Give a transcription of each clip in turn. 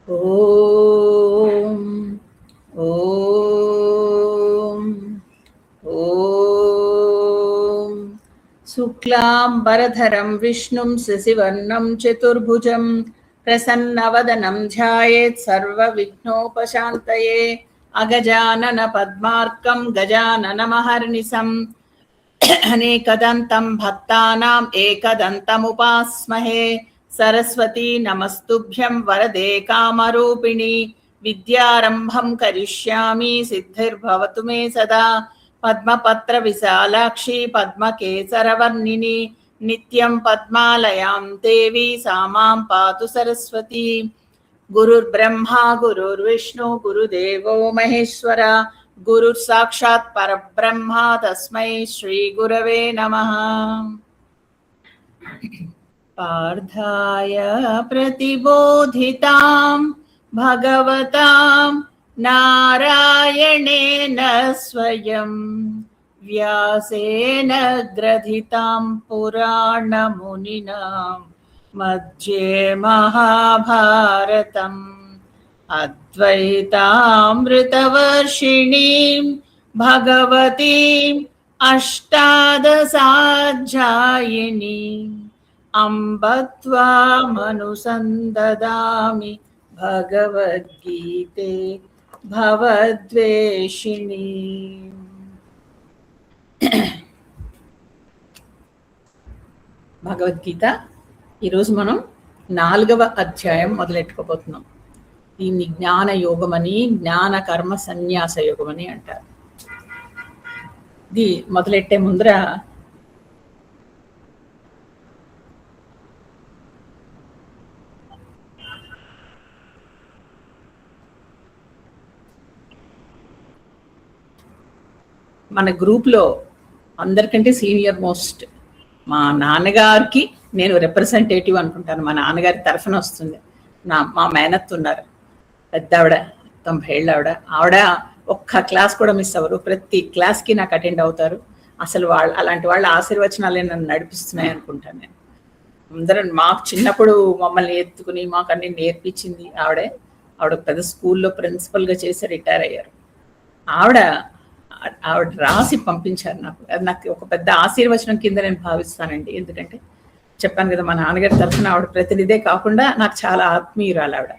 ఓం ఓం ఓం శుక్లాంబరధరం విష్ణుం శశివర్ణం చతుర్భుజం ప్రసన్నవదనం ధ్యాయేత్ సర్వవిఘ్నోపశాంతయే అగజానన పద్మార్కం గజాననమహర్నిశం అనేకదంతం భక్తానాం ఏకదంతముపాస్మహే సరస్వతీ నమస్తుభ్యం వరదే కామరూపిణి విద్యారంభం కరిష్యామి సిద్ధిర్భవతు మే సదా పద్మపత్ర విశాలాక్షి పద్మకేసరవర్ణిని నిత్యం పద్మాలయాం దేవి సామాం పాతు సరస్వతి. గురుర్బ్రహ్మా గురుర్విష్ణు గురుదేవో మహేశ్వర గురుర్ సాక్షాత్ పరబ్రహ్మ తస్మై శ్రీ గురవే నమః. పార్థాయ ప్రతిబోధితాం భగవతాం నారాయణేన స్వయం వ్యాసేన గ్రథితాం పురాణమునినా మధ్యే మహాభారతం అద్వైతామృతవర్షిణీం భగవతీం అష్టాదశాధ్యాయినీం అంబ త్వామనుసందదామి భగవద్గీతే భవద్వేషిణీ. భగవద్గీత ఈరోజు మనం 4వ అధ్యాయం మొదలెట్టుకోబోతున్నాం. దీన్ని జ్ఞాన యోగమని, జ్ఞాన కర్మ సన్యాస యోగమని అంటారు. ఇది మొదలెట్టే ముందర మన గ్రూప్లో అందరికంటే సీనియర్ మోస్ట్ మా నాన్నగారికి నేను రిప్రజెంటేటివ్ అనుకుంటాను. మా నాన్నగారి తరఫున వస్తుంది. మా మేనత్ ఉన్నారు, పెద్ద ఆవిడ, 90 ఏళ్ళ ఆవిడ ఒక్క క్లాస్ కూడా మిస్ అవ్వరు. ప్రతి క్లాస్కి నాకు అటెండ్ అవుతారు. అసలు అలాంటి వాళ్ళ ఆశీర్వచనాలే నన్ను నడిపిస్తున్నాయి అనుకుంటాను నేను. అందరం మాకు చిన్నప్పుడు మమ్మల్ని ఎత్తుకుని మాకు అన్ని నేర్పించింది ఆవిడ పెద్ద స్కూల్లో ప్రిన్సిపల్గా చేసి రిటైర్ అయ్యారు. ఆవిడ రాసి పంపించారు నాకు. అది నాకు ఒక పెద్ద ఆశీర్వచనం కింద నేను భావిస్తానండి. ఎందుకంటే చెప్పాను కదా, మా నాన్నగారి తరఫున ఆవిడ ప్రతినిధే కాకుండా నాకు చాలా ఆత్మీయురాలు ఆవిడ.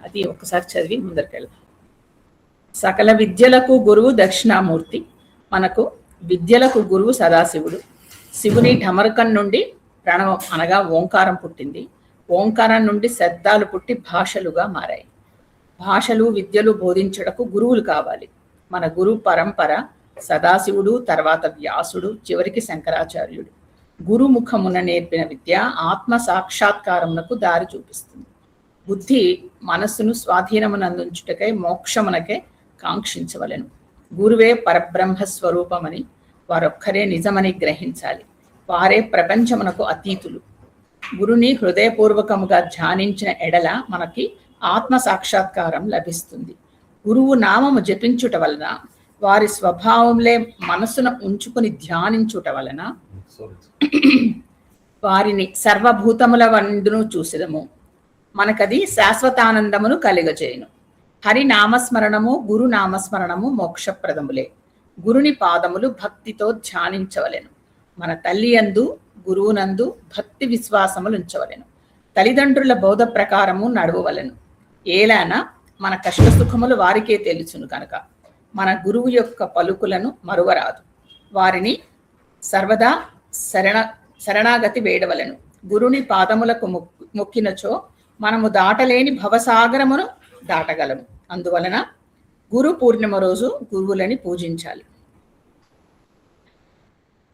అది ఒకసారి చదివి ముందరికెళ్దాం. సకల విద్యలకు గురువు దక్షిణామూర్తి. మనకు విద్యలకు గురువు సదాశివుడు. శివుని ఢమరకం నుండి ప్రణవం అనగా ఓంకారం పుట్టింది. ఓంకారం నుండి శబ్దాలు పుట్టి భాషలుగా మారాయి. భాషలు విద్యలు బోధించడకు గురువులు కావాలి. మన గురు పరంపర సదాశివుడు, తర్వాత వ్యాసుడు, చివరికి శంకరాచార్యుడు. గురుముఖమున నేర్పిన విద్య ఆత్మ సాక్షాత్కారమునకు దారి చూపిస్తుంది. బుద్ధి మనస్సును స్వాధీనమునందుంచుటకై మోక్షమునకే కాంక్షించవలెను. గురువే పరబ్రహ్మ స్వరూపమని, వారొక్కరే నిజమని గ్రహించాలి. వారే ప్రపంచమునకు అతీతులు. గురుని హృదయపూర్వకముగా ధ్యానించిన ఎడల మనకి ఆత్మ సాక్షాత్కారం లభిస్తుంది. గురువు నామము జపించుట వలన, వారి స్వభావంలే మనసును ఉంచుకుని ధ్యానించుట వలన వారిని సర్వభూతముల వందును చూసిదము. మనకది శాశ్వతానందమును కలిగజేయును. హరి నామస్మరణము, గురు నామస్మరణము మోక్షప్రదములే. గురుని పాదములు భక్తితో ధ్యానించవలెను. మన తల్లి యందు, గురువునందు భక్తి విశ్వాసములు ఉంచవలెను. తల్లిదండ్రుల బోధ ప్రకారము నడవవలెను. ఏలానా మన కష్టసుఖములు వారికే తెలుసును కనుక మన గురువు యొక్క పలుకులను మరువరాదు. వారిని సర్వదా శరణాగతి వేడవలెను. గురుని పాదములకు మొక్కినచో మనము దాటలేని భవసాగరమును దాటగలము. అందువలన గురు పూర్ణిమ రోజు గురువులని పూజించాలి.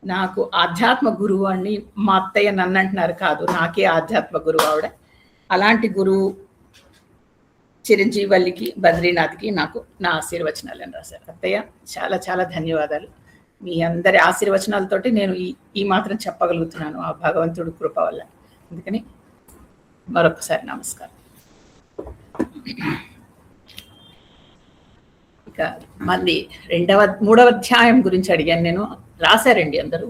నాకు ఆధ్యాత్మ గురువు అని మా అత్తయ్య నన్ను అంటున్నారు, కాదు, నాకే ఆధ్యాత్మ గురువు ఆవిడ. అలాంటి గురువు చిరంజీవల్లికి, బద్రీనాథ్కి నాకు నా ఆశీర్వచనాలు అని రాశారు. అత్తయ్య చాలా చాలా ధన్యవాదాలు. మీ అందరి ఆశీర్వచనాలతోటి నేను ఈ మాత్రం చెప్పగలుగుతున్నాను, ఆ భగవంతుడు కృప వల్ల. అందుకని మరొకసారి నమస్కారం. ఇక మళ్ళీ 3వ అధ్యాయం గురించి అడిగాను నేను. రాశారండి అందరూ,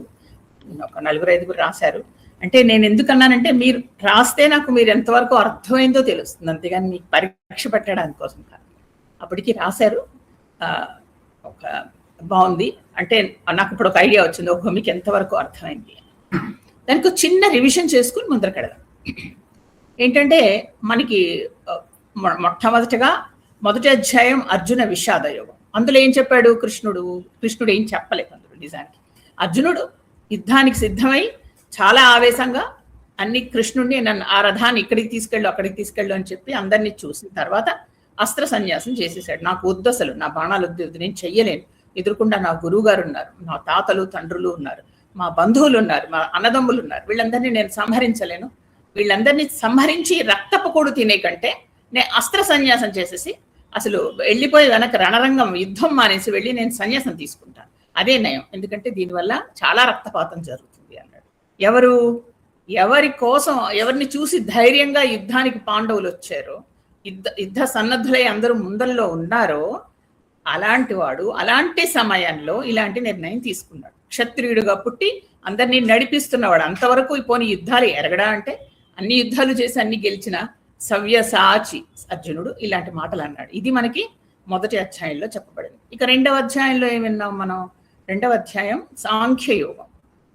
ఒక 4-5 రాశారు. అంటే నేను ఎందుకన్నానంటే మీరు రాస్తే నాకు మీరు ఎంతవరకు అర్థమైందో తెలుస్తుంది, అంతేగాని మీకు పరీక్ష పెట్టడానికి కోసం కాదు. అప్పటికి రాశారు, ఒక బాగుంది అంటే నాకు ఇప్పుడు ఒక ఐడియా వచ్చింది, ఒక మీకు ఎంతవరకు అర్థమైంది. దానికి చిన్న రివిజన్ చేసుకుని ముందరకెడదాం. ఏంటంటే మనకి మొట్టమొదటిగా మొదటి అధ్యాయం అర్జున విషాద యోగం. అందులో ఏం చెప్పాడు కృష్ణుడు ఏం చెప్పలేదు అందులో. నిజానికి అర్జునుడు యుద్ధానికి సిద్ధమై చాలా ఆవేశంగా అన్ని కృష్ణుడిని నన్ను ఆ రథాన్ని ఇక్కడికి తీసుకెళ్ళు అక్కడికి తీసుకెళ్ళు అని చెప్పి అందరినీ చూసిన తర్వాత అస్త్ర సన్యాసం చేసేసాడు. నాకు వద్దు, అసలు నా బాణాలు వద్దు, నేను చెయ్యలేను. ఎదురుకుండా నా గురువు గారు ఉన్నారు, నా తాతలు తండ్రులు ఉన్నారు, మా బంధువులు ఉన్నారు, మా అన్నదమ్ములు ఉన్నారు, వీళ్ళందరినీ నేను సంహరించలేను. వీళ్ళందరినీ సంహరించి రక్తపు కూడు తినే కంటే నేను అస్త్ర సన్యాసం చేసేసి అసలు వెళ్ళిపోయి వెనక రణరంగం యుద్ధం మానేసి వెళ్ళి నేను సన్యాసం తీసుకుంటాను, అదే నయం. ఎందుకంటే దీనివల్ల చాలా రక్తపాతం జరుగుతుంది అన్నాడు. ఎవరి కోసం, ఎవరిని చూసి ధైర్యంగా యుద్ధానికి పాండవులు వచ్చారో, యుద్ధ సన్నద్ధులై అందరూ ముందల్లో ఉన్నారో అలాంటి వాడు అలాంటి సమయంలో ఇలాంటి నిర్ణయం తీసుకున్నాడు. క్షత్రియుడుగా పుట్టి అందరినీ నడిపిస్తున్నవాడు. అంతవరకు పోనీ యుద్ధాలు ఎరగడా అంటే అన్ని యుద్ధాలు చేసి అన్ని గెలిచిన సవ్యసాచి అర్జునుడు ఇలాంటి మాటలు అన్నాడు. ఇది మనకి మొదటి అధ్యాయంలో చెప్పబడింది. ఇక రెండవ అధ్యాయంలో ఏం విన్నాం మనం? రెండవ అధ్యాయం సాంఖ్యయోగం,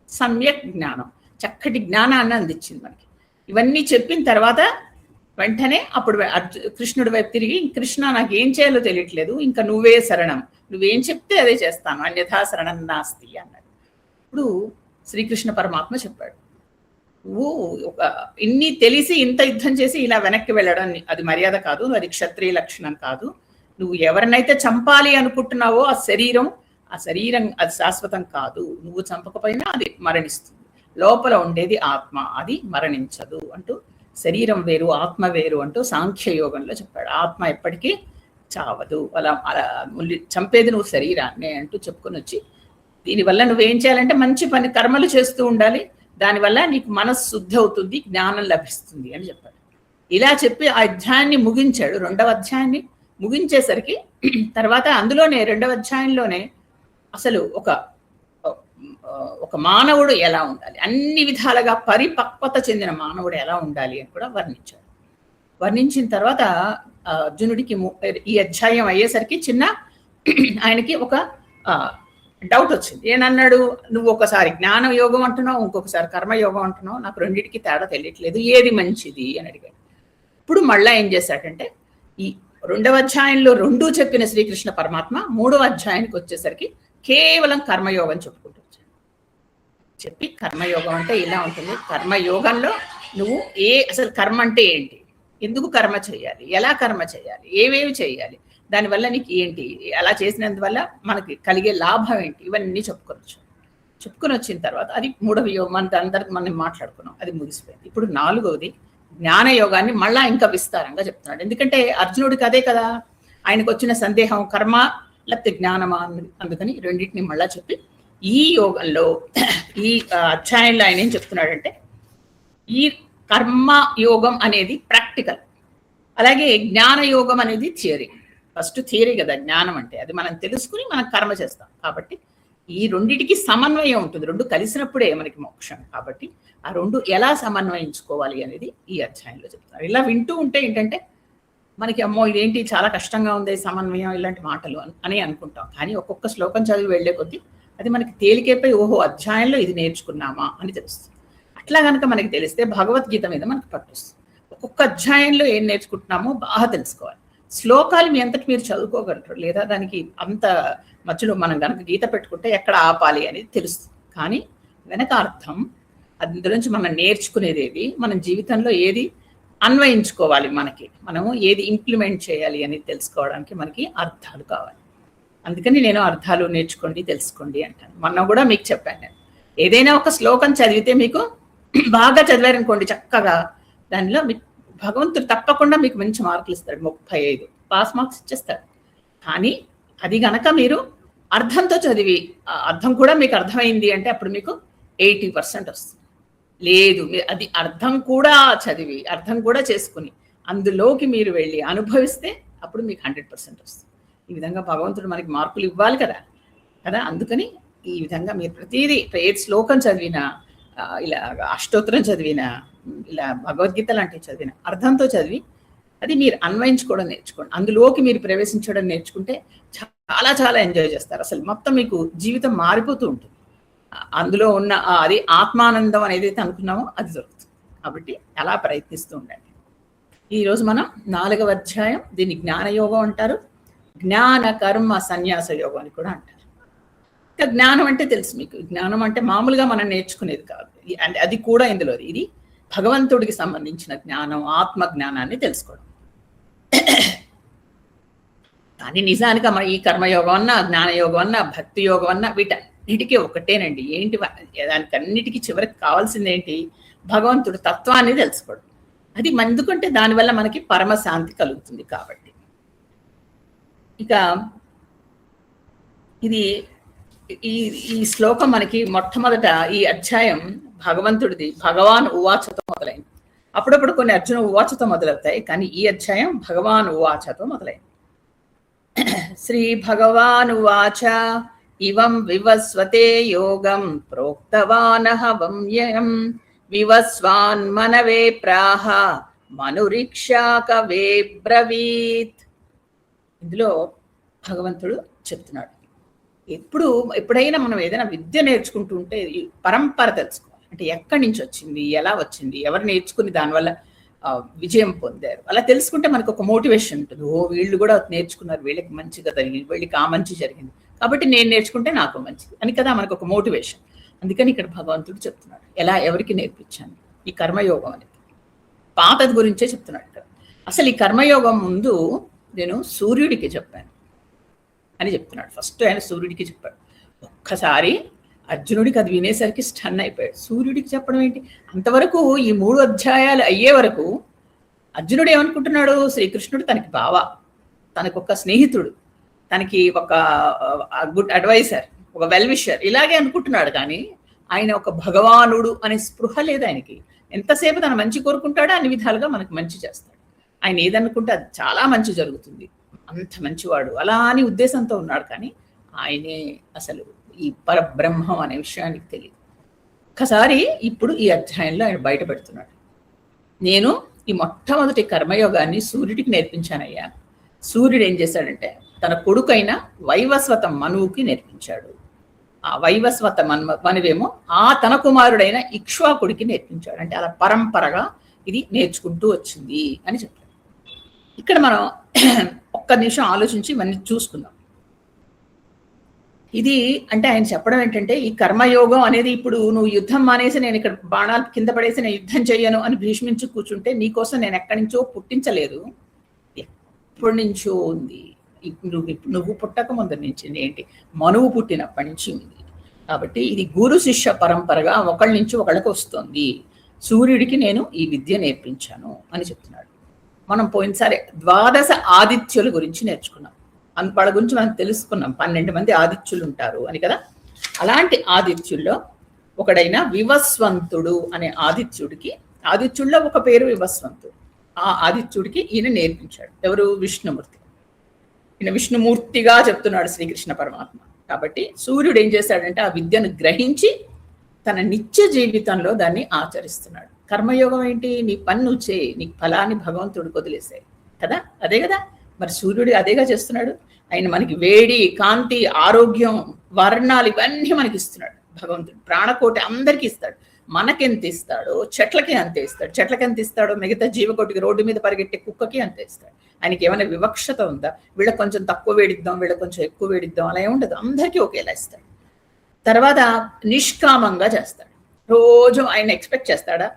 సమ్యక్ జ్ఞానం, చక్కటి జ్ఞానాన్ని అందించింది మనకి. ఇవన్నీ చెప్పిన తర్వాత వెంటనే అప్పుడు కృష్ణుడి వైపు తిరిగి, కృష్ణ నాకు ఏం చేయాలో తెలియట్లేదు, ఇంకా నువ్వే శరణం, నువ్వేం చెప్తే అదే చేస్తాను, అన్యథా శరణం నాస్తి అన్నాడు. ఇప్పుడు శ్రీకృష్ణ పరమాత్మ చెప్పాడు, నువ్వు ఇన్ని తెలిసి ఇంత యుద్ధం చేసి ఇలా వెనక్కి వెళ్ళడం అది మర్యాద కాదు, అది క్షత్రియ లక్షణం కాదు. నువ్వు ఎవరినైతే చంపాలి అనుకుంటున్నావో ఆ శరీరం అది శాశ్వతం కాదు, నువ్వు చంపకపోయినా అది మరణిస్తుంది. లోపల ఉండేది ఆత్మ, అది మరణించదు అంటూ, శరీరం వేరు ఆత్మ వేరు అంటూ సాంఖ్యయోగంలో చెప్పాడు. ఆత్మ ఎప్పటికీ చావదు, అలా చంపేది నువ్వు శరీరాన్ని అంటూ చెప్పుకొని వచ్చి, దీనివల్ల నువ్వేం చేయాలంటే మంచి పని కర్మలు చేస్తూ ఉండాలి, దానివల్ల నీకు మనస్సు శుద్ధి అవుతుంది, జ్ఞానం లభిస్తుంది అని చెప్పాడు. ఇలా చెప్పి ఆ అధ్యాయాన్ని ముగించాడు. రెండవ అధ్యాయాన్ని ముగించేసరికి తర్వాత అందులోనే రెండవ అధ్యాయంలోనే అసలు ఒక మానవుడు ఎలా ఉండాలి, అన్ని విధాలుగా పరిపక్వత చెందిన మానవుడు ఎలా ఉండాలి అని కూడా వర్ణించాడు. వర్ణించిన తర్వాత అర్జునుడికి ఈ అధ్యాయం అయ్యేసరికి ఆయనకి ఒక డౌట్ వచ్చింది. ఏనన్నాడు, నువ్వు ఒకసారి జ్ఞాన యోగం అంటున్నావు, ఇంకొకసారి కర్మయోగం అంటున్నావు, నాకు రెండింటికి తేడా తెలియట్లేదు, ఏది మంచిది అని అడిగాడు. ఇప్పుడు మళ్ళా ఏం చేశాడంటే, ఈ రెండవ అధ్యాయంలో రెండూ చెప్పిన శ్రీకృష్ణ పరమాత్మ మూడవ అధ్యాయానికి వచ్చేసరికి కేవలం కర్మయోగం చెప్పుకుంటూ వచ్చాడు. చెప్పి కర్మయోగం అంటే ఇలా ఉంటుంది, కర్మయోగంలో నువ్వు అసలు కర్మ అంటే ఏంటి, ఎందుకు కర్మ చేయాలి, ఎలా కర్మ చేయాలి, ఏవేవి చేయాలి, దానివల్ల నీకు ఏంటి, అలా చేసినందువల్ల మనకి కలిగే లాభం ఏంటి, ఇవన్నీ చెప్పుకొని వచ్చిన తర్వాత అది మూడవ యోగం అందరికి మనం మాట్లాడుకున్నాం, అది ముగిసిపోయింది. ఇప్పుడు నాలుగవది జ్ఞాన యోగాన్ని మళ్ళా ఇంకా విస్తారంగా చెప్తున్నాడు. ఎందుకంటే అర్జునుడికి అదే కదా ఆయనకు వచ్చిన సందేహం, కర్మ లేకపోతే జ్ఞానమా అన్నది. అందుకని రెండింటిని మళ్ళా చెప్పి ఈ యోగంలో ఈ అధ్యాయంలో ఆయన ఏం చెప్తున్నాడంటే, ఈ కర్మ యోగం అనేది ప్రాక్టికల్, అలాగే జ్ఞాన యోగం అనేది థియరీ. ఫస్ట్ థియరీ కదా జ్ఞానం అంటే, అది మనం తెలుసుకుని మనం కర్మ చేస్తాం. కాబట్టి ఈ రెండిటికి సమన్వయం ఉంటుంది, రెండు కలిసినప్పుడే మనకి మోక్షం. కాబట్టి ఆ రెండు ఎలా సమన్వయించుకోవాలి అనేది ఈ అధ్యాయంలో చెప్తున్నారు. ఇలా వింటూ ఉంటే ఏంటంటే మనకి అమ్మో ఇదేంటి చాలా కష్టంగా ఉంది సమన్వయం ఇలాంటి మాటలు అని అనుకుంటాం. కానీ ఒక్కొక్క శ్లోకం చదివి వెళ్లే కొద్దీ అది మనకి తేలికైపోయి ఓహో అధ్యాయంలో ఇది నేర్చుకున్నామా అని తెలుస్తుంది. అట్లా కనుక మనకి తెలిస్తే భగవద్గీత మీద మనకు పట్టొస్తుంది. ఒక్కొక్క అధ్యాయంలో ఏం నేర్చుకుంటున్నామో బాగా తెలుసుకోవాలి. శ్లోకాలు మీ అంతటి మీరు చదువుకోగలరు, లేదా దానికి అంత మధ్యలో మనం కనుక గీత పెట్టుకుంటే ఎక్కడ ఆపాలి అనేది తెలుస్తుంది. కానీ వెనక అర్థం, అందులోంచి మనం నేర్చుకునేది ఏది, మన జీవితంలో ఏది అన్వయించుకోవాలి, మనము ఏది ఇంప్లిమెంట్ చేయాలి అనేది తెలుసుకోవడానికి మనకి అర్థాలు కావాలి. అందుకని నేను అర్థాలు నేర్చుకోండి తెలుసుకోండి అంటాను. మొన్న కూడా మీకు చెప్పాను, నేను ఏదైనా ఒక శ్లోకం చదివితే మీకు బాగా చదివారనుకోండి చక్కగా, దానిలో మీకు భగవంతుడు తప్పకుండా మీకు మంచి మార్కులు ఇస్తాడు, 35 పాస్ మార్క్స్ ఇచ్చేస్తాడు. కానీ అది గనక మీరు అర్థంతో చదివి అర్థం కూడా మీకు అర్థమైంది అంటే అప్పుడు మీకు 80% వస్తుంది. లేదు అది అర్థం కూడా చదివి అర్థం కూడా చేసుకుని అందులోకి మీరు వెళ్ళి అనుభవిస్తే అప్పుడు మీకు 100% వస్తుంది. ఈ విధంగా భగవంతుడు మనకి మార్కులు ఇవ్వాలి కదా. అందుకని ఈ విధంగా మీరు ప్రతిదీ ఏ శ్లోకం చదివినా ఇలా అష్టోత్తరం చదివిన, ఇలా భగవద్గీత లాంటివి చదివిన, అర్థంతో చదివి అది మీరు అన్వయించుకోవడం నేర్చుకోండి. అందులోకి మీరు ప్రవేశించడం నేర్చుకుంటే చాలా చాలా ఎంజాయ్ చేస్తారు. అసలు మొత్తం మీకు జీవితం మారిపోతూ ఉంటుంది. అందులో ఉన్న అది ఆత్మానందం అనేది అయితే అనుకున్నామో అది దొరుకుతుంది. కాబట్టి అలా ప్రయత్నిస్తూ ఉండండి. ఈరోజు మనం 4వ అధ్యాయం, దీన్ని జ్ఞానయోగం అంటారు, జ్ఞాన కర్మ సన్యాస యోగం అని కూడా అంటారు. ఇంకా జ్ఞానం అంటే తెలుసు మీకు, జ్ఞానం అంటే మామూలుగా మనం నేర్చుకునేది కాదు, అంటే అది కూడా ఇందులో ఇది భగవంతుడికి సంబంధించిన జ్ఞానం, ఆత్మ జ్ఞానాన్ని తెలుసుకోవడం. కానీ నిజానికి మన ఈ కర్మయోగం అన్నా, జ్ఞానయోగం అన్నా, భక్తి యోగం అన్నా వీటన్నిటికీ ఒకటేనండి. ఏంటి దానికి అన్నిటికీ చివరికి కావాల్సింది ఏంటి? భగవంతుడు తత్వాన్ని తెలుసుకోవడం. అది ఎందుకంటే దానివల్ల మనకి పరమశాంతి కలుగుతుంది కాబట్టి. ఇక ఇది ఈ శ్లోకం మనకి మొట్టమొదట ఈ అధ్యాయం భగవంతుడిది భగవాన్ ఉవాచతో మొదలైంది. అప్పుడప్పుడు కొన్ని అర్జున ఉవాచతో మొదలవుతాయి, కానీ ఈ అధ్యాయం భగవాన్ ఉవాచతో మొదలైంది. శ్రీ భగవాన్ ఉవాచ ఇవం వివస్వతే యోగం ప్రోక్తవానహం యయం వివస్వాన్ మనవే ప్రాహ మనురిక్షా కవే బ్రవీత్. ఇందులో భగవంతుడు చెప్తున్నాడు, ఎప్పుడైనా మనం ఏదైనా విద్య నేర్చుకుంటూ ఉంటే పరంపర తెలుసుకోవాలి. అంటే ఎక్కడి నుంచి వచ్చింది, ఎలా వచ్చింది, ఎవరు నేర్చుకుని దానివల్ల విజయం పొందారు, అలా తెలుసుకుంటే మనకు ఒక మోటివేషన్ ఉంటుంది. వీళ్ళు కూడా నేర్చుకున్నారు, వీళ్ళకి మంచిగా జరిగింది, వీళ్ళకి ఆ మంచి జరిగింది, కాబట్టి నేను నేర్చుకుంటే నాకు మంచిది అని కదా మనకు ఒక మోటివేషన్. అందుకని ఇక్కడ భగవంతుడు చెప్తున్నాడు ఎలా ఎవరికి నేర్పించాను ఈ కర్మయోగం అనేది. పాతది గురించే చెప్తున్నాడు ఇక్కడ. అసలు ఈ కర్మయోగం ముందు నేను సూర్యుడికి చెప్పాను అని చెప్తున్నాడు. ఫస్ట్ ఆయన సూర్యుడికి చెప్పాడు. ఒక్కసారి అర్జునుడికి అది వినేసరికి స్టన్ అయిపోయాడు. సూర్యుడికి చెప్పడం ఏంటి? అంతవరకు ఈ 3 అధ్యాయాలు అయ్యే వరకు అర్జునుడు ఏమనుకుంటున్నాడు? శ్రీకృష్ణుడు తనకి బావ, తనకు ఒక స్నేహితుడు, తనకి ఒక గుడ్ అడ్వైజర్, ఒక వెల్ విషర్, ఇలాగే అనుకుంటున్నాడు. కానీ ఆయన ఒక భగవానుడు అనే స్పృహ లేదు ఆయనకి. ఎంతసేపు తన మంచి కోరుకుంటాడో అన్ని విధాలుగా మనకు మంచి చేస్తాడు. ఆయన ఏదనుకుంటే అది చాలా మంచి జరుగుతుంది, అంత మంచివాడు అలా అని ఉద్దేశంతో ఉన్నాడు. కానీ ఆయనే అసలు ఈ పరబ్రహ్మం అనే విషయానికి తెలియదు. ఒక్కసారి ఇప్పుడు ఈ అధ్యాయంలో ఆయన బయట పెడుతున్నాడు. నేను ఈ మొట్టమొదటి కర్మయోగాన్ని సూర్యుడికి నేర్పించానయ్యా. సూర్యుడు ఏం చేశాడంటే తన కొడుకైన వైవస్వత మనువుకి నేర్పించాడు. ఆ వైవస్వత మనువేమో తన కుమారుడైన ఇక్ష్వాకుడికి నేర్పించాడు. అంటే అలా పరంపరగా ఇది నేర్చుకుంటూ వచ్చింది అని చెప్పాడు. ఇక్కడ మనం ఒక్క నిమిషం ఆలోచించి ఇవన్నీ చూసుకుందాం. ఇది అంటే ఆయన చెప్పడం ఏంటంటే ఈ కర్మయోగం అనేది ఇప్పుడు నువ్వు యుద్ధం మానేసి నేను ఇక్కడ బాణాలు కింద పడేసి నేను యుద్ధం చెయ్యను అని భీష్మించి కూర్చుంటే నీకోసం నేను ఎక్కడి నుంచో పుట్టించలేదు, ఎప్పటి నుంచో ఉంది. నువ్వు పుట్టక ముందు నుంచి ఏంటి, మనువు పుట్టినప్పటి నుంచి ఉంది. కాబట్టి ఇది గురు శిష్య పరంపరగా ఒకళ్ళ నుంచి ఒకళ్ళకి వస్తుంది. సూర్యుడికి నేను ఈ విద్య నేర్పించాను అని చెప్తున్నాడు. మనం పోయినసారి 12 ఆదిత్యుల గురించి నేర్చుకున్నాం. వాళ్ళ గురించి మనం తెలుసుకున్నాం. 12 మంది ఆదిత్యులు ఉంటారు అని కదా. అలాంటి ఆదిత్యుల్లో ఒకడైన వివస్వంతుడు అనే ఆదిత్యుల్లో ఒక పేరు వివస్వంతుడు. ఆ ఆదిత్యుడికి ఈయన నేర్పించాడు. ఎవరు? విష్ణుమూర్తి. ఈయన విష్ణుమూర్తిగా చెప్తున్నాడు శ్రీకృష్ణ పరమాత్మ. కాబట్టి సూర్యుడు ఏం చేశాడంటే ఆ విద్యను గ్రహించి తన నిత్య జీవితంలో దాన్ని ఆచరిస్తున్నాడు. కర్మయోగం ఏంటి? నీ పని నువ్వు చేయి, నీ ఫలాన్ని భగవంతుడికి వదిలేసాయి కదా, అదే కదా. మరి సూర్యుడు అదేగా చేస్తున్నాడు. ఆయన మనకి వేడి, కాంతి, ఆరోగ్యం, వర్ణాలు ఇవన్నీ మనకి ఇస్తున్నాడు భగవంతుడు. ప్రాణకోటి అందరికీ ఇస్తాడు. మనకెంత ఇస్తాడో చెట్లకి అంతే ఇస్తాడు. చెట్లకి ఎంత ఇస్తాడో మిగతా జీవకోటికి, రోడ్డు మీద పరిగెట్టే కుక్కకి అంతే ఇస్తాడు. ఆయనకి ఏమైనా వివక్షత ఉందా? వీళ్ళకి కొంచెం తక్కువ వేడిద్దాం, వీళ్ళకి కొంచెం ఎక్కువ వేడిద్దాం, అలా ఏముండదు. అందరికీ ఒకేలా ఇస్తాడు. తర్వాత నిష్కామంగా చేస్తాడు. రోజు ఆయన ఎక్స్పెక్ట్ చేస్తాడా?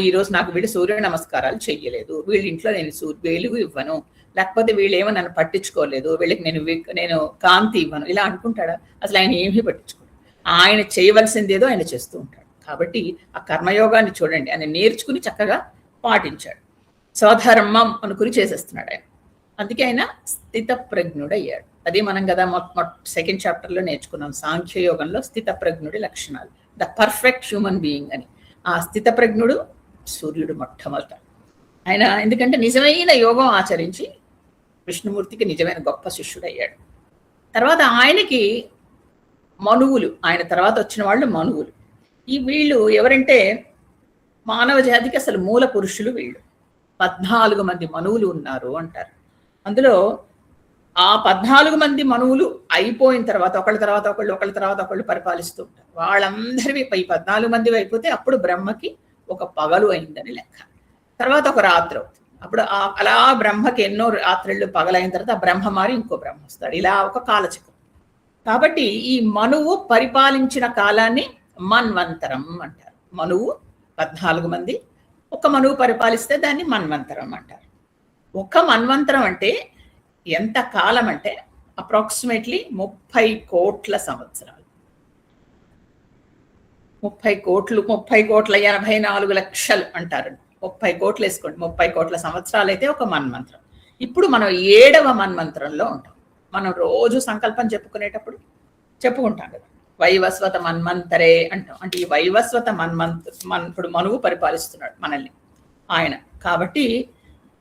ఈరోజు నాకు వీళ్ళు సూర్య నమస్కారాలు చెయ్యలేదు, వీళ్ళ ఇంట్లో నేను వెలుగు ఇవ్వను, లేకపోతే వీళ్ళు ఏమో నన్ను పట్టించుకోలేదు, వీళ్ళకి నేను కాంతి ఇవ్వను, ఇలా అనుకుంటాడా? అసలు ఆయన ఏమీ పట్టించుకోడు. ఆయన చేయవలసిందేదో ఆయన చేస్తూ ఉంటాడు. కాబట్టి ఆ కర్మయోగాన్ని చూడండి, ఆయన నేర్చుకుని చక్కగా పాటించాడు. స్వధర్మం అనుకుని చేసేస్తున్నాడు ఆయన. అందుకే ఆయన స్థిత ప్రజ్ఞుడు అయ్యాడు. అదే మనం కదా సెకండ్ చాప్టర్లో నేర్చుకున్నాం, సాంఖ్యయోగంలో స్థిత ప్రజ్ఞుడి లక్షణాలు, ద పర్ఫెక్ట్ హ్యూమన్ బీయింగ్ అని. ఆ స్థిత ప్రజ్ఞుడు సూర్యుడు మొట్టమొదట. ఆయన ఎందుకంటే నిజమైన యోగం ఆచరించి విష్ణుమూర్తికి నిజమైన గొప్ప శిష్యుడు అయ్యాడు. తర్వాత ఆయనకి మనువులు, ఆయన తర్వాత వచ్చిన వాళ్ళు మనువులు. ఈ వీళ్ళు ఎవరంటే మానవ జాతికి అసలు మూల పురుషులు వీళ్ళు. 14 మంది మనువులు ఉన్నారు అంటారు. అందులో ఆ 14 మంది మనువులు అయిపోయిన తర్వాత ఒకళ్ళ తర్వాత ఒకళ్ళు పరిపాలిస్తూ ఉంటారు. వాళ్ళందరివి ఈ 14 మంది అయిపోతే అప్పుడు బ్రహ్మకి ఒక పగలు అయిందని లెక్క. తర్వాత ఒక రాత్రి అవుతుంది. అప్పుడు అలా బ్రహ్మకి ఎన్నో రాత్రిళ్ళు పగలైన తర్వాత ఆ బ్రహ్మ మారి ఇంకో బ్రహ్మ వస్తాడు. ఇలా ఒక కాలచక్రం. కాబట్టి ఈ మనువు పరిపాలించిన కాలాన్ని మన్వంతరం అంటారు. మనువు 14 మంది, ఒక మనువు పరిపాలిస్తే దాన్ని మన్వంతరం అంటారు. ఒక మన్వంతరం అంటే ఎంత కాలం అంటే అప్రాక్సిమేట్లీ 30 కోట్ల సంవత్సరాలు. 30 కోట్లు 84 లక్షలు అంటారు. 30 కోట్లు వేసుకోండి. 30 కోట్ల సంవత్సరాలు అయితే ఒక మన్మంత్రం. ఇప్పుడు మనం 7వ మన్మంత్రంలో ఉంటాం. మనం రోజు సంకల్పం చెప్పుకునేటప్పుడు చెప్పుకుంటాం కదా, వైవస్వత మన్మంతరే అంటాం. అంటే ఈ వైవస్వత ఇప్పుడు మనువు పరిపాలిస్తున్నాడు మనల్ని ఆయన. కాబట్టి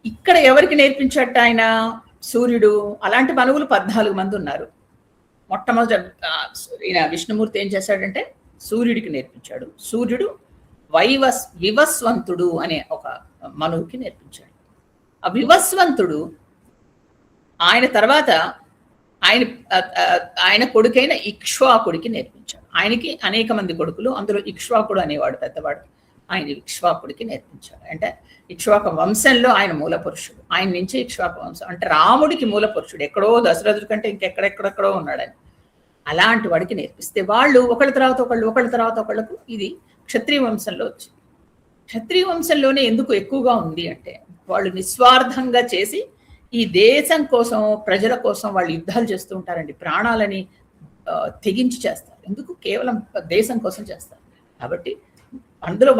ఇక్కడ ఎవరికి నేర్పించట ఆయన? సూర్యుడు. అలాంటి మనువులు 14 మంది ఉన్నారు. మొట్టమొదటి ఈయన విష్ణుమూర్తి ఏం చేశాడంటే సూర్యుడికి నేర్పించాడు. సూర్యుడు వివస్వంతుడు అనే ఒక మనువుకి నేర్పించాడు. ఆ వివస్వంతుడు ఆయన తర్వాత ఆయన కొడుకైన ఇక్ష్వాకుడికి నేర్పించాడు. ఆయనకి అనేక మంది కొడుకులు, అందులో ఇక్ష్వాకుడు అనేవాడు పెద్దవాడు. ఆయన ఇక్ష్వాకుడికి నేర్పించాడు. అంటే ఇక్ష్వాక వంశంలో ఆయన మూల పురుషుడు. ఆయన నుంచి ఇక్ష్వాక వంశం అంటే రాముడికి మూల పురుషుడు. ఎక్కడో దశరథుడి కంటే ఇంకెక్కడెక్కడెక్కడో ఉన్నాడని. అలాంటి వాడికి నేర్పిస్తే వాళ్ళు ఒకళ్ళ తర్వాత ఒకళ్ళకు ఇది క్షత్రియ వంశంలో వచ్చింది. క్షత్రియ వంశంలోనే ఎందుకు ఎక్కువగా ఉంది అంటే వాళ్ళు నిస్వార్థంగా చేసి ఈ దేశం కోసం, ప్రజల కోసం వాళ్ళు యుద్ధాలు చేస్తూ ఉంటారండి. ప్రాణాలని తెగించి చేస్తారు. ఎందుకు? కేవలం దేశం కోసం చేస్తారు. కాబట్టి అందులో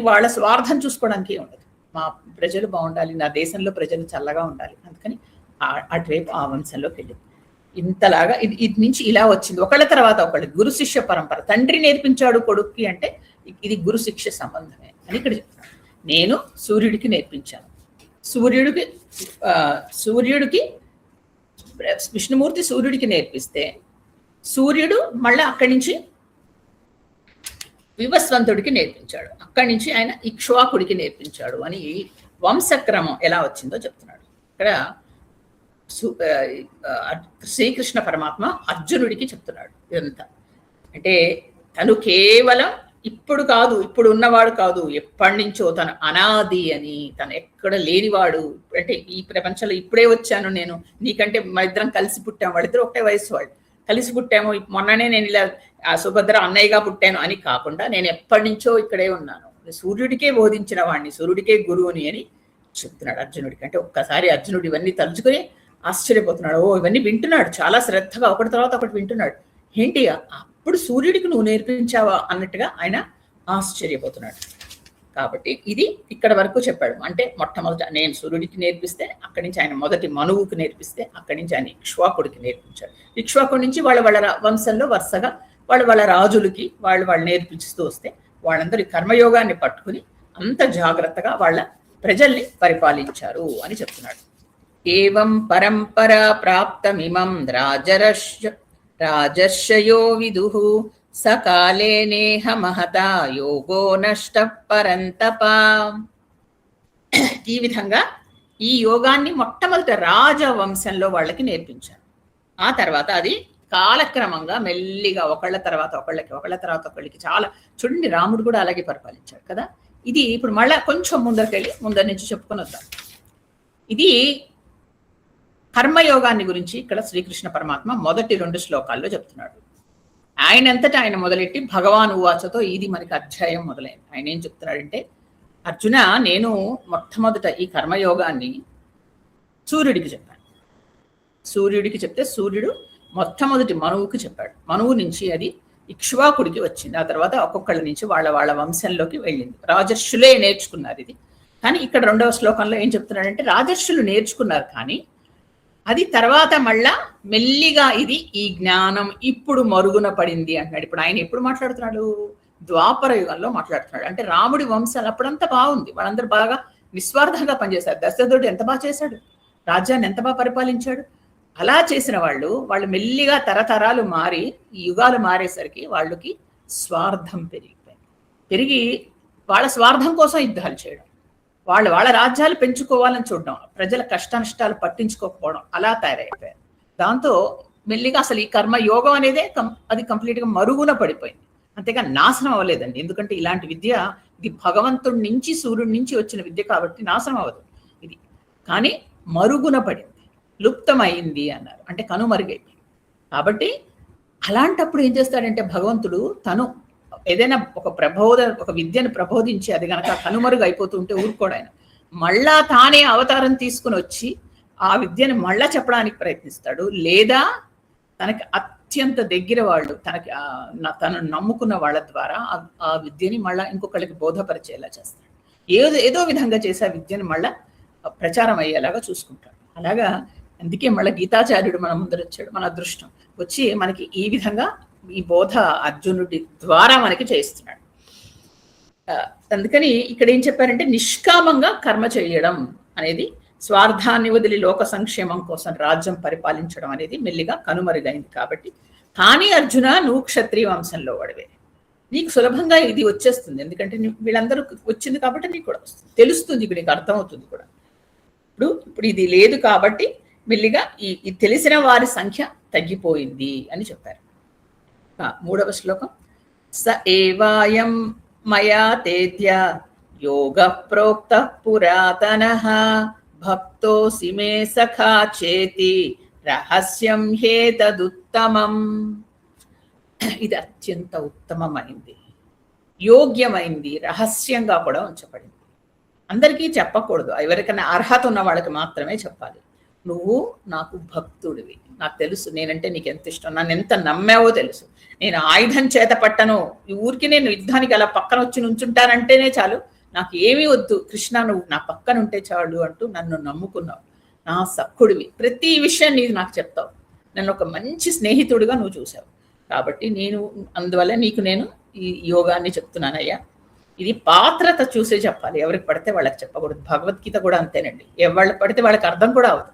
వాళ్ళ స్వార్థం చూసుకోవడానికి ఉండదు. మా ప్రజలు బాగుండాలి, నా దేశంలో ప్రజలు చల్లగా ఉండాలి, అందుకని అటువైపు ఆ వంశంలోకి వెళ్ళింది. ఇంతలాగా ఇది నుంచి ఇలా వచ్చింది. ఒకళ్ళ తర్వాత ఒకళ్ళు గురు శిష్య పరంపర. తండ్రి నేర్పించాడు కొడుక్కి అంటే ఇది గురు శిక్ష సంబంధమే అని ఇక్కడ చెప్తున్నాను. నేను సూర్యుడికి నేర్పించాను. సూర్యుడికి విష్ణుమూర్తి సూర్యుడికి నేర్పిస్తే సూర్యుడు మళ్ళీ అక్కడి నుంచి వివస్వంతుడికి నేర్పించాడు. అక్కడి నుంచి ఆయన ఇక్ష్వాకుడికి నేర్పించాడు అని వంశక్రమం ఎలా వచ్చిందో చెప్తున్నాడు. ఇక్కడ శ్రీకృష్ణ పరమాత్మ అర్జునుడికి చెప్తున్నాడు ఇదంతా. అంటే తను కేవలం ఇప్పుడు కాదు, ఇప్పుడు ఉన్నవాడు కాదు, ఎప్పటి నుంచో తను అనాది అని, తను ఎక్కడ లేనివాడు. అంటే ఈ ప్రపంచంలో ఇప్పుడే వచ్చాను నేను, నీకంటే మా ఇద్దరం కలిసి పుట్టాము, వాళ్ళిద్దరు ఒకటే వయసు వాళ్ళు, కలిసి పుట్టాము, మొన్ననే నేను ఇలా సుభద్ర అన్నయ్యగా పుట్టాను అని కాకుండా నేను ఎప్పటి నుంచో ఇక్కడే ఉన్నాను, సూర్యుడికే బోధించిన వాడిని, సూర్యుడికే గురువుని అని చెప్తున్నాడు అర్జునుడికి. అంటే ఒక్కసారి అర్జునుడు ఇవన్నీ తలుచుకొని ఆశ్చర్యపోతున్నాడు. ఇవన్నీ వింటున్నాడు, చాలా శ్రద్ధగా ఒకటి తర్వాత ఒకటి వింటున్నాడు. ఏంటి అప్పుడు సూర్యుడికి నువ్వు నేర్పించావా అన్నట్టుగా ఆయన ఆశ్చర్యపోతున్నాడు. కాబట్టి ఇది ఇక్కడ వరకు చెప్పాడు. అంటే మొట్టమొదట నేను సూర్యుడికి నేర్పిస్తే, అక్కడి నుంచి ఆయన మొదటి మనువుకి నేర్పిస్తే, అక్కడి నుంచి ఆయన ఇక్ష్వాకుడికి నేర్పించాడు. ఇక్ష్వాకుడి నుంచి వాళ్ళ వంశంలో వరుసగా వాళ్ళ రాజులకి వాళ్ళు నేర్పిస్తూ వస్తే వాళ్ళందరూ కర్మయోగాన్ని పట్టుకుని అంత జాగ్రత్తగా వాళ్ళ ప్రజల్ని పరిపాలించారు అని చెప్తున్నాడు. ఏవం పరంపరా ప్రాప్తమిమం రాజర్షయో విదుః సకాలే నేహ మహతా యోగో నష్ట పరంతప. ఈ విధంగా ఈ యోగాన్ని మొట్టమొదట రాజవంశంలో వాళ్ళకి నేర్పించారు. ఆ తర్వాత అది కాలక్రమంగా మెల్లిగా ఒకళ్ళ తర్వాత ఒకళ్ళకి చాలా చూడండి, రాముడు కూడా అలాగే పరిపాలించాడు కదా. ఇది ఇప్పుడు మళ్ళా కొంచెం ముందరి నుంచి చెప్పుకొని వద్దాం. ఇది కర్మయోగాన్ని గురించి ఇక్కడ శ్రీకృష్ణ పరమాత్మ మొదటి 2 శ్లోకాల్లో చెప్తున్నాడు. ఆయనంతటా ఆయన మొదలెట్టి భగవాన్ ఉవాచతో ఇది మనకి అధ్యాయం మొదలైంది. ఆయన ఏం చెప్తున్నాడంటే, అర్జున, నేను మొట్టమొదట ఈ కర్మయోగాన్ని సూర్యుడికి చెప్పాను. సూర్యుడికి చెప్తే సూర్యుడు మొట్టమొదటి మనువుకి చెప్పాడు. మనువు నుంచి అది ఇక్ష్వాకుడికి వచ్చింది. ఆ తర్వాత ఒక్కొక్కళ్ళ నుంచి వాళ్ళ వంశంలోకి వెళ్ళింది. రాజర్షులే నేర్చుకున్నారు ఇది. కానీ ఇక్కడ 2వ శ్లోకంలో ఏం చెప్తున్నాడంటే, రాజర్షులు నేర్చుకున్నారు కానీ అది తర్వాత మళ్ళా మెల్లిగా ఇది ఈ జ్ఞానం ఇప్పుడు మరుగున పడింది అంటున్నాడు. ఇప్పుడు ఆయన ఎప్పుడు మాట్లాడుతున్నాడు? ద్వాపర యుగంలో మాట్లాడుతున్నాడు. అంటే రాముడి వంశాలు అప్పుడంతా బాగుంది, వాళ్ళందరూ బాగా నిస్వార్థంగా పనిచేశారు. దశరథుడు ఎంత బాగా చేశాడు, రాజ్యాన్ని ఎంత బాగా పరిపాలించాడు. అలా చేసిన వాళ్ళు మెల్లిగా తరతరాలు మారి, ఈ యుగాలు మారేసరికి వాళ్ళకి స్వార్థం పెరిగిపోయింది. పెరిగి వాళ్ళ స్వార్థం కోసం యుద్ధాలు చేయడం, వాళ్ళ రాజ్యాలు పెంచుకోవాలని చూడడం, ప్రజల కష్ట నష్టాలు పట్టించుకోకపోవడం, అలా తయారైపోయారు. దాంతో మెల్లిగా అసలు ఈ కర్మ యోగం అనేదే అది కంప్లీట్గా మరుగున పడిపోయింది. అంతేగా నాశనం అవ్వలేదండి. ఎందుకంటే ఇలాంటి విద్య ఇది భగవంతుడి నుంచి, సూర్యుడి నుంచి వచ్చిన విద్య కాబట్టి నాశనం అవ్వదు ఇది. కానీ మరుగున పడింది, లుప్తమైంది అన్నారు, అంటే కనుమరుగైపోయింది. కాబట్టి అలాంటప్పుడు ఏం చేస్తాడంటే భగవంతుడు తను ఏదైనా ఒక విద్యను ప్రబోధించి అది కనుక కనుమరుగు అయిపోతూ ఉంటే ఊరుకోడు ఆయన. మళ్ళా తానే అవతారం తీసుకుని వచ్చి ఆ విద్యను మళ్ళా చెప్పడానికి ప్రయత్నిస్తాడు. లేదా తనకి అత్యంత దగ్గర వాళ్ళు, తను నమ్ముకున్న వాళ్ళ ద్వారా ఆ విద్యని మళ్ళా ఇంకొకళ్ళకి బోధపరిచేలా చేస్తాడు. ఏదో విధంగా చేసి ఆ విద్యను మళ్ళా ప్రచారం అయ్యేలాగా చూసుకుంటాడు. అలాగా అందుకే మళ్ళీ గీతాచార్యుడు మన ముందర వచ్చాడు. మన అదృష్టం వచ్చి మనకి ఈ విధంగా ఈ బోధ అర్జునుడి ద్వారా మనకి చేస్తున్నాడు. అందుకని ఇక్కడ ఏం చెప్పారంటే నిష్కామంగా కర్మ చేయడం అనేది, స్వార్థాన్ని వదిలి లోక సంక్షేమం కోసం రాజ్యం పరిపాలించడం అనేది మెల్లిగా కనుమరుగైంది. కాబట్టి కానీ అర్జున, నువ్వు క్షత్రియ వంశంలో వాడివే, నీకు సులభంగా ఇది వచ్చేస్తుంది. ఎందుకంటే వీళ్ళందరూ వచ్చింది కాబట్టి నీకు కూడా వస్తుంది, తెలుస్తుంది, నీకు అర్థమవుతుంది కూడా. ఇప్పుడు ఇది లేదు కాబట్టి మెల్లిగా ఈ తెలిసిన వారి సంఖ్య తగ్గిపోయింది అని చెప్పారు. 3వ శ్లోకం. స ఏవాయం మయా తేద్య యోగ ప్రోక్త పురాతనః భక్తోసి మే సఖా చేతి రహస్యం హేతదుత్తమం. ఇది అత్యంత ఉత్తమమైంది, యోగ్యమైంది, రహస్యంగా కూడా ఉంచబడింది. అందరికీ చెప్పకూడదు, ఎవరికైనా అర్హత ఉన్న వాళ్ళకి మాత్రమే చెప్పాలి. నువ్వు నాకు భక్తుడివి, నాకు తెలుసు నేనంటే నీకు ఎంత ఇష్టం, నన్ను ఎంత నమ్మావో తెలుసు. నేను ఆయుధం చేత పట్టను, ఈ ఊరికి నేను యుద్ధానికి అలా పక్కన వచ్చి నుంచుంటానంటేనే చాలు, నాకు ఏమీ వద్దు కృష్ణ, నువ్వు నా పక్కన ఉంటే చాలు అంటూ నన్ను నమ్ముకున్నావు. నా సక్కుడివి, ప్రతి విషయం నీది నాకు చెప్తావు, నన్ను ఒక మంచి స్నేహితుడిగా నువ్వు చూసావు. కాబట్టి అందువల్ల నీకు నేను ఈ యోగాన్ని చెప్తున్నానయ్యా. ఇది పాత్రత చూసే చెప్పాలి, ఎవరికి పడితే వాళ్ళకి చెప్పకూడదు. భగవద్గీత కూడా అంతేనండి, ఎవరికి పడితే వాళ్ళకి అర్థం కూడా అవ్వదు.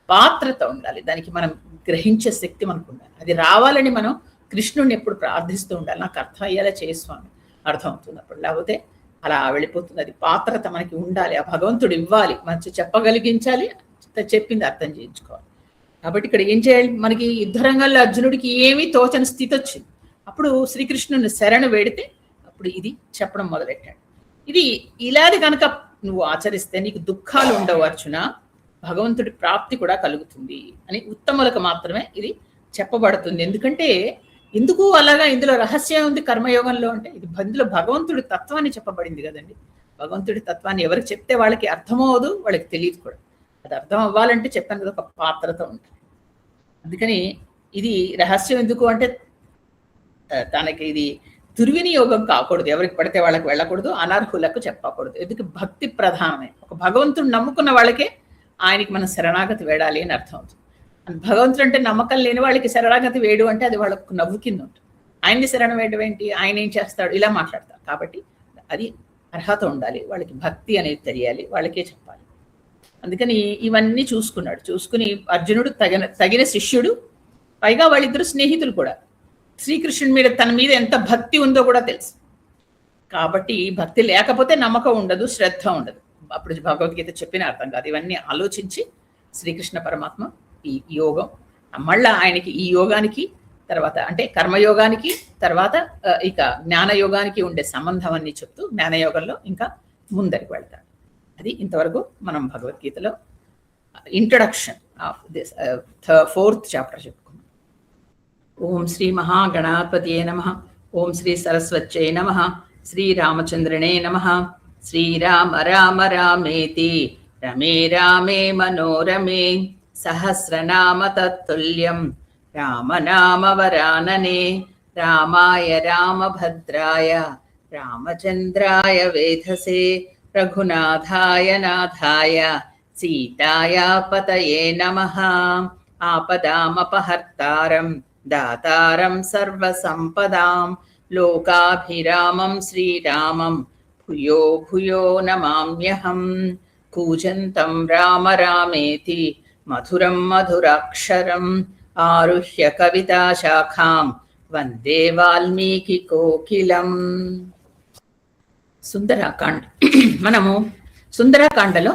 పాత్రత ఉండాలి, దానికి మనం గ్రహించే శక్తి మనకు ఉండాలి. అది రావాలని మనం కృష్ణుడిని ఎప్పుడు ప్రార్థిస్తూ ఉండాలి, నాకు అర్థం అయ్యేలా చేసుస్వామి, అర్థం అవుతుంది అప్పుడు, లేకపోతే అలా వెళ్ళిపోతుంది. అది పాత్రత మనకి ఉండాలి, ఆ భగవంతుడు ఇవ్వాలి, మంచి చెప్పగలిగించాలి, చెప్పింది అర్థం చేయించుకోవాలి. కాబట్టి ఇక్కడ ఏం చేయాలి, మనకి యుద్ధరంగంలో అర్జునుడికి ఏమీ తోచని స్థితి వచ్చింది. అప్పుడు శ్రీకృష్ణుని శరణు వేడితే అప్పుడు ఇది చెప్పడం మొదలెట్టాడు. ఇది ఇలాది కనుక నువ్వు ఆచరిస్తే నీకు దుఃఖాలు ఉండవు అర్జున, భగవంతుడి ప్రాప్తి కూడా కలుగుతుంది అని ఉత్తములకు మాత్రమే ఇది చెప్పబడుతుంది. ఎందుకు అలాగా ఇందులో రహస్యం ఉంది కర్మయోగంలో అంటే, ఇది ఇందులో భగవంతుడి తత్వాన్ని చెప్పబడింది కదండి. భగవంతుడి తత్వాన్ని ఎవరికి చెప్తే వాళ్ళకి అర్థమవదు, వాళ్ళకి తెలియదు కూడా. అది అర్థం అవ్వాలంటే చెప్పాను కదా, ఒక పాత్రత ఉంటుంది. అందుకని ఇది రహస్యం ఎందుకు అంటే, తనకి ఇది దుర్వినియోగం కాకూడదు, ఎవరికి పడితే వాళ్ళకి వెళ్ళకూడదు, అనర్హులకు చెప్పకూడదు. ఎందుకు భక్తి ప్రధానమే, ఒక భగవంతుడు నమ్ముకున్న వాళ్ళకే ఆయనకి మనం శరణాగతి వేడాలి అని అర్థం అవుతుంది. భగవంతుడు అంటే నమ్మకం లేని వాళ్ళకి శరణాగతి వేడు అంటే అది వాళ్ళకు నవ్వు కింద ఉంటుంది. ఆయన్ని శరణ వేయడం ఏంటి, ఆయన ఏం చేస్తాడు, ఇలా మాట్లాడతారు. కాబట్టి అది అర్హత ఉండాలి, వాళ్ళకి భక్తి అనేది తెలియాలి, వాళ్ళకే చెప్పాలి. అందుకని ఇవన్నీ చూసుకుని అర్జునుడు తగిన శిష్యుడు, పైగా వాళ్ళిద్దరు స్నేహితులు కూడా. శ్రీకృష్ణుడి మీద తన మీద ఎంత భక్తి ఉందో కూడా తెలుసు. కాబట్టి భక్తి లేకపోతే నమ్మకం ఉండదు, శ్రద్ధ ఉండదు, అప్పుడు భగవద్గీత చెప్పిన అర్థం కాదు. ఇవన్నీ ఆలోచించి శ్రీకృష్ణ పరమాత్మ ఈ యోగం మళ్ళా ఆయనకి ఈ యోగానికి తర్వాత అంటే కర్మయోగానికి తర్వాత ఇక జ్ఞానయోగానికి ఉండే సంబంధం అన్ని చెప్తూ జ్ఞానయోగంలో ఇంకా ముందరికి వెళ్తాడు. అది ఇంతవరకు మనం భగవద్గీతలో introduction of this 4th chapter చెప్పుకున్నాం. ఓం శ్రీ మహాగణాధిపతయే నమః. ఓం శ్రీ సరస్వత్యై నమః. శ్రీరామచంద్రనే నమః. శ్రీరామ రామ రామేతి రమే రామే మనోరమే సహస్రనామ తత్తుల్యం రామనామ వరాననే. రామాయ రామభద్రాయ రామచంద్రాయ వేధసే రఘునాథాయ నాథాయ సీతాయ పతయే నమః. ఆపదామపహర్తారం దాతారం సర్వసంపదాం లోకాభిరామం శ్రీరామం భూయో భూయో నమామ్యహం. కూజంతం రామ రామేతి మధురం మధురాక్షరం ఆరుహ్య కవితాశాఖాం వందే వాల్మీకి కోకిలం. సుందరాకాండ. మనము సుందరాకాండలో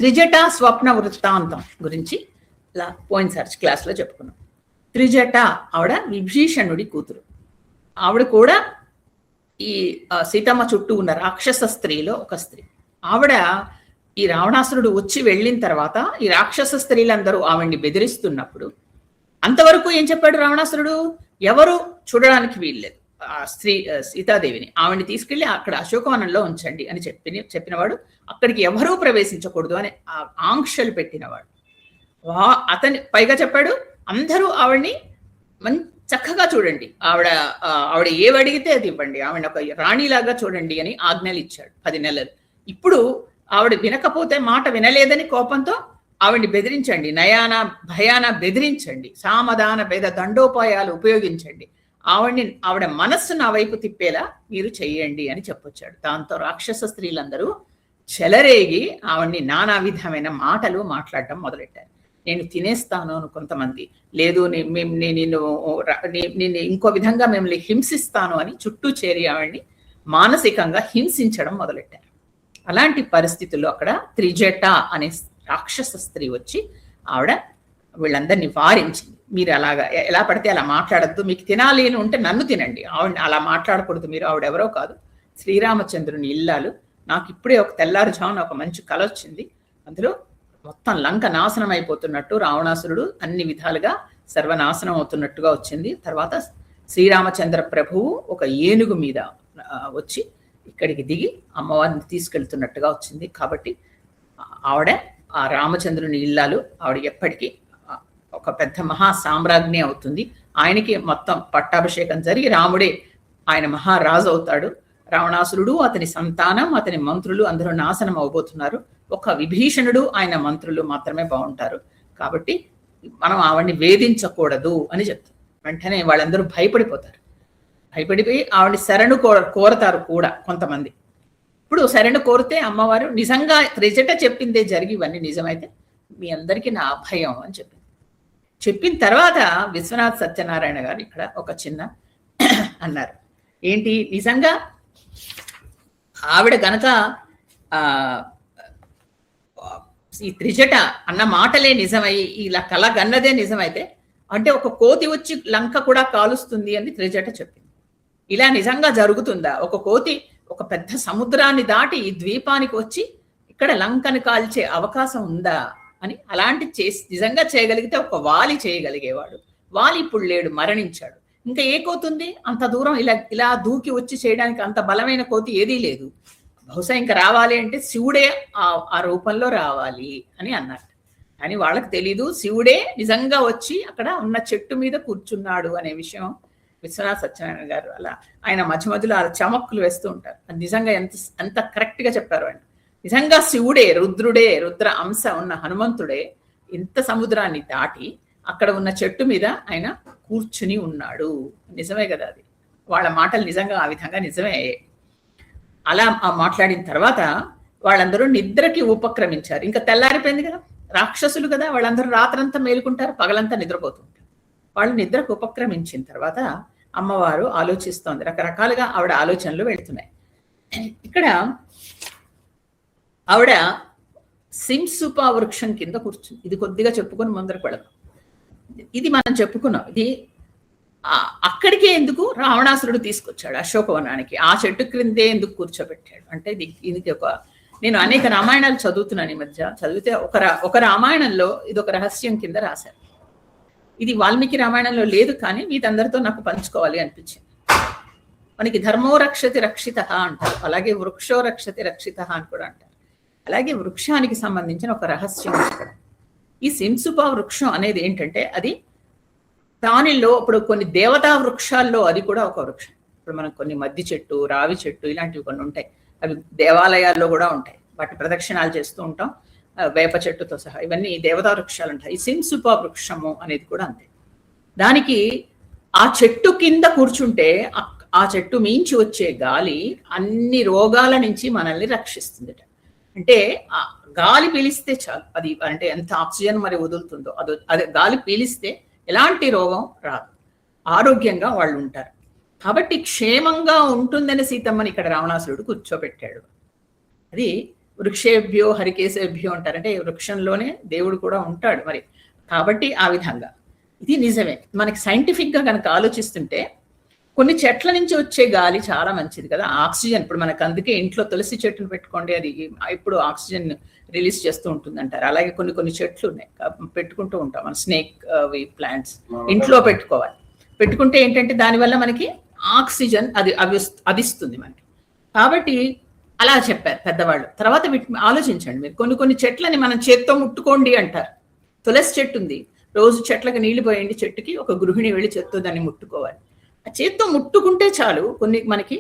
త్రిజట స్వప్న వృత్తాంతం గురించి పోయినసారి క్లాస్లో చెప్పుకున్నాం. త్రిజట ఆవిడ విభీషణుడి కూతురు. ఆవిడ కూడా ఈ సీతమ్మ చుట్టూ ఉన్న రాక్షస స్త్రీలో ఒక స్త్రీ. ఆవిడ ఈ రావణాసురుడు వచ్చి వెళ్ళిన తర్వాత ఈ రాక్షస స్త్రీలందరూ ఆవిడ్ని బెదిరిస్తున్నప్పుడు అంతవరకు ఏం చెప్పాడు రావణాసురుడు? ఎవరు చూడడానికి వీల్లేదు ఆ స్త్రీ సీతాదేవిని, ఆవిడ్ని తీసుకెళ్లి అక్కడ అశోకవనంలో ఉంచండి అని చెప్పినవాడు. అక్కడికి ఎవరూ ప్రవేశించకూడదు అని ఆంక్షలు పెట్టినవాడు. అతని పైగా చెప్పాడు, అందరూ ఆవిడ్ని చక్కగా చూడండి, ఆవిడ ఏవడిగితే అది ఇవ్వండి, ఆవిడ ఒక రాణిలాగా చూడండి అని ఆజ్ఞలు ఇచ్చాడు 10 నెలలు. ఇప్పుడు ఆవిడ వినకపోతే, మాట వినలేదని కోపంతో ఆవిడ్ని బెదిరించండి, నయాన భయాన బెదిరించండి, సామధాన భేద దండోపాయాలు ఉపయోగించండి, ఆవిడ మనస్సు నా వైపు తిప్పేలా మీరు చెయ్యండి అని చెప్పొచ్చాడు. దాంతో రాక్షస స్త్రీలందరూ చెలరేగి ఆవిడ్ని నానా విధమైన మాటలు మాట్లాడటం మొదలెట్టారు. నేను తినేస్తాను అని కొంతమంది, లేదు నేను ఇంకో విధంగా మిమ్మల్ని హింసిస్తాను అని చుట్టూ చేరి ఆవిడ్ని మానసికంగా హింసించడం మొదలెట్టారు. అలాంటి పరిస్థితుల్లో అక్కడ త్రిజట అనే రాక్షస స్త్రీ వచ్చి ఆవిడ వీళ్ళందరినీ వారించింది. మీరు అలాగా ఎలా పడితే అలా మాట్లాడద్దు, మీకు తినాలి అని ఉంటే నన్ను తినండి, ఆవిడ అలా మాట్లాడకూడదు, మీరు ఆవిడెవరో కాదు, శ్రీరామచంద్రుని ఇల్లాలు. నాకు ఇప్పుడే ఒక తెల్లారుజామున ఒక మంచి కల వచ్చింది, అందులో మొత్తం లంక నాశనం అయిపోతున్నట్టు, రావణాసురుడు అన్ని విధాలుగా సర్వనాశనం అవుతున్నట్టుగా వచ్చింది. తర్వాత శ్రీరామచంద్ర ప్రభువు ఒక ఏనుగు మీద వచ్చి ఇక్కడికి దిగి అమ్మవారిని తీసుకెళ్తున్నట్టుగా వచ్చింది. కాబట్టి ఆవిడ ఆ రామచంద్రుని ఇల్లాలు, ఆవిడ ఎప్పటికీ ఒక పెద్ద మహా సామ్రాజ్ఞి అవుతుంది. ఆయనకి మొత్తం పట్టాభిషేకం జరిగి రాముడే ఆయన మహారాజు అవుతాడు. రావణాసురుడు, అతని సంతానం, అతని మంత్రులు అందరూ నాశనం అవబోతున్నారు. ఒక విభీషణుడు ఆయన మంత్రులు మాత్రమే బాగుంటారు. కాబట్టి మనం ఆవిడ్ని వేధించకూడదు అని చెప్తాం. వెంటనే వాళ్ళందరూ భయపడిపోతారు. భయపడిపోయి ఆవిడ్ని శరణు కోరతారు కూడా కొంతమంది. ఇప్పుడు శరణు కోరితే అమ్మవారు నిజంగా త్రిజట చెప్పిందే జరిగి ఇవన్నీ నిజమైతే మీ అందరికీ నా అభయం అని చెప్పిన తర్వాత విశ్వనాథ్ సత్యనారాయణ గారు ఇక్కడ ఒక చిన్న అన్నారు. ఏంటి, నిజంగా ఆవిడ గనక ఈ త్రిజట అన్న మాటలే నిజమై ఇలా కల గన్నదే నిజమైతే, అంటే ఒక కోతి వచ్చి లంక కూడా కాలుస్తుంది అని త్రిజట చెప్పింది. ఇలా నిజంగా జరుగుతుందా? ఒక కోతి ఒక పెద్ద సముద్రాన్ని దాటి ఈ ద్వీపానికి వచ్చి ఇక్కడ లంకను కాల్చే అవకాశం ఉందా అని, అలాంటి నిజంగా చేయగలిగితే ఒక వాలి చేయగలిగేవాడు. వాలి ఇప్పుడు లేడు, మరణించాడు. ఇంకా ఏ కోతి ఉంది అంత దూరం ఇలా దూకి వచ్చి చేయడానికి? అంత బలమైన కోతి ఏదీ లేదు. బహుశా ఇంకా రావాలి అంటే శివుడే ఆ రూపంలో రావాలి అని అన్నారు. కానీ వాళ్ళకి తెలీదు, శివుడే నిజంగా వచ్చి అక్కడ ఉన్న చెట్టు మీద కూర్చున్నాడు అనే విషయం విశ్వనాథ సత్యనారాయణ గారు అలా ఆయన మధ్య మధ్యలో అలా చమక్కులు వేస్తూ ఉంటారు. అది నిజంగా ఎంత కరెక్ట్ గా చెప్పారు ఆయన. నిజంగా శివుడే, రుద్ర అంశ ఉన్న హనుమంతుడే ఇంత సముద్రాన్ని దాటి అక్కడ ఉన్న చెట్టు మీద ఆయన కూర్చుని ఉన్నాడు. నిజమే కదా, అది వాళ్ళ మాటలు నిజంగా ఆ విధంగా నిజమే. అలా మాట్లాడిన తర్వాత వాళ్ళందరూ నిద్రకి ఉపక్రమించారు. ఇంకా తెల్లారిపోయింది కదా, రాక్షసులు కదా, వాళ్ళందరూ రాత్రంతా మేలుకుంటారు, పగలంతా నిద్రపోతుంటారు. వాళ్ళు నిద్రకు ఉపక్రమించిన తర్వాత అమ్మవారు ఆలోచిస్తోంది. రకరకాలుగా ఆవిడ ఆలోచనలు వెళ్తున్నాయి. ఇక్కడ ఆవిడ సింసుపా వృక్షం కింద కూర్చుంది. ఇది కొద్దిగా చెప్పుకొని ముందరకు వెళదాం. ఇది మనం చెప్పుకున్నాం. ఇది అక్కడికే ఎందుకు రావణాసురుడు తీసుకొచ్చాడు అశోకవనానికి, ఆ చెట్టు క్రిందే ఎందుకు కూర్చోబెట్టాడు అంటే, ఇది నేను అనేక రామాయణాలు చదువుతున్నాను ఈ మధ్య. చదివితే ఒక రామాయణంలో ఇది ఒక రహస్యం కింద రాశారు. ఇది వాల్మీకి రామాయణంలో లేదు, కానీ వీటందరితో నాకు పంచుకోవాలి అనిపించింది. మనకి ధర్మో రక్షతి రక్షిత అంటారు, అలాగే వృక్షో రక్షతి రక్షిత అని కూడా అంటారు. అలాగే వృక్షానికి సంబంధించిన ఒక రహస్యం ఇక్కడ. ఈ సింసుపా వృక్షం అనేది ఏంటంటే, అది దానిలో ఇప్పుడు కొన్ని దేవతా వృక్షాల్లో అది కూడా ఒక వృక్షం. ఇప్పుడు మనం కొన్ని మద్ది చెట్టు, రావి చెట్టు ఇలాంటివి కొన్ని ఉంటాయి, అవి దేవాలయాల్లో కూడా ఉంటాయి, వాటి ప్రదక్షిణాలు చేస్తూ ఉంటాం, వేప చెట్టుతో సహా. ఇవన్నీ దేవతా వృక్షాలు ఉంటాయి. ఈ సింసుపా వృక్షము అనేది కూడా అంతే. దానికి ఆ చెట్టు కింద కూర్చుంటే ఆ చెట్టు మించి వచ్చే గాలి అన్ని రోగాల నుంచి మనల్ని రక్షిస్తుంది. అంటే గాలి పీలిస్తే చాలు, అది అంటే ఎంత ఆక్సిజన్ మరి వదులుతుందో అదే గాలి పీలిస్తే ఎలాంటి రోగం రాదు, ఆరోగ్యంగా వాళ్ళు ఉంటారు. కాబట్టి క్షేమంగా ఉంటుందని సీతమ్మని ఇక్కడ రావణాసురుడు కూర్చోబెట్టాడు. అది వృక్షేభ్యో హరికేశేభ్యో అంటారంటే వృక్షంలోనే దేవుడు కూడా ఉంటాడు మరి. కాబట్టి ఆ విధంగా ఇది నిజమే. మనకి సైంటిఫిక్ గా కనుక ఆలోచిస్తుంటే కొన్ని చెట్ల నుంచి వచ్చే గాలి చాలా మంచిది కదా, ఆక్సిజన్. ఇప్పుడు మనకు అందుకే ఇంట్లో తులసి చెట్టును పెట్టుకోండి, అది ఇప్పుడు ఆక్సిజన్ రిలీజ్ చేస్తూ ఉంటుంది అంటారు. అలాగే కొన్ని కొన్ని చెట్లు ఉన్నాయి, పెట్టుకుంటూ ఉంటాం మన స్నేక్ ప్లాంట్స్ ఇంట్లో పెట్టుకోవాలి. పెట్టుకుంటే ఏంటంటే దానివల్ల మనకి ఆక్సిజన్ అది అదిస్తుంది మనకి. కాబట్టి అలా చెప్పారు పెద్దవాళ్ళు. తర్వాత వీటిని ఆలోచించండి మీరు. కొన్ని కొన్ని చెట్లని మనం చేత్తో ముట్టుకోండి అంటారు. తులసి చెట్టు ఉంది, రోజు చెట్లకు నీళ్లు పోయండి, చెట్టుకి ఒక గృహిణి వెళ్ళి చేత్తో దాన్ని ముట్టుకోవాలి. ఆ చేత్తో ముట్టుకుంటే చాలు కొన్ని మనకి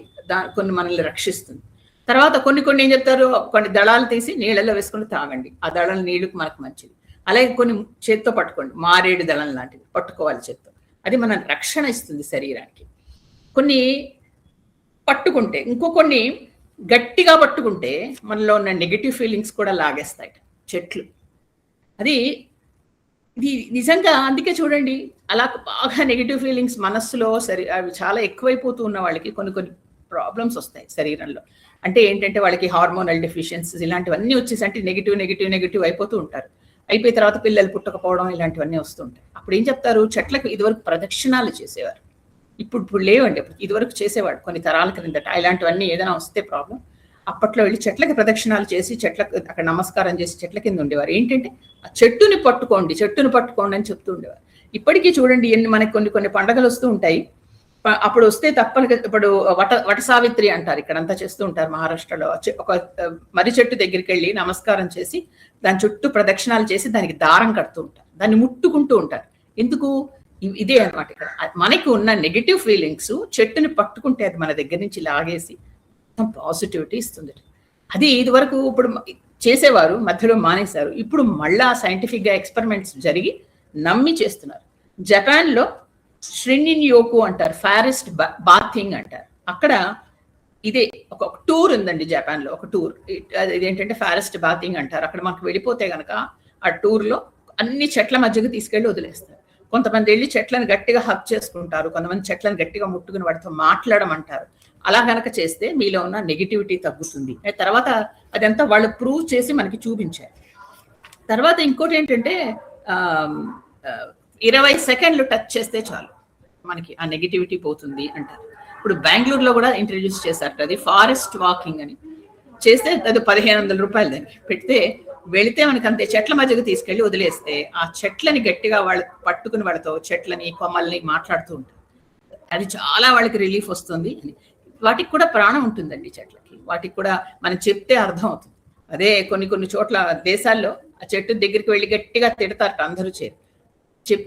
కొన్ని మనల్ని రక్షిస్తుంది. తర్వాత కొన్ని కొన్ని ఏం చెప్తారు, కొన్ని దళాలు తీసి నీళ్ళలో వేసుకొని తాగండి, ఆ దళాల నీళ్ళకి మనకు మంచిది. అలాగే కొన్ని చేత్తో పట్టుకోండి, మారేడు దళం లాంటివి పట్టుకోవాలి చేత్తో, అది మన రక్షణ ఇస్తుంది శరీరానికి. కొన్ని పట్టుకుంటే కొన్ని గట్టిగా పట్టుకుంటే మనలో ఉన్న నెగిటివ్ ఫీలింగ్స్ కూడా లాగేస్తాయి చెట్లు. అది ఇది నిజంగా అందుకే చూడండి, అలా బాగా నెగిటివ్ ఫీలింగ్స్ మనస్సులో అవి చాలా ఎక్కువైపోతూ ఉన్న వాళ్ళకి కొన్ని కొన్ని ప్రాబ్లమ్స్ వస్తాయి శరీరంలో. అంటే ఏంటంటే వాళ్ళకి హార్మోనల్ డెఫిషియన్సీస్ ఇలాంటివన్నీ వచ్చేసి అంటే నెగిటివ్ అయిపోతూ ఉంటారు. అయిపోయిన తర్వాత పిల్లలు పుట్టకపోవడం ఇలాంటివన్నీ వస్తుంటాయి. అప్పుడు ఏం చెప్తారు, చెట్లకు ఇదివరకు ప్రదక్షిణాలు చేసేవారు, ఇప్పుడు లేవండి. ఇదివరకు చేసేవాడు కొన్ని తరాల క్రిందట. ఇలాంటివన్నీ ఏదైనా వస్తే ప్రాబ్లం, అప్పట్లో వెళ్ళి చెట్లకి ప్రదక్షిణాలు చేసి చెట్లకు అక్కడ నమస్కారం చేసి చెట్ల కింద ఉండేవారు. ఏంటంటే ఆ చెట్టుని పట్టుకోండి అని చెప్తూ ఉండేవారు. ఇప్పటికీ చూడండి మనకి కొన్ని కొన్ని పండుగలు వస్తూ ఉంటాయి, అప్పుడు వస్తే తప్పని. ఇప్పుడు వట సావిత్రి అంటారు, ఇక్కడంతా చేస్తూ ఉంటారు మహారాష్ట్రలో. ఒక మర్రి చెట్టు దగ్గరికి వెళ్ళి నమస్కారం చేసి దాని చుట్టూ ప్రదక్షిణాలు చేసి దానికి దారం కడుతూ ఉంటారు, దాన్ని ముట్టుకుంటూ ఉంటారు. ఎందుకు? ఇదే అనమాట. ఇక్కడ మనకి ఉన్న నెగిటివ్ ఫీలింగ్స్ చెట్టుని పట్టుకుంటే అది మన దగ్గర నుంచి లాగేసి పాజిటివిటీ ఇస్తుంది. అది ఇది వరకు ఇప్పుడు చేసేవారు, మధ్యలో మానేశారు. ఇప్పుడు మళ్ళా సైంటిఫిక్ గా ఎక్స్పెరిమెంట్స్ జరిగి నమ్మి చేస్తున్నారు. జపాన్ లో షిన్రిన్ యోకు అంటారు, ఫారెస్ట్ బాతింగ్ అంటారు. అక్కడ ఇదే ఒక టూర్ ఉందండి జపాన్ లో, ఒక టూర్. ఇదేంటంటే ఫారెస్ట్ బాతింగ్ అంటారు. అక్కడ మనకు వెళ్ళిపోతే గనక ఆ టూర్ లో అన్ని చెట్ల మధ్యకు తీసుకెళ్లి వదిలేస్తారు. కొంతమంది వెళ్ళి చెట్లను గట్టిగా హక్ చేసుకుంటారు, కొంతమంది చెట్లను గట్టిగా ముట్టుకుని వాటితో మాట్లాడమంటారు. అలా గనక చేస్తే మీలో ఉన్న నెగిటివిటీ తగ్గుతుంది. తర్వాత అదంతా వాళ్ళు ప్రూవ్ చేసి మనకి చూపించారు. తర్వాత ఇంకోటి ఏంటంటే 20 సెకండ్లు టచ్ చేస్తే చాలు మనకి ఆ నెగిటివిటీ పోతుంది అంటారు. ఇప్పుడు బెంగళూరులో కూడా ఇంట్రడ్యూస్ చేశారు అది, ఫారెస్ట్ వాకింగ్ అని. చేస్తే అది 1500 రూపాయలు దానికి పెడితే వెళితే మనకి అంతే, చెట్ల మధ్యకు తీసుకెళ్లి వదిలేస్తే ఆ చెట్లని గట్టిగా వాళ్ళు పట్టుకుని వాళ్ళతో చెట్లని కొమ్మల్ని మాట్లాడుతూ ఉంటారు. అది చాలా వాళ్ళకి రిలీఫ్ వస్తుంది. వాటికి కూడా ప్రాణం ఉంటుందండి చెట్లకి, వాటికి కూడా మనం చెప్తే అర్థం అవుతుంది. అదే కొన్ని కొన్ని చోట్ల దేశాల్లో ఆ చెట్టు దగ్గరికి వెళ్ళి గట్టిగా తిడతారట అందరూ చేరి.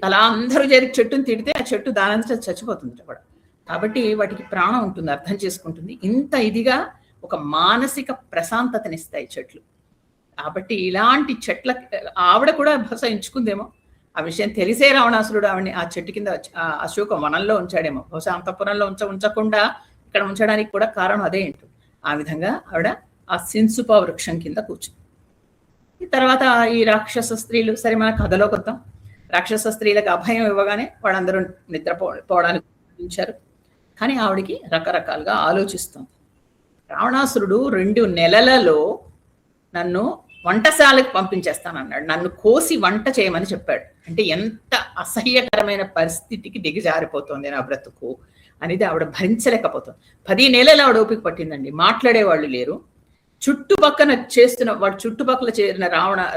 అలా అందరూ చేరి చెట్టుని తిడితే ఆ చెట్టు దానంతా చచ్చిపోతుంది కూడా. కాబట్టి వాటికి ప్రాణం ఉంటుంది, అర్థం చేసుకుంటుంది. ఇంత ఇదిగా ఒక మానసిక ప్రశాంతతనిస్తాయి చెట్లు. కాబట్టి ఇలాంటి చెట్ల ఆవిడ కూడా బహుశా ఎంచుకుందేమో, ఆ విషయం తెలిసే రావణాసురుడు ఆవిడని ఆ చెట్టు కింద అశోక వనంలో ఉంచాడేమో. బహుశా అంతఃపురంలో ఉంచకుండా ఇక్కడ ఉంచడానికి కూడా కారణం అదే ఏంటో. ఆ విధంగా ఆవిడ ఆ సిన్సుప వృక్షం కింద కూర్చుంది. తర్వాత ఈ రాక్షస స్త్రీలు, సరే మన కథలోకి వద్దాం. రాక్షస స్త్రీలకు అభయం ఇవ్వగానే వాళ్ళందరూ నిద్రపోవడానికి ప్రయత్నించారు. కానీ ఆవిడికి రకరకాలుగా ఆలోచిస్తుంది. రావణాసురుడు 2 నెలలలో నన్ను వంటశాలకు పంపించేస్తానన్నాడు, నన్ను కోసి వంట చేయమని చెప్పాడు. అంటే ఎంత అసహ్యకరమైన పరిస్థితికి దిగజారిపోతుంది నా బ్రతుకు అనేది ఆవిడ భరించలేకపోతుంది. 10 నెలలు ఆవిడ ఓపిక పట్టిందండి. మాట్లాడేవాళ్ళు లేరు. చుట్టుపక్కల చేరిన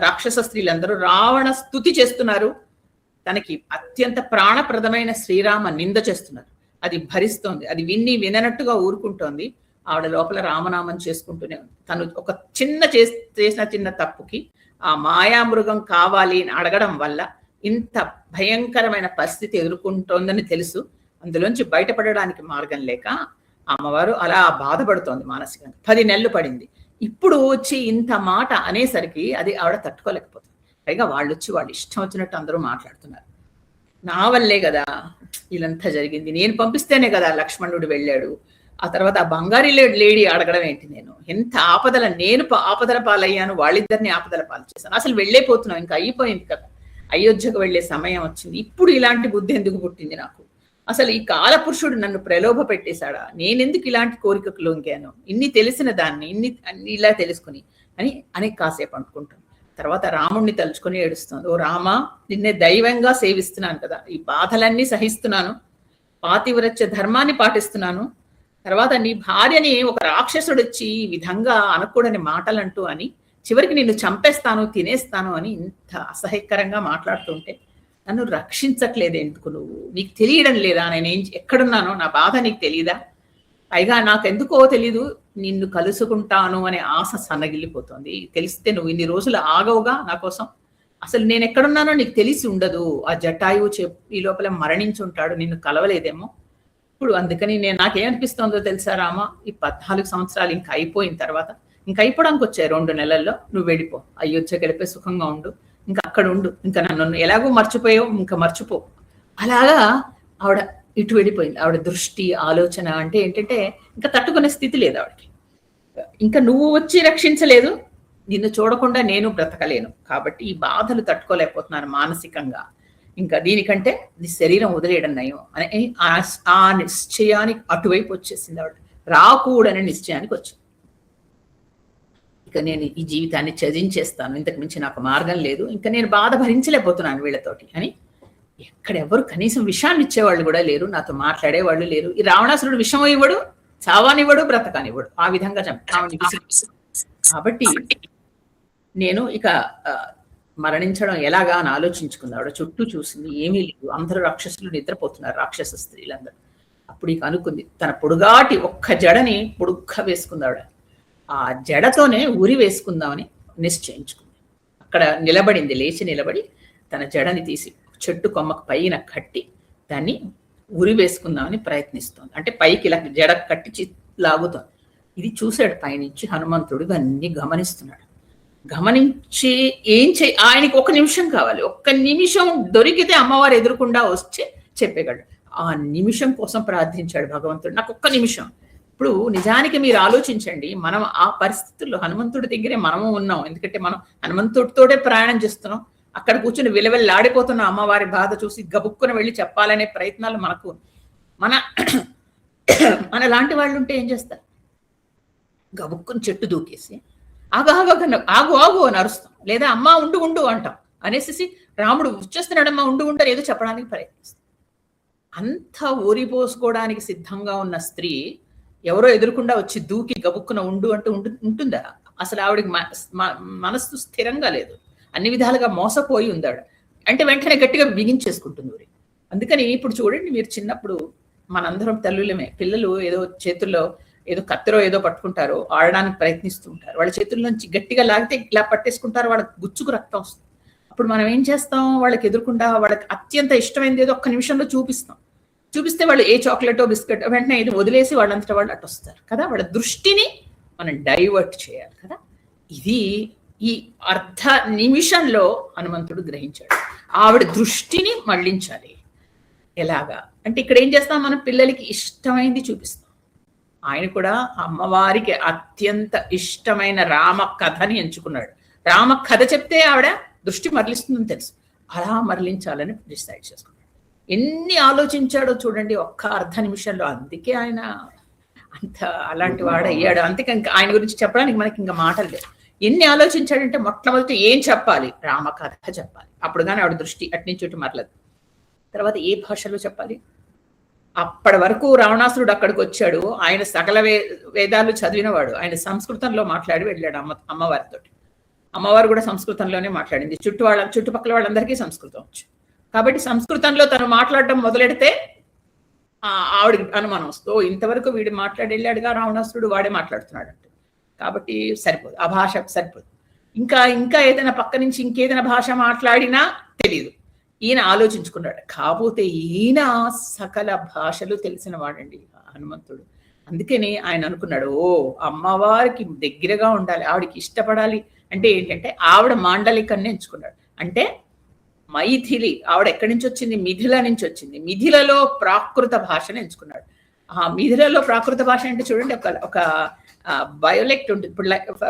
రాక్షస స్త్రీలందరూ రావణ స్తుతి చేస్తున్నారు, తనకి అత్యంత ప్రాణప్రదమైన శ్రీరామ నింద చేస్తున్నారు. అది భరిస్తోంది, అది విననట్టుగా ఊరుకుంటోంది. ఆవిడ లోపల రామనామం చేసుకుంటూనే ఉంది. తను ఒక చేసిన చిన్న తప్పుకి ఆ మాయామృగం కావాలి అని అడగడం వల్ల ఇంత భయంకరమైన పరిస్థితి ఎదుర్కొంటోందని తెలుసు. అందులోంచి బయటపడడానికి మార్గం లేక అమ్మవారు అలా బాధపడుతోంది మానసికంగా. 10 నెలలు పడింది. ఇప్పుడు వచ్చి ఇంత మాట అనేసరికి అది ఆవిడ తట్టుకోలేకపోతుంది. పైగా వాళ్ళు వచ్చి వాళ్ళు ఇష్టం వచ్చినట్టు అందరూ మాట్లాడుతున్నారు. నా వల్లే కదా ఇదంతా జరిగింది, నేను పంపిస్తేనే కదా లక్ష్మణుడు వెళ్ళాడు. ఆ తర్వాత ఆ బంగారీ లేడీ అడగడం ఏంటి, నేను ఎంత ఆపదల పాలయ్యాను, వాళ్ళిద్దరిని ఆపదల పాలు చేశాను. అసలు వెళ్ళైపోతున్నాం, ఇంకా అయిపోయింది కదా, అయోధ్యకు వెళ్లే సమయం వచ్చింది. ఇప్పుడు ఇలాంటి బుద్ధి ఎందుకు పుట్టింది నాకు అసలు ఈ కాలపురుషుడు నన్ను ప్రలోభ పెట్టేశాడా, నేనెందుకు ఇలాంటి కోరికకు లొంగాను, ఇన్ని తెలిసిన దాన్ని అన్ని ఇలా తెలుసుకుని అని కాసేపు అనుకుంటాను. తర్వాత రాముణ్ణి తలుచుకొని ఏడుస్తుంది. ఓ రామా, నిన్నే దైవంగా సేవిస్తున్నాను కదా, ఈ బాధలన్నీ సహిస్తున్నాను, పాతివ్రత్య ధర్మాన్ని పాటిస్తున్నాను, తర్వాత నీ భార్యని ఒక రాక్షసుడు వచ్చి ఈ విధంగా అనకూడని మాటలంటూ అని చివరికి నిన్ను చంపేస్తాను, తినేస్తాను అని ఇంత అసహ్యకరంగా మాట్లాడుతుంటే నన్ను రక్షించట్లేదు ఎందుకు, నువ్వు నీకు తెలియడం లేదా నేను ఎక్కడున్నానో, నా బాధ నీకు తెలీదా, పైగా నాకెందుకో తెలీదు నిన్ను కలుసుకుంటాను అనే ఆశ సన్నగిల్లిపోతుంది, తెలిస్తే నువ్వు ఇన్ని రోజులు ఆగవుగా నా కోసం, అసలు నేను ఎక్కడున్నానో నీకు తెలిసి ఉండదు, ఆ జటాయువు ఈ లోపల మరణించి ఉంటాడు, నిన్ను కలవలేదేమో. ఇప్పుడు అందుకని నాకేమనిపిస్తుందో తెలుసా రామ, ఈ 14 సంవత్సరాలు ఇంకా అయిపోయిన తర్వాత, ఇంకా అయిపోవడానికి వచ్చాయి 2 నెలల్లో, నువ్వు వెళ్ళిపో, అయోధ్య గడిపే సుఖంగా ఉండు, ఇంకా అక్కడ ఉండు, ఇంకా నన్ను ఎలాగో మర్చిపోయావు, ఇంకా మర్చిపో. అలాగా ఆవిడ ఇటు వెళ్ళిపోయింది. ఆవిడ దృష్టి ఆలోచన అంటే ఏంటంటే ఇంకా తట్టుకునే స్థితి లేదు ఆవిడకి. ఇంకా నువ్వు వచ్చి రక్షించలేదు, నిన్ను చూడకుండా నేను బ్రతకలేను, కాబట్టి ఈ బాధలు తట్టుకోలేకపోతున్నాను మానసికంగా, ఇంకా దీనికంటే నీ శరీరం వదిలేయడం నయం అని ఆ నిశ్చయానికి అటువైపు వచ్చేసింది ఆవిడ. రాకూడని నిశ్చయానికి వచ్చింది. ఇక నేను ఈ జీవితాన్ని త్యజించేస్తాను, ఇంతకు మించి నాకు మార్గం లేదు, ఇంకా నేను బాధ భరించలేకపోతున్నాను వీళ్ళతోటి అని. ఎక్కడెవరు కనీసం విషయాన్ని ఇచ్చేవాళ్ళు కూడా లేరు, నాతో మాట్లాడేవాళ్ళు లేరు. ఈ రావణాసురుడు విషం ఇవ్వడు, చావానివ్వడు, బ్రతకానివ్వడు, ఆ విధంగా కాబట్టి నేను ఇక మరణించడం ఎలాగా అని ఆలోచించుకుంది ఆవిడ. చుట్టూ చూసింది, ఏమీ లేదు, అందరూ రాక్షసులు నిద్రపోతున్నారు, రాక్షస స్త్రీలందరూ. అప్పుడు ఇక అనుకుంది, తన పొడుగాటి ఒక్క జడని పొడుగ్గా వేసుకుంది ఆవిడ. ఆ జడతోనే ఉరి వేసుకుందామని నిశ్చయించుకుంది. అక్కడ నిలబడింది, లేచి నిలబడి తన జడని తీసి చెట్టు కొమ్మకు పైన కట్టి దాన్ని ఉరి వేసుకుందామని ప్రయత్నిస్తుంది. అంటే పైకి ఇలా జడ కట్టి లాగుతోంది. ఇది చూశాడు పైనుంచి హనుమంతుడు, అన్ని గమనిస్తున్నాడు. గమనించి ఆయనకి 1 నిమిషం కావాలి, 1 నిమిషం దొరికితే అమ్మవారు ఎదురుకుండా వచ్చి చెప్పగలడు. ఆ నిమిషం కోసం ప్రార్థించాడు భగవంతుడు, నాకు 1 నిమిషం. ఇప్పుడు నిజానికి మీరు ఆలోచించండి, మనం ఆ పరిస్థితుల్లో హనుమంతుడి దగ్గరే మనము ఉన్నాం, ఎందుకంటే మనం హనుమంతుడితోటే ప్రయాణం చేస్తున్నాం. అక్కడ కూర్చుని విలవెల్లాడిపోతున్న అమ్మవారి బాధ చూసి గబుక్కున వెళ్ళి చెప్పాలనే ప్రయత్నాలు మన లాంటి వాళ్ళు ఉంటే ఏం చేస్తారు, గబుక్కుని చెట్టు దూకేసి ఆగు అని అరుస్తాం, లేదా అమ్మ ఉండు అంటాం, అనేసి రాముడు వచ్చేస్తున్నాడమ్మా ఉండు ఏదో చెప్పడానికి ప్రయత్నిస్తాం. అంత ఊరిపోసుకోవడానికి సిద్ధంగా ఉన్న స్త్రీ ఎవరో ఎదురుకుండా వచ్చి దూకి గబుక్కున ఉండు అంటూ ఉంటుందా? అసలు ఆవిడకి మనస్సు స్థిరంగా లేదు, అన్ని విధాలుగా మోసపోయి ఉంది ఆవిడ. అంటే వెంటనే గట్టిగా బిగించేసుకుంటుంది. అందుకని ఇప్పుడు చూడండి, మీరు చిన్నప్పుడు మనందరం తల్లులమే, పిల్లలు ఏదో చేతుల్లో ఏదో కత్తెరో ఏదో పట్టుకుంటారో ఆడడానికి ప్రయత్నిస్తూ ఉంటారు, వాళ్ళ చేతుల్లోంచి గట్టిగా లాగితే ఇలా పట్టేసుకుంటారు, వాళ్ళకి గుచ్చుకు రక్తం వస్తుంది. అప్పుడు మనం ఏం చేస్తాం, వాళ్ళకి ఎదురుకుండా వాళ్ళకి అత్యంత ఇష్టమైనది ఏదో 1 నిమిషంలో చూపిస్తే వాళ్ళు ఏ చాక్లెటో బిస్కెట్ వెంటనే ఇది వదిలేసి వాళ్ళంతటా వాళ్ళు అటు వస్తారు కదా. వాళ్ళ దృష్టిని మనం డైవర్ట్ చేయాలి కదా. ఇది ఈ అర్ధ నిమిషంలో హనుమంతుడు గ్రహించాడు. ఆవిడ దృష్టిని మళ్లించాలి. ఎలాగా అంటే ఇక్కడ ఏం చేస్తాం, మనం పిల్లలకి ఇష్టమైంది చూపిస్తాం. ఆయన కూడా అమ్మవారికి అత్యంత ఇష్టమైన రామ కథని ఎంచుకున్నాడు. రామ కథ చెప్తే ఆవిడ దృష్టి మరలిస్తుందని తెలుసు, అలా మరలించాలని డిసైడ్ చేసుకున్నాడు. ఎన్ని ఆలోచించాడో చూడండి ఒక్క అర్ధ నిమిషంలో. అందుకే ఆయన అంత అలాంటి వాడు అయ్యాడు. అందుకే ఆయన గురించి చెప్పడానికి మనకి ఇంకా మాటలు లేవు. ఎన్ని ఆలోచించాడంటే మొట్టమొదటి ఏం చెప్పాలి, రామ కథ చెప్పాలి, అప్పుడు కానీ ఆవిడ దృష్టి అట్నుంచి ఇటు మరలదు. తర్వాత ఏ భాషలో చెప్పాలి. అప్పటి వరకు రావణాసురుడు అక్కడికి వచ్చాడు, ఆయన సకల వేదాలు చదివినవాడు, ఆయన సంస్కృతంలో మాట్లాడి వెళ్ళాడు అమ్మవారితో. అమ్మవారు కూడా సంస్కృతంలోనే మాట్లాడింది. చుట్టుపక్కల వాళ్ళందరికీ సంస్కృతం వచ్చు. కాబట్టి సంస్కృతంలో తను మాట్లాడటం మొదలెడితే ఆవిడకి అనుమానం వస్తూ, ఇంతవరకు వీడు మాట్లాడి వెళ్ళాడుగా రావణాసురుడు, వాడే మాట్లాడుతున్నాడు అంటే, కాబట్టి సరిపోదు, ఆ భాష సరిపోదు. ఇంకా ఏదైనా పక్క నుంచి ఇంకేదైనా భాష మాట్లాడినా తెలియదు. ఈయన ఆలోచించుకున్నాడు. కాకపోతే ఈయన సకల భాషలు తెలిసిన వాడండి హనుమంతుడు. అందుకని ఆయన అనుకున్నాడు, అమ్మవారికి దగ్గరగా ఉండాలి, ఆవిడకి ఇష్టపడాలి. అంటే ఏంటంటే ఆవిడ మాండలికాన్ని ఎంచుకున్నాడు. అంటే మైథిలి, ఆవిడ ఎక్కడి నుంచి వచ్చింది, మిథిల నుంచి వచ్చింది. మిథిలలో ప్రాకృత భాషను ఎంచుకున్నాడు. ఆ మిథిలలో ప్రాకృత భాష అంటే చూడండి, ఒక బయోలెక్ట్ ఉంటుంది.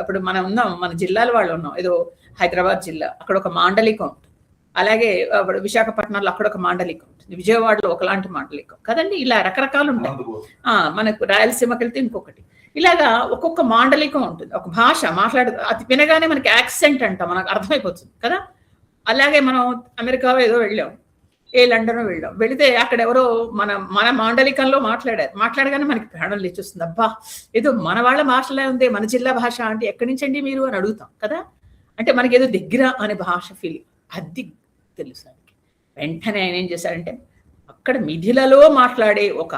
ఇప్పుడు మనం ఉన్నాం, మన జిల్లాల వాళ్ళు ఉన్నాం, ఏదో హైదరాబాద్ జిల్లా, అక్కడ ఒక మాండలికం ఉంటుంది. అలాగే విశాఖపట్నంలో అక్కడ ఒక మాండలికం ఉంటుంది, విజయవాడలో ఒకలాంటి మాండలికం కదండి. ఇలా రకరకాలు ఉంటాయి. మనకు రాయలసీమకి వెళ్తే ఇంకొకటి. ఇలాగా ఒక్కొక్క మాండలికం ఉంటుంది, ఒక భాష అది వినగానే మనకి యాక్సెంట్ అంట మనకు అర్థమైపోతుంది కదా. అలాగే మనం అమెరికా ఏదో వెళ్ళాం, లండన్ వెళితే అక్కడ ఎవరో మన మాండలికంలో మాట్లాడగానే మనకి ప్రాణం లేచొస్తుంది. అబ్బా ఏదో మన వాళ్ళ భాషలే ఉంది, మన జిల్లా భాష అంటే ఎక్కడి నుంచి అండి మీరు అని అడుగుతాం కదా. అంటే మనకి ఏదో దగ్గర అనే భాష ఫీలింగ్ అది తెలుసు. వెంటనే ఆయన ఏం చేశారంటే అక్కడ మిథిలలో మాట్లాడే ఒక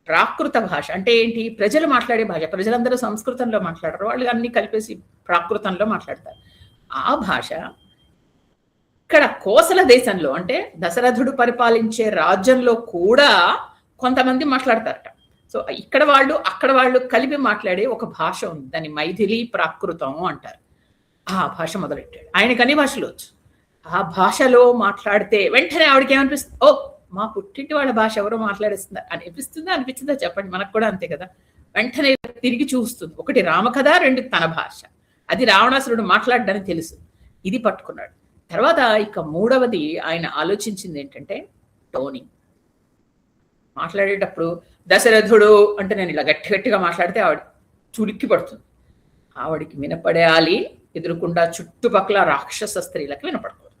ప్రాకృత భాష అంటే ఏంటి, ప్రజలు మాట్లాడే భాష, ప్రజలందరూ సంస్కృతంలో మాట్లాడరు, వాళ్ళు అన్ని కలిపేసి ప్రాకృతంలో మాట్లాడతారు. ఆ భాష ఇక్కడ కోసల దేశంలో అంటే దశరథుడు పరిపాలించే రాజ్యంలో కూడా కొంతమంది మాట్లాడతారట. సో ఇక్కడ వాళ్ళు అక్కడ వాళ్ళు కలిపి మాట్లాడే ఒక భాష ఉంది, దాన్ని మైథిలి ప్రాకృతం అంటారు. ఆ భాష మొదలెట్టాడు. ఆయనకు అన్ని భాషలు వచ్చు. ఆ భాషలో మాట్లాడితే వెంటనే ఆవిడకి ఏమనిపిస్తుంది, ఓ మా పుట్టింటి వాళ్ళ భాష ఎవరో మాట్లాడేస్తుందా అనిపించిందా చెప్పండి, మనకు కూడా అంతే కదా. వెంటనే తిరిగి చూస్తుంది, ఒకటి రామకథ, రెండు తన భాష, అది రావణాసురుడు మాట్లాడడానికి తెలుసు, ఇది పట్టుకున్నాడు. తర్వాత ఇక మూడవది ఆయన ఆలోచించింది ఏంటంటే టోనింగ్. మాట్లాడేటప్పుడు దశరథుడు అంటే నేను ఇలా గట్టిగా మాట్లాడితే ఆవిడ చుడిక్కి పడుతుంది, ఆవిడికి వినపడేయాలి, ఎదురుకుండా చుట్టుపక్కల రాక్షస స్త్రీలకు వినపడకూడదు.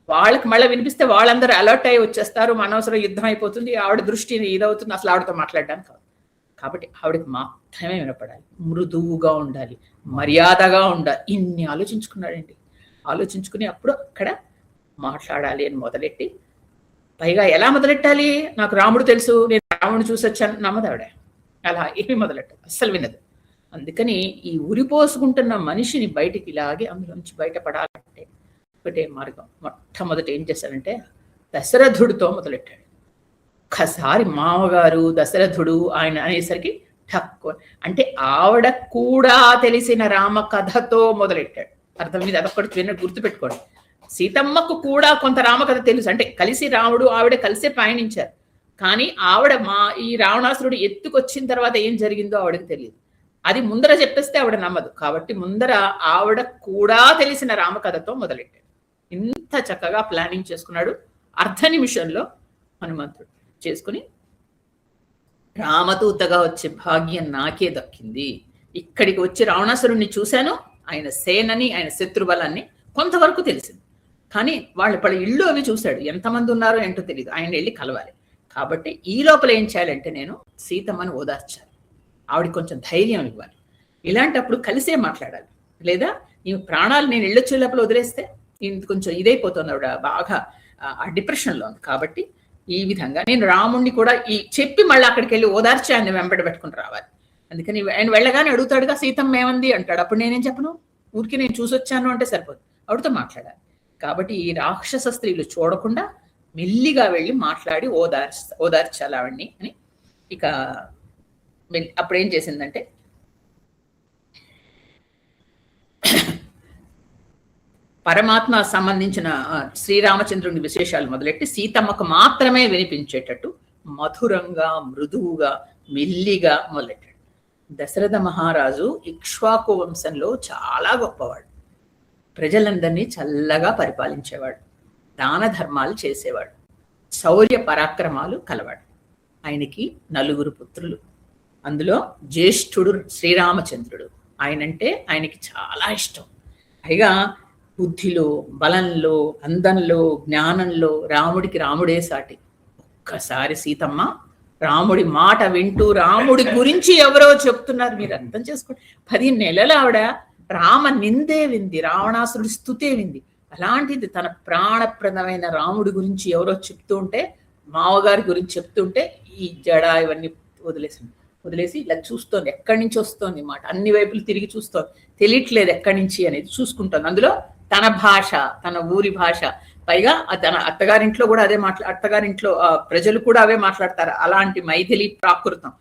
వాళ్ళకి మళ్ళీ వినిపిస్తే వాళ్ళందరూ అలర్ట్ అయ్యి వచ్చేస్తారు, అనవసరం యుద్ధం అయిపోతుంది, ఆవిడ దృష్టి ఇదవుతుంది, అసలు ఆవిడతో మాట్లాడడానికి కాదు. కాబట్టి ఆవిడకి మాత్రమే వినపడాలి, మృదువుగా ఉండాలి, మర్యాదగా ఉండాలి. ఇన్ని ఆలోచించుకున్నాడండి. ఆలోచించుకుని అప్పుడు అక్కడ మాట్లాడాలి అని మొదలెట్టి, పైగా ఎలా మొదలెట్టాలి, నాకు రాముడు తెలుసు, నేను రాముడు చూసి వచ్చాను నమ్మదు ఆవిడ. అలా ఏమి మొదలెట్టాలి, అస్సలు వినదు. అందుకని ఈ ఉరిపోసుకుంటున్న మనిషిని బయటికి ఇలాగే అందులోంచి బయటపడాలంటే ఒకటే మార్గం. మొట్టమొదటి ఏం చేశారంటే దశరథుడితో మొదలెట్టాడు. ఒక్కసారి మామగారు దశరథుడు ఆయన అనేసరికి తక్కువ అంటే ఆవిడ కూడా తెలిసిన రామ కథతో మొదలెట్టాడు. అర్థం మీద అదొక్కటి గుర్తుపెట్టుకోండి. సీతమ్మకు కూడా కొంత రామకథ తెలుసు, అంటే కలిసి రాముడు ఆవిడ కలిసే పయనించారు. కానీ ఆవిడ ఈ రావణాసురుడు ఎత్తుకొచ్చిన తర్వాత ఏం జరిగిందో ఆవిడకి తెలియదు. అది ముందర చెప్పేస్తే ఆవిడ నమ్మదు. కాబట్టి ముందర ఆవిడ కూడా తెలిసిన రామకథతో మొదలెట్టాడు. ఇంత చక్కగా ప్లానింగ్ చేసుకున్నాడు. అర్ధ నిమిషంలో హనుమంతుడు చేసుకుని రామదూతగా వచ్చే భాగ్యం నాకే దక్కింది. ఇక్కడికి వచ్చి రావణాసురుడిని చూశాను, ఆయన సేనని ఆయన శత్రుబలాన్ని కొంతవరకు తెలిసింది. కానీ వాళ్ళ ఇళ్ళు అవి చూశాడు, ఎంతమంది ఉన్నారో ఏంటో తెలియదు, ఆయన వెళ్ళి కలవాలి. కాబట్టి ఈ లోపల ఏం చేయాలంటే నేను సీతమ్మని ఓదార్చాలి, ఆవిడ కొంచెం ధైర్యం ఇవ్వాలి. ఇలాంటప్పుడు కలిసే మాట్లాడాలి. లేదా ఈ ప్రాణాలు నేను ఇళ్ళొచ్చే లోపల వదిలేస్తే కొంచెం ఇదైపోతుంది, ఆవిడ బాగా డిప్రెషన్లో ఉంది. కాబట్టి ఈ విధంగా నేను రాముణ్ణి కూడా చెప్పి మళ్ళీ అక్కడికి వెళ్ళి ఓదార్చి ఆయన వెంబడి పెట్టుకుని రావాలి. అందుకని ఆయన వెళ్ళగానే అడుగుతాడుగా సీతమ్మ ఏమంది అంటాడు. అప్పుడు నేనేం చెప్పను, ఊరికి నేను చూసొచ్చాను అంటే సరిపోదు, ఆవిడతో మాట్లాడాలి. కాబట్టి ఈ రాక్షస స్త్రీలు చూడకుండా మెల్లిగా వెళ్ళి మాట్లాడి ఓదార్చాలి ఆవిడ్ని అని. ఇక అప్పుడు ఏం చేసిందంటే పరమాత్మ సంబంధించిన శ్రీరామచంద్రుని విశేషాలు మొదలెట్టి సీతమ్మకు మాత్రమే వినిపించేటట్టు మధురంగా మృదువుగా మెల్లిగా మొదలెట్టాడు. దశరథ మహారాజు ఇక్ష్వాకు వంశంలో చాలా గొప్పవాడు, ప్రజలందరినీ చల్లగా పరిపాలించేవాడు, దాన ధర్మాలు చేసేవాడు, శౌర్య పరాక్రమాలు కలవాడు. ఆయనకి 4 పుత్రులు, అందులో జ్యేష్ఠుడు శ్రీరామచంద్రుడు. ఆయనంటే ఆయనకి చాలా ఇష్టం. పైగా బుద్ధిలో, బలంలో, అందంలో, జ్ఞానంలో రాముడికి రాముడే సాటి. ఒక్కసారి సీతమ్మ రాముడి మాట వింటూ రాముడి గురించి ఎవరో చెప్తున్నారు, మీరు అర్థం చేసుకోండి. 10 నెలలు ఆవిడ రామ నిందే వింది, రావణాసురుడి స్తుతే వింది. అలాంటిది తన ప్రాణప్రదమైన రాముడి గురించి ఎవరో చెప్తూ ఉంటే, మావగారి గురించి చెప్తుంటే ఈ జడ ఇవన్నీ వదిలేసి ఇలా చూస్తోంది. ఎక్కడి నుంచి వస్తోంది మాట, అన్ని వైపులు తిరిగి చూస్తోంది, తెలియట్లేదు ఎక్కడి నుంచి అనేది చూసుకుంటోంది. అందులో తన భాష, తన ఊరి భాష, పైగా తన అత్తగారింట్లో కూడా అదే అత్తగారింట్లో ప్రజలు కూడా అవే మాట్లాడతారు. అలాంటి మైథిలి ప్రాకృతం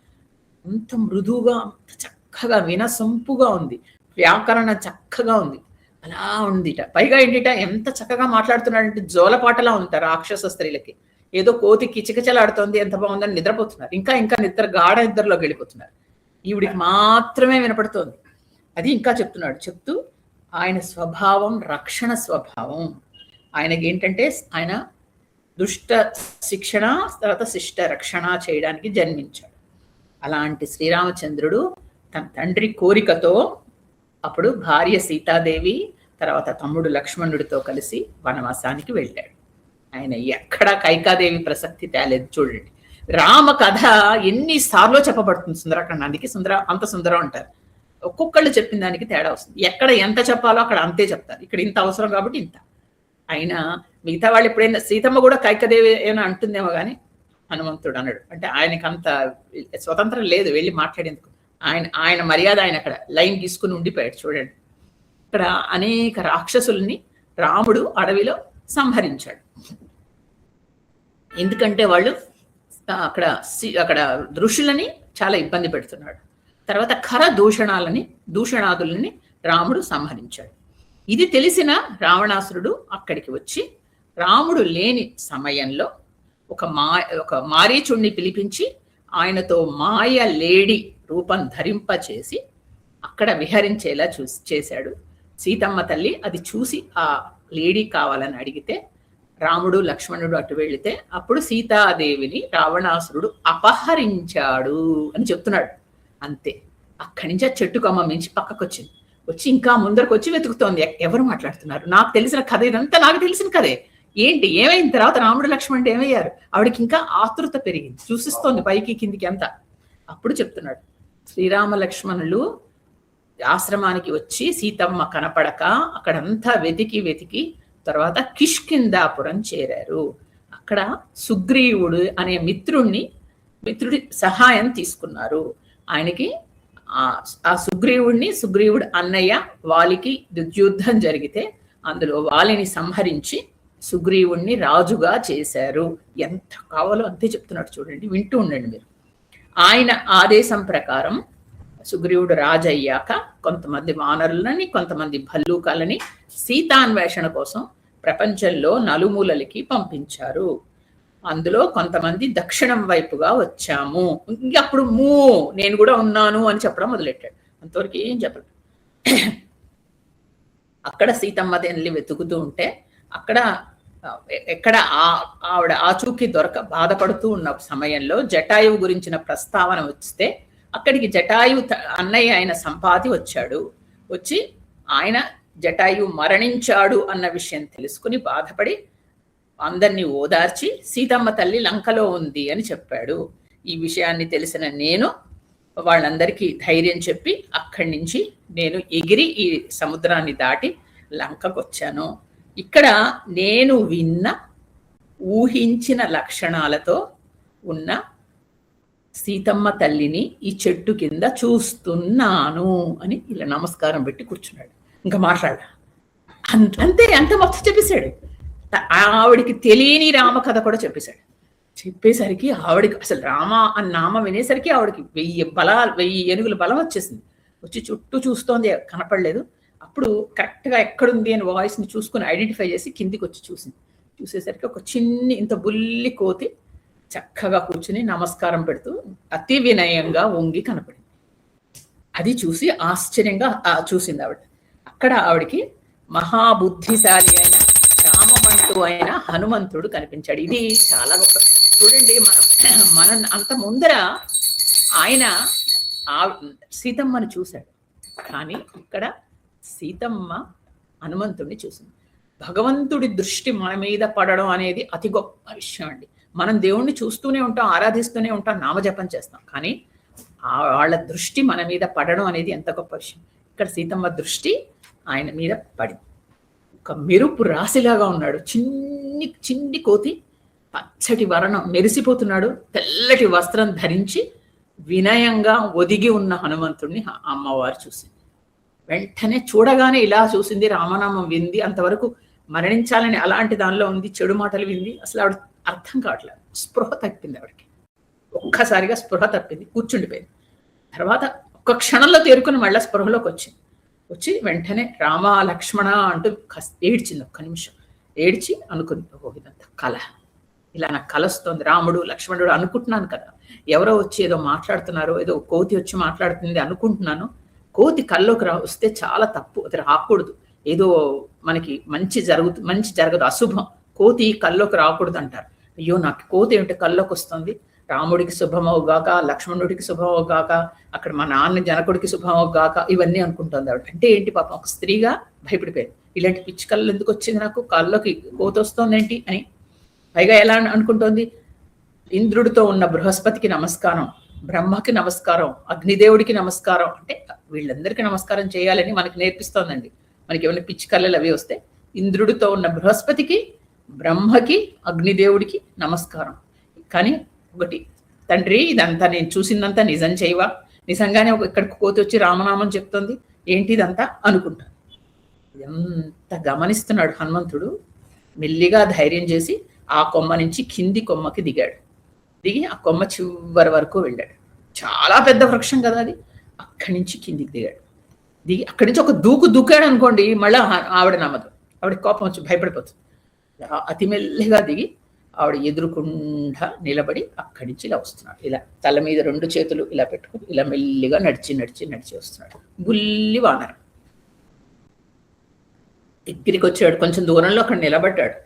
అంత మృదువుగా, అంత చక్కగా వినసొంపుగా ఉంది, వ్యాకరణ చక్కగా ఉంది, అలా ఉందిట. పైగా ఏంటిట ఎంత చక్కగా మాట్లాడుతున్నాడంటే జోలపాటలా ఉంటారు రాక్షస స్త్రీలకి. ఏదో కోతి కిచకిచలాడుతోంది, ఎంత బాగుందని నిద్రపోతున్నారు, ఇంకా గాఢ నిద్రలోకి వెళ్ళిపోతున్నారు. ఈవిడికి మాత్రమే వినపడుతోంది. అది ఇంకా చెప్తున్నాడు. చెప్తూ ఆయన స్వభావం రక్షణ స్వభావం, ఆయనకి ఏంటంటే ఆయన దుష్ట శిక్షణ తర్వాత శిష్ట రక్షణ చేయడానికి జన్మించాడు. అలాంటి శ్రీరామచంద్రుడు తన తండ్రి కోరికతో అప్పుడు భార్య సీతాదేవి తర్వాత తమ్ముడు లక్ష్మణుడితో కలిసి వనవాసానికి వెళ్ళాడు. ఆయన ఎక్కడా కైకాదేవి ప్రసక్తి తేలేదు. చూడండి, రామ కథ ఎన్నిసార్లు చెప్పబడుతుంది సుందరకాండానికి. అంత సుందరం అంటారు. ఒక్కొక్కళ్ళు చెప్పిన దానికి తేడా వస్తుంది. ఎక్కడ ఎంత చెప్పాలో అక్కడ అంతే చెప్తారు. ఇక్కడ ఇంత అవసరం కాబట్టి ఇంత. అయినా మిగతా వాళ్ళు ఎప్పుడైనా సీతమ్మ కూడా కైకదేవి ఏమైనా అంటుందేమో కానీ హనుమంతుడు అన్నాడు. అంటే ఆయనకు అంత స్వతంత్రం లేదు వెళ్ళి మాట్లాడేందుకు. ఆయన మర్యాద ఆయన అక్కడ లైన్ తీసుకుని ఉండిపోయాడు. చూడండి, ఇక్కడ అనేక రాక్షసుల్ని రాముడు అడవిలో సంహరించాడు. ఎందుకంటే వాళ్ళు అక్కడ ఋషులని చాలా ఇబ్బంది పెడుతున్నాడు. తర్వాత ఖర దూషణాదులని రాముడు సంహరించాడు. ఇది తెలిసిన రావణాసురుడు అక్కడికి వచ్చి రాముడు లేని సమయంలో ఒక మారీచుణ్ణి పిలిపించి ఆయనతో మాయ లేడి రూపం ధరింపచేసి అక్కడ విహరించేలా చేశాడు. సీతమ్మ తల్లి అది చూసి ఆ లేడీ కావాలని అడిగితే రాముడు లక్ష్మణుడు అటు వెళితే అప్పుడు సీతాదేవిని రావణాసురుడు అపహరించాడు అని చెప్తున్నాడు. అంతే, అక్కడి నుంచి ఆ చెట్టు కొమ్మ మించి పక్కకు వచ్చి ఇంకా ముందరకు వచ్చి వెతుకుతోంది. ఎవరు మాట్లాడుతున్నారు? నాకు తెలిసిన కథ ఇదంతా నాకు తెలిసిన కథే. ఏంటి ఏమైంది? తర్వాత రాముడు లక్ష్మణుడు ఏమయ్యారు? ఆవిడకి ఇంకా ఆతృత పెరిగింది, చూసిస్తోంది పైకి కిందికి అంతా. అప్పుడు చెప్తున్నాడు, శ్రీరామ లక్ష్మణులు ఆశ్రమానికి వచ్చి సీతమ్మ కనపడక అక్కడంతా వెతికి తర్వాత కిష్కిందాపురం చేరారు. అక్కడ సుగ్రీవుడు అనే మిత్రుడి సహాయం తీసుకున్నారు. ఆయనకి ఆ సుగ్రీవుడు అన్నయ్య వాలికి యుద్ధం జరిగితే అందులో వాలిని సంహరించి సుగ్రీవుణ్ణి రాజుగా చేశారు. ఎంత కావాలో అంతే చెప్తున్నాడు. చూడండి, వింటూ ఉండండి మీరు. ఆయన ఆదేశం ప్రకారం సుగ్రీవుడు రాజు అయ్యాక కొంతమంది వానరులని కొంతమంది భల్లూకాలని సీతాన్వేషణ కోసం ప్రపంచంలో నలుమూలలకి పంపించారు. అందులో కొంతమంది దక్షిణం వైపుగా వచ్చాము. ఇంకప్పుడు నేను కూడా ఉన్నాను అని చెప్పడం మొదలెట్టాడు. అంతవరకు ఏం చెప్పలేదు. అక్కడ సీతమ్మ తల్లి వెతుకుతూ ఉంటే ఎక్కడ ఆవిడ ఆచూకీ బాధపడుతూ ఉన్న సమయంలో జటాయువు గురించిన ప్రస్తావన వస్తే అక్కడికి జటాయువు అన్నయ్య ఆయన సంపాతి వచ్చి ఆయన జటాయువు మరణించాడు అన్న విషయం తెలుసుకుని బాధపడి అందరినీ ఓదార్చి సీతమ్మ తల్లి లంకలో ఉంది అని చెప్పాడు. ఈ విషయాన్ని తెలిసిన నేను వాళ్ళందరికీ ధైర్యం చెప్పి అక్కడి నుంచి నేను ఎగిరి ఈ సముద్రాన్ని దాటి లంకకు వచ్చాను. ఇక్కడ నేను ఊహించిన లక్షణాలతో ఉన్న సీతమ్మ తల్లిని ఈ చెట్టు కింద చూస్తున్నాను అని ఇలా నమస్కారం పెట్టి కూర్చున్నాడు. ఇంకా మాట్లాడ అంతే, అంత మొత్తం చెప్పేశాడు. ఆవిడికి తెలియని రామకథ కూడా చెప్పేసరికి ఆవిడికి అసలు రామ అన్న నామం వినేసరికి ఆవిడకి 1000 ఏనుగుల బలం వచ్చేసింది. వచ్చి చుట్టూ చూస్తోంది, కనపడలేదు. అప్పుడు కరెక్ట్గా ఎక్కడుంది అని వాయిస్ని చూసుకుని ఐడెంటిఫై చేసి కిందికి వచ్చి చూసేసరికి ఒక ఇంత బుల్లి కోతి చక్కగా కూర్చుని నమస్కారం పెడుతూ అతి వినయంగా వంగి కనపడింది. అది చూసి ఆశ్చర్యంగా చూసింది ఆవిడ. అక్కడ ఆవిడికి మహాబుద్ధిశాలి అయిన రామబంటు అయిన హనుమంతుడు కనిపించాడు. ఇది చాలా గొప్ప. చూడండి, మన అంత ముందర ఆయన సీతమ్మను చూశాడు, కానీ ఇక్కడ సీతమ్మ హనుమంతుడిని చూసింది. భగవంతుడి దృష్టి మన మీద పడడం అనేది అతి గొప్ప విషయం అండి. మనం దేవుణ్ణి చూస్తూనే ఉంటాం, ఆరాధిస్తూనే ఉంటాం, నామజపం చేస్తాం, కానీ వాళ్ళ దృష్టి మన మీద పడడం అనేది ఎంత గొప్ప విషయం. ఇక్కడ సీతమ్మ దృష్టి ఆయన మీద పడింది. ఒక మెరుపు రాశిలాగా ఉన్నాడు. చిన్ని కోతి, పచ్చటి వర్ణం, మెరిసిపోతున్నాడు. తెల్లటి వస్త్రం ధరించి వినయంగా ఒదిగి ఉన్న హనుమంతుడిని అమ్మవారు చూసింది. వెంటనే చూడగానే ఇలా చూసింది, రామనామం వింది. అంతవరకు మరణించాలని అలాంటి దానిలో ఉంది, చెడు మాటలు వింది. అసలు ఆవిడ అర్థం కావట్లేదు. స్పృహ తప్పింది ఆవిడకి. ఒక్కసారిగా స్పృహ తప్పింది, కూర్చుండిపోయింది. తర్వాత ఒక్క క్షణంలో తేరుకుని మళ్ళీ స్పృహలోకి వచ్చి వెంటనే రామ లక్ష్మణ అంటూ ఏడ్చింది. ఒక్క నిమిషం ఏడ్చి అనుకుంది, ఓ ఇదంతా కళ, ఇలా నాకు కళ వస్తుంది, రాముడు లక్ష్మణుడు అనుకుంటున్నాను కదా, ఎవరో వచ్చి ఏదో మాట్లాడుతున్నారు, ఏదో కోతి వచ్చి మాట్లాడుతుంది అనుకుంటున్నాను. కోతి కల్లోకి వస్తే చాలా తప్పు, అది రాకూడదు. ఏదో మనకి మంచి జరగదు, అశుభం. కోతి కల్లోకి రాకూడదు అంటారు. అయ్యో నాకు కోతి ఏమిటి కల్లోకి వస్తుంది, రాముడికి శుభమవుగాక, లక్ష్మణుడికి శుభమవుగాక, అక్కడ మా నాన్న జనకుడికి శుభమవుగాక, ఇవన్నీ అనుకుంటుంది ఆవిడ. అంటే ఏంటి పాపం, ఒక స్త్రీగా భయపడిపోయింది. ఇలాంటి పిచ్చి కళ్ళు ఎందుకు వచ్చింది నాకు, కల్లోకి కోతి వస్తుంది ఏంటి అని. పైగా ఎలా అనుకుంటోంది, ఇంద్రుడితో ఉన్న బృహస్పతికి నమస్కారం, బ్రహ్మకి నమస్కారం, అగ్నిదేవుడికి నమస్కారం, అంటే వీళ్ళందరికీ నమస్కారం చేయాలని మనకి నేర్పిస్తోందండి. మనకి ఏమైనా పిచ్చి కళ్ళలు అవి వస్తే ఇంద్రుడితో ఉన్న బృహస్పతికి, బ్రహ్మకి, అగ్నిదేవుడికి నమస్కారం. కానీ ఒకటి, తండ్రి ఇదంతా నేను చూసిందంతా నిజం చేయవా, నిజంగానే ఇక్కడికి కోతి వచ్చి రామనామం చెప్తుంది ఏంటి ఇదంతా అనుకుంటాను. ఎంత గమనిస్తున్నాడు హనుమంతుడు. మెల్లిగా ధైర్యం చేసి ఆ కొమ్మ నుంచి కింది కొమ్మకి దిగాడు. దిగి ఆ కొమ్మ చివరి వరకు వెళ్ళాడు. చాలా పెద్ద వృక్షం కదా అది. అక్కడి నుంచి కిందికి దిగాడు. దిగి అక్కడి నుంచి ఒక దూకాడు అనుకోండి, మళ్ళీ ఆవిడ నమ్మదు, ఆవిడ కోపం వచ్చి భయపడిపోతుంది. అతి మెల్లిగా దిగి ఆవిడ ఎదురుకుండా నిలబడి అక్కడి నుంచి ఇలా వస్తున్నాడు. ఇలా తల మీద 2 చేతులు ఇలా పెట్టుకుని ఇలా మెల్లిగా నడిచి వస్తున్నాడు. బుల్లి వానరం దగ్గరికి వచ్చాడు. కొంచెం దూరంలో అక్కడ నిలబడ్డాడు.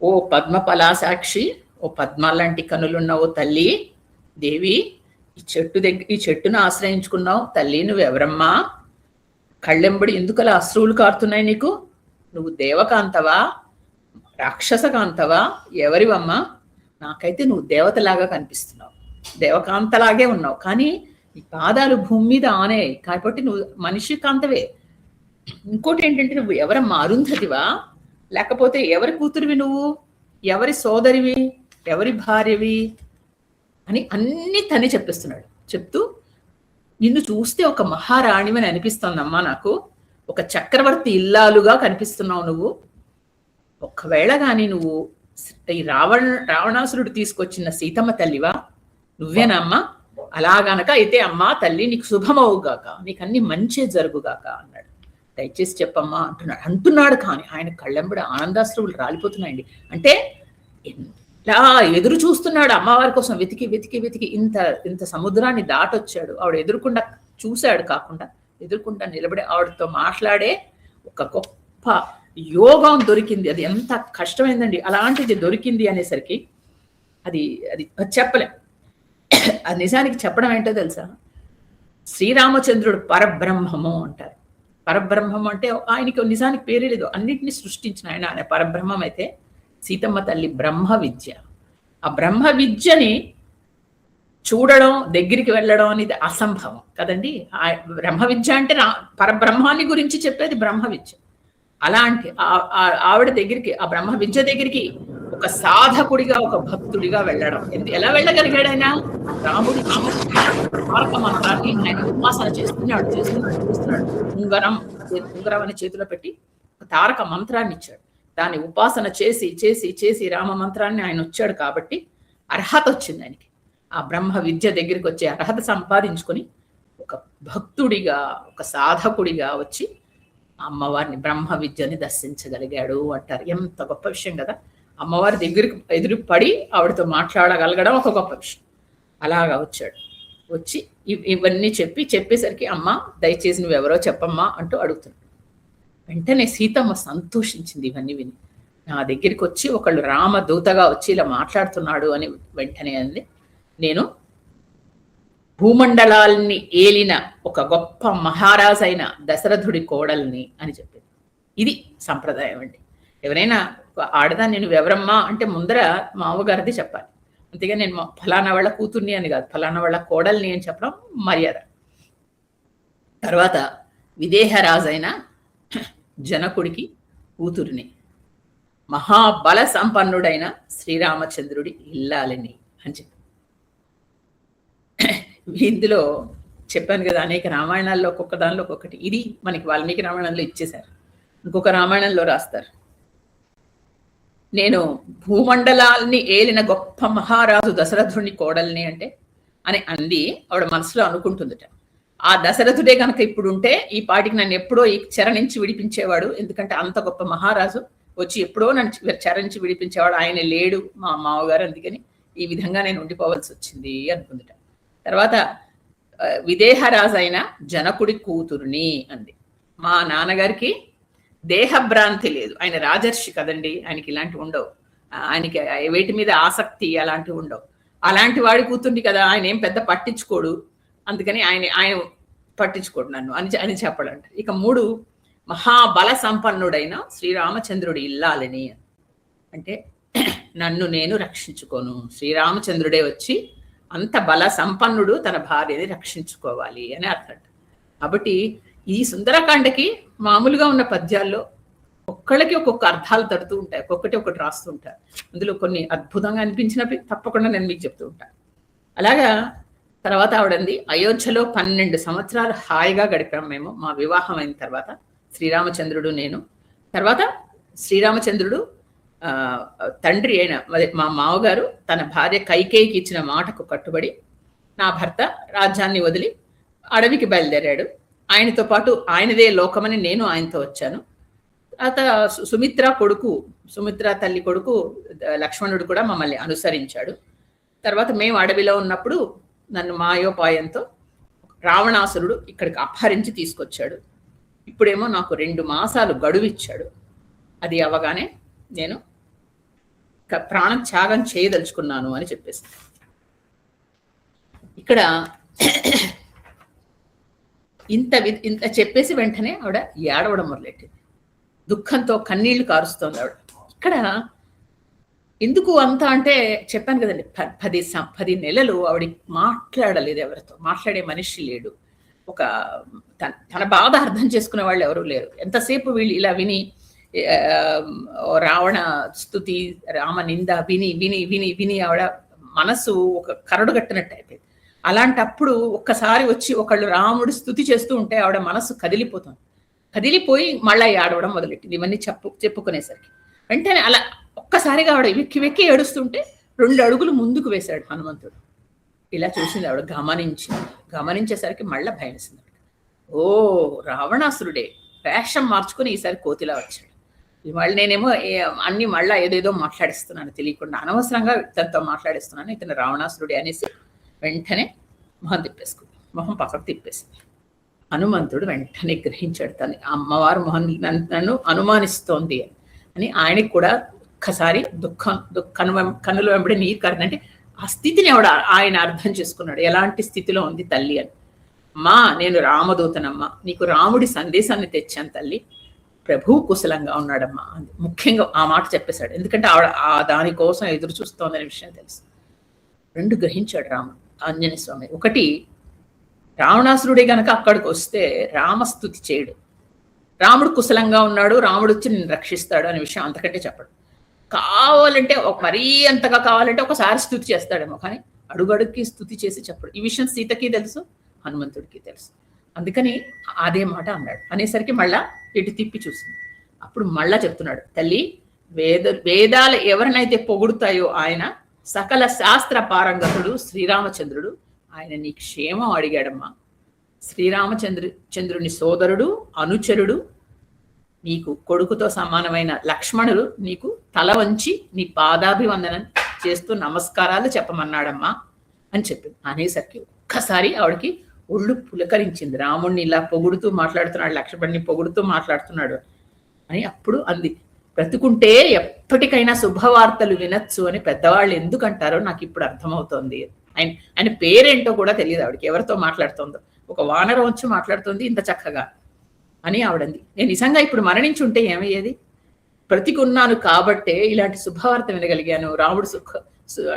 ఓ పద్మ పలాసాక్షి, ఓ పద్మ లాంటి కనులున్న ఓ తల్లి దేవి, ఈ చెట్టును ఆశ్రయించుకున్నావు తల్లి, నువ్వెవరమ్మా, కళ్ళెంబడి ఎందుకలా అశ్రువులు కారుతున్నాయి నీకు, నువ్వు దేవకాంతవా రాక్షసకాంతవా ఎవరివమ్మా, నాకైతే నువ్వు దేవతలాగా కనిపిస్తున్నావు, దేవకాంతలాగే ఉన్నావు, కానీ నీ పాదాలు భూమి మీద ఆనే కాబట్టి నువ్వు మనిషి కాంతవే. ఇంకోటి ఏంటంటే నువ్వు ఎవరమ్మా, అరుంధతివా, లేకపోతే ఎవరి కూతురివి నువ్వు, ఎవరి సోదరివి, ఎవరి భార్యవి అని అన్ని తనే చెప్పిస్తున్నాడు. చెప్తూ నిన్ను చూస్తే ఒక మహారాణివని అనిపిస్తోందమ్మా నాకు, ఒక చక్రవర్తి ఇల్లాలుగా కనిపిస్తున్నావు నువ్వు. ఒక్కవేళ కానీ నువ్వు ఈ రావణాసురుడు తీసుకొచ్చిన సీతమ్మ తల్లివా, నువ్వేనా అమ్మా, అలాగనక అయితే అమ్మా తల్లి నీకు శుభమవుగాక, నీకు అన్ని మంచి జరుగుగాక అన్నాడు. దయచేసి చెప్పమ్మా అంటున్నాడు. కానీ ఆయన కళ్ళెంబడి ఆనందాశ్రువులు రాలిపోతున్నాయండి. అంటే ఇలా ఎదురు చూస్తున్నాడు అమ్మవారి కోసం, వెతికి ఇంత సముద్రాన్ని దాటొచ్చాడు. ఆవిడ ఎదురుకుండా చూశాడు, కాకుండా ఎదురుకుండా నిలబడి ఆవిడతో మాట్లాడే ఒక గొప్ప యోగం దొరికింది. అది ఎంత కష్టమైందండి, అలాంటిది దొరికింది అనేసరికి అది చెప్పలేం. అది నిజానికి చెప్పడం ఏంటో తెలుసా, శ్రీరామచంద్రుడు పరబ్రహ్మము అంటారు. పరబ్రహ్మం అంటే ఆయనకి నిజానికి పేరే లేదు, అన్నింటినీ సృష్టించిన ఆయన పరబ్రహ్మం. అయితే సీతమ్మ తల్లి బ్రహ్మ విద్య. ఆ బ్రహ్మ విద్యని చూడడం, దగ్గరికి వెళ్ళడం అనేది అసంభవం కదండి. బ్రహ్మ విద్య అంటే పరబ్రహ్మాన్ని గురించి చెప్పేది బ్రహ్మ విద్య. అలాంటి ఆవిడ దగ్గరికి, ఆ బ్రహ్మ విద్య దగ్గరికి ఒక సాధకుడిగా, ఒక భక్తుడిగా వెళ్ళడం. ఎలా వెళ్ళగలిగాడు ఆయన, రాముడి తారక మంత్రాన్ని ఆయన ఉపాసన చేస్తున్నాడు. ఉంగరం అనే చేతిలో పెట్టి తారక మంత్రాన్ని ఇచ్చాడు. దాన్ని ఉపాసన చేసి రామ మంత్రాన్ని ఆయన వచ్చాడు కాబట్టి అర్హత వచ్చింది ఆయనకి. ఆ బ్రహ్మ విద్య దగ్గరికి వచ్చే అర్హత సంపాదించుకొని ఒక భక్తుడిగా, ఒక సాధకుడిగా వచ్చి అమ్మవారిని, బ్రహ్మ విద్యని దర్శించగలిగాడు అంటారు. ఎంత గొప్ప విషయం కదా. అమ్మవారి దగ్గరికి ఎదురు పడి ఆవిడతో మాట్లాడగలగడం ఒక గొప్ప విషయం. అలాగా వచ్చాడు. వచ్చి ఇవన్నీ చెప్పేసరికి అమ్మ దయచేసి నువ్వెవరో చెప్పమ్మా అంటూ అడుగుతున్నాడు. వెంటనే సీతమ్మ సంతోషించింది ఇవన్నీ విని. నా దగ్గరికి వచ్చి ఒకళ్ళు రామదూతగా వచ్చి ఇలా మాట్లాడుతున్నాడు అని వెంటనే అంది, నేను భూమండలాల్ని ఏలిన ఒక గొప్ప మహారాజు అయిన దశరథుడి కోడల్ని అని చెప్పింది. ఇది సంప్రదాయం అండి. ఎవరైనా ఆడదాన్ని నువ్వెవరమ్మా అంటే ముందర మామగారిది చెప్పాలి. అంతేగా నేను ఫలానా వాళ్ళ కూతుర్ని అని కాదు, ఫలానా వాళ్ళ కోడల్ని అని చెప్పడం మర్యాద. తర్వాత విదేహరాజైన జనకుడికి కూతురిని, మహాబల సంపన్నుడైన శ్రీరామచంద్రుడి ఇల్లాలని అని చెప్పి. ఇందులో చెప్పాను కదా, అనేక రామాయణాల్లో ఒక్కొక్క దానిలో ఒక్కొక్కటి. ఇది మనకి వాల్మీకి రామాయణంలో ఇచ్చేశారు. ఇంకొక రామాయణంలో రాస్తారు, నేను భూమండలాల్ని ఏలిన గొప్ప మహారాజు దశరథుడిని కోడల్ని అంటే అని అంది. ఆవిడ మనసులో అనుకుంటుందట, ఆ దశరథుడే కనుక ఇప్పుడు ఉంటే ఈ పాటికి నన్ను ఎప్పుడో ఈ చెర నుంచి విడిపించేవాడు. ఎందుకంటే అంత గొప్ప మహారాజు వచ్చి ఎప్పుడో నన్ను చెర నుంచి విడిపించేవాడు, ఆయన లేడు మా మామగారు, అందుకని ఈ విధంగా నేను ఉండిపోవాల్సి వచ్చింది అనుకుందట. తర్వాత విదేహరాజు అయిన జనకుడి కూతురుని అంది. మా నాన్నగారికి దేహభ్రాంతి లేదు. ఆయన రాజర్షి కదండి, ఆయనకి ఇలాంటివి ఉండవు. ఆయనకి వేటి మీద ఆసక్తి అలాంటివి ఉండవు. అలాంటి వాడి కూతుర్ని కదా, ఆయన ఏం పెద్ద పట్టించుకోడు, అందుకని ఆయన పట్టించుకోడు నన్ను అని చెప్పడంట. ఇక 3, మహాబల సంపన్నుడైన శ్రీరామచంద్రుడి ఇల్లాలని, అంటే నన్ను నేను రక్షించుకోను, శ్రీరామచంద్రుడే వచ్చి అంత బల సంపన్నుడు తన భార్యని రక్షించుకోవాలి అని అర్థం. కాబట్టి ఈ సుందరకాండకి మామూలుగా ఉన్న పద్యాల్లో ఒక్కళ్ళకి ఒక్కొక్క అర్థాలు తడుతూ ఉంటాయి, ఒక్కొక్కటి ఒకటి రాస్తూ ఉంటారు. అందులో కొన్ని అద్భుతంగా అనిపించినవి తప్పకుండా నేను మీకు చెప్తూ ఉంటాను. అలాగా తర్వాత ఆవిడంది, అయోధ్యలో 12 సంవత్సరాలు హాయిగా గడిపాం మేము, మా వివాహం అయిన తర్వాత శ్రీరామచంద్రుడు నేను. తర్వాత శ్రీరామచంద్రుడు తండ్రి అయిన మా మామగారు తన భార్య కైకేయికి ఇచ్చిన మాటకు కట్టుబడి నా భర్త రాజ్యాన్ని వదిలి అడవికి బయలుదేరాడు. ఆయనతో పాటు ఆయనదే లోకమని నేను ఆయనతో వచ్చాను. సుమిత్ర తల్లి కొడుకు లక్ష్మణుడు కూడా మమ్మల్ని అనుసరించాడు. తర్వాత మేము అడవిలో ఉన్నప్పుడు నన్ను మాయోపాయంతో రావణాసురుడు ఇక్కడికి అపహరించి తీసుకొచ్చాడు. ఇప్పుడేమో నాకు 2 మాసాలు గడువు ఇచ్చాడు. అది అవగానే నేను ప్రాణం త్యాగం చేయదలుచుకున్నాను అని చెప్పేసి ఇక్కడ ఇంత చెప్పేసి వెంటనే ఆవిడ ఏడవడం మొదలెట్టింది. దుఃఖంతో కన్నీళ్లు కారుస్తోంది ఆవిడ. ఇక్కడ ఎందుకు అంత అంటే చెప్పాను కదండి, 10 నెలలు ఆవిడ మాట్లాడలేదు, ఎవరితో మాట్లాడే మనిషి లేడు. తన బాధ అర్థం చేసుకునే వాళ్ళు ఎవరూ లేరు. ఎంతసేపు వీళ్ళు ఇలా విని రావణ స్తుతి, రామ నింద విని విని విని విని ఆవిడ మనసు ఒక కరడు కట్టినట్టు అయిపోయింది. అలాంటప్పుడు ఒక్కసారి వచ్చి ఒకళ్ళు రాముడు స్తుతి చేస్తూ ఉంటే ఆవిడ మనసు కదిలిపోయి మళ్ళీ ఆడవడం మొదలెట్టింది. ఇవన్నీ చెప్పుకునేసరికి వెంటనే అలా ఒక్కసారిగా ఆవిడ వెక్కి ఏడుస్తుంటే 2 అడుగులు ముందుకు వేశాడు హనుమంతుడు. ఇలా చూసింది ఆవిడ, గమనించేసరికి మళ్ళీ భయం వేసింది. ఓ రావణాసురుడే వేషం మార్చుకుని ఈసారి కోతిలా వచ్చాడు. ఇవాళ నేనేమో అన్ని మళ్ళా ఏదేదో మాట్లాడిస్తున్నాను, తెలియకుండా అనవసరంగా తనతో మాట్లాడిస్తున్నాను, ఇతను రావణాసురుడే అనేసి వెంటనే మొహం పక్కకు తిప్పేసింది. హనుమంతుడు వెంటనే గ్రహించాడు, తను అమ్మవారు నన్ను అనుమానిస్తోంది అని. ఆయనకి కూడా ఒక్కసారి కన్నుల వెంబడి నీరు కారిందంటే ఆ స్థితిని ఆయన అర్థం చేసుకున్నాడు, ఎలాంటి స్థితిలో ఉంది తల్లి అని. అమ్మా, నేను రామదూతనమ్మా, నీకు రాముడి సందేశాన్ని తెచ్చాను తల్లి, ప్రభువు కుశలంగా ఉన్నాడమ్మా అని ముఖ్యంగా ఆ మాట చెప్పేశాడు. ఎందుకంటే ఆవిడ దానికోసం ఎదురు చూస్తోందనే విషయం తెలుసు. 2 గ్రహించాడు రాముడు ఆంజనేయ స్వామి. ఒకటి, రావణాసురుడే గనక అక్కడికి వస్తే రామస్తుతి చేయడు, రాముడు కుశలంగా ఉన్నాడు, రాముడు వచ్చి నిన్ను రక్షిస్తాడు అనే విషయం అంతకంటే చెప్పడు. కావాలంటే మరీ అంతగా కావాలంటే ఒకసారి స్తుతి చేస్తాడేమో, కానీ అడుగడుక్కి స్తుతి చేసి చెప్పడు. ఈ విషయం సీతకి తెలుసు, హనుమంతుడికి తెలుసు. అందుకని అదే మాట అన్నాడు. అనేసరికి మళ్ళా ఇటు తిప్పి చూసింది. అప్పుడు మళ్ళా చెప్తున్నాడు, తల్లి వేదాలు ఎవరినైతే పొగుడుతాయో ఆయన సకల శాస్త్ర పారంగతుడు శ్రీరామచంద్రుడు, ఆయన నీ క్షేమం అడిగాడమ్మా. శ్రీరామచంద్రుని సోదరుడు, అనుచరుడు, నీకు కొడుకుతో సమానమైన లక్ష్మణుడు నీకు తల వంచి నీ పాదాభివందనం చేస్తూ నమస్కారాలు చెప్పమన్నాడమ్మా అని చెప్పింది. అనేసరికి ఒక్కసారి ఆవిడకి ఒళ్ళు పులకరించింది. రాముడిని ఇలా పొగుడుతూ మాట్లాడుతున్నాడు, లక్ష్మణుని పొగుడుతూ మాట్లాడుతున్నాడు అని అప్పుడు అంది. బ్రతుకుంటే ఎప్పటికైనా శుభవార్తలు వినొచ్చు అని పెద్దవాళ్ళు ఎందుకంటారో నాకు ఇప్పుడు అర్థమవుతోంది. ఆయన పేరేంటో కూడా తెలియదు ఆవిడకి, ఎవరితో మాట్లాడుతోందో. ఒక వానరం వచ్చి మాట్లాడుతోంది ఇంత చక్కగా అని ఆవిడంది. నేను నిజంగా ఇప్పుడు మరణించుంటే ఏమయ్యేది? బ్రతికున్నాను కాబట్టే ఇలాంటి శుభవార్త వినగలిగాను, రాముడు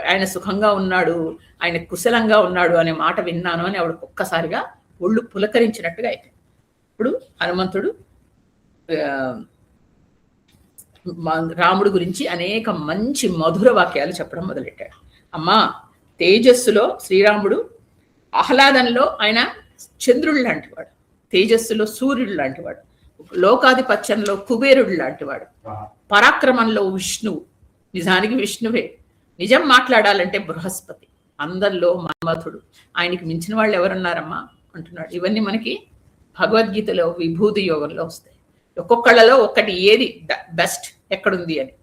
ఆయన సుఖంగా ఉన్నాడు, ఆయన కుశలంగా ఉన్నాడు అనే మాట విన్నాను అని ఆవిడ ఒక్కసారిగా ఒళ్ళు పులకరించినట్టుగా అయిపోయింది. ఇప్పుడు హనుమంతుడు రాముడు గురించి అనేక మంచి మధుర వాక్యాలు చెప్పడం మొదలెట్టాడు. అమ్మా, తేజస్సులో శ్రీరాముడు, ఆహ్లాదంలో ఆయన చంద్రుడు లాంటివాడు, తేజస్సులో సూర్యుడు లాంటివాడు, లోకాధిపత్యంలో కుబేరుడు లాంటివాడు, పరాక్రమంలో విష్ణువు, నిజానికి విష్ణువే, నిజం మాట్లాడాలంటే బృహస్పతి, అందరిలో మన్మథుడు, ఆయనకి మించిన వాళ్ళు ఎవరున్నారమ్మా అంటున్నాడు. ఇవన్నీ మనకి భగవద్గీతలో విభూతి యోగంలో వస్తాయి. ఒక్కొక్కళ్ళలో ఒక్కటి ఏది బెస్ట్ ఎక్కడుంది అని.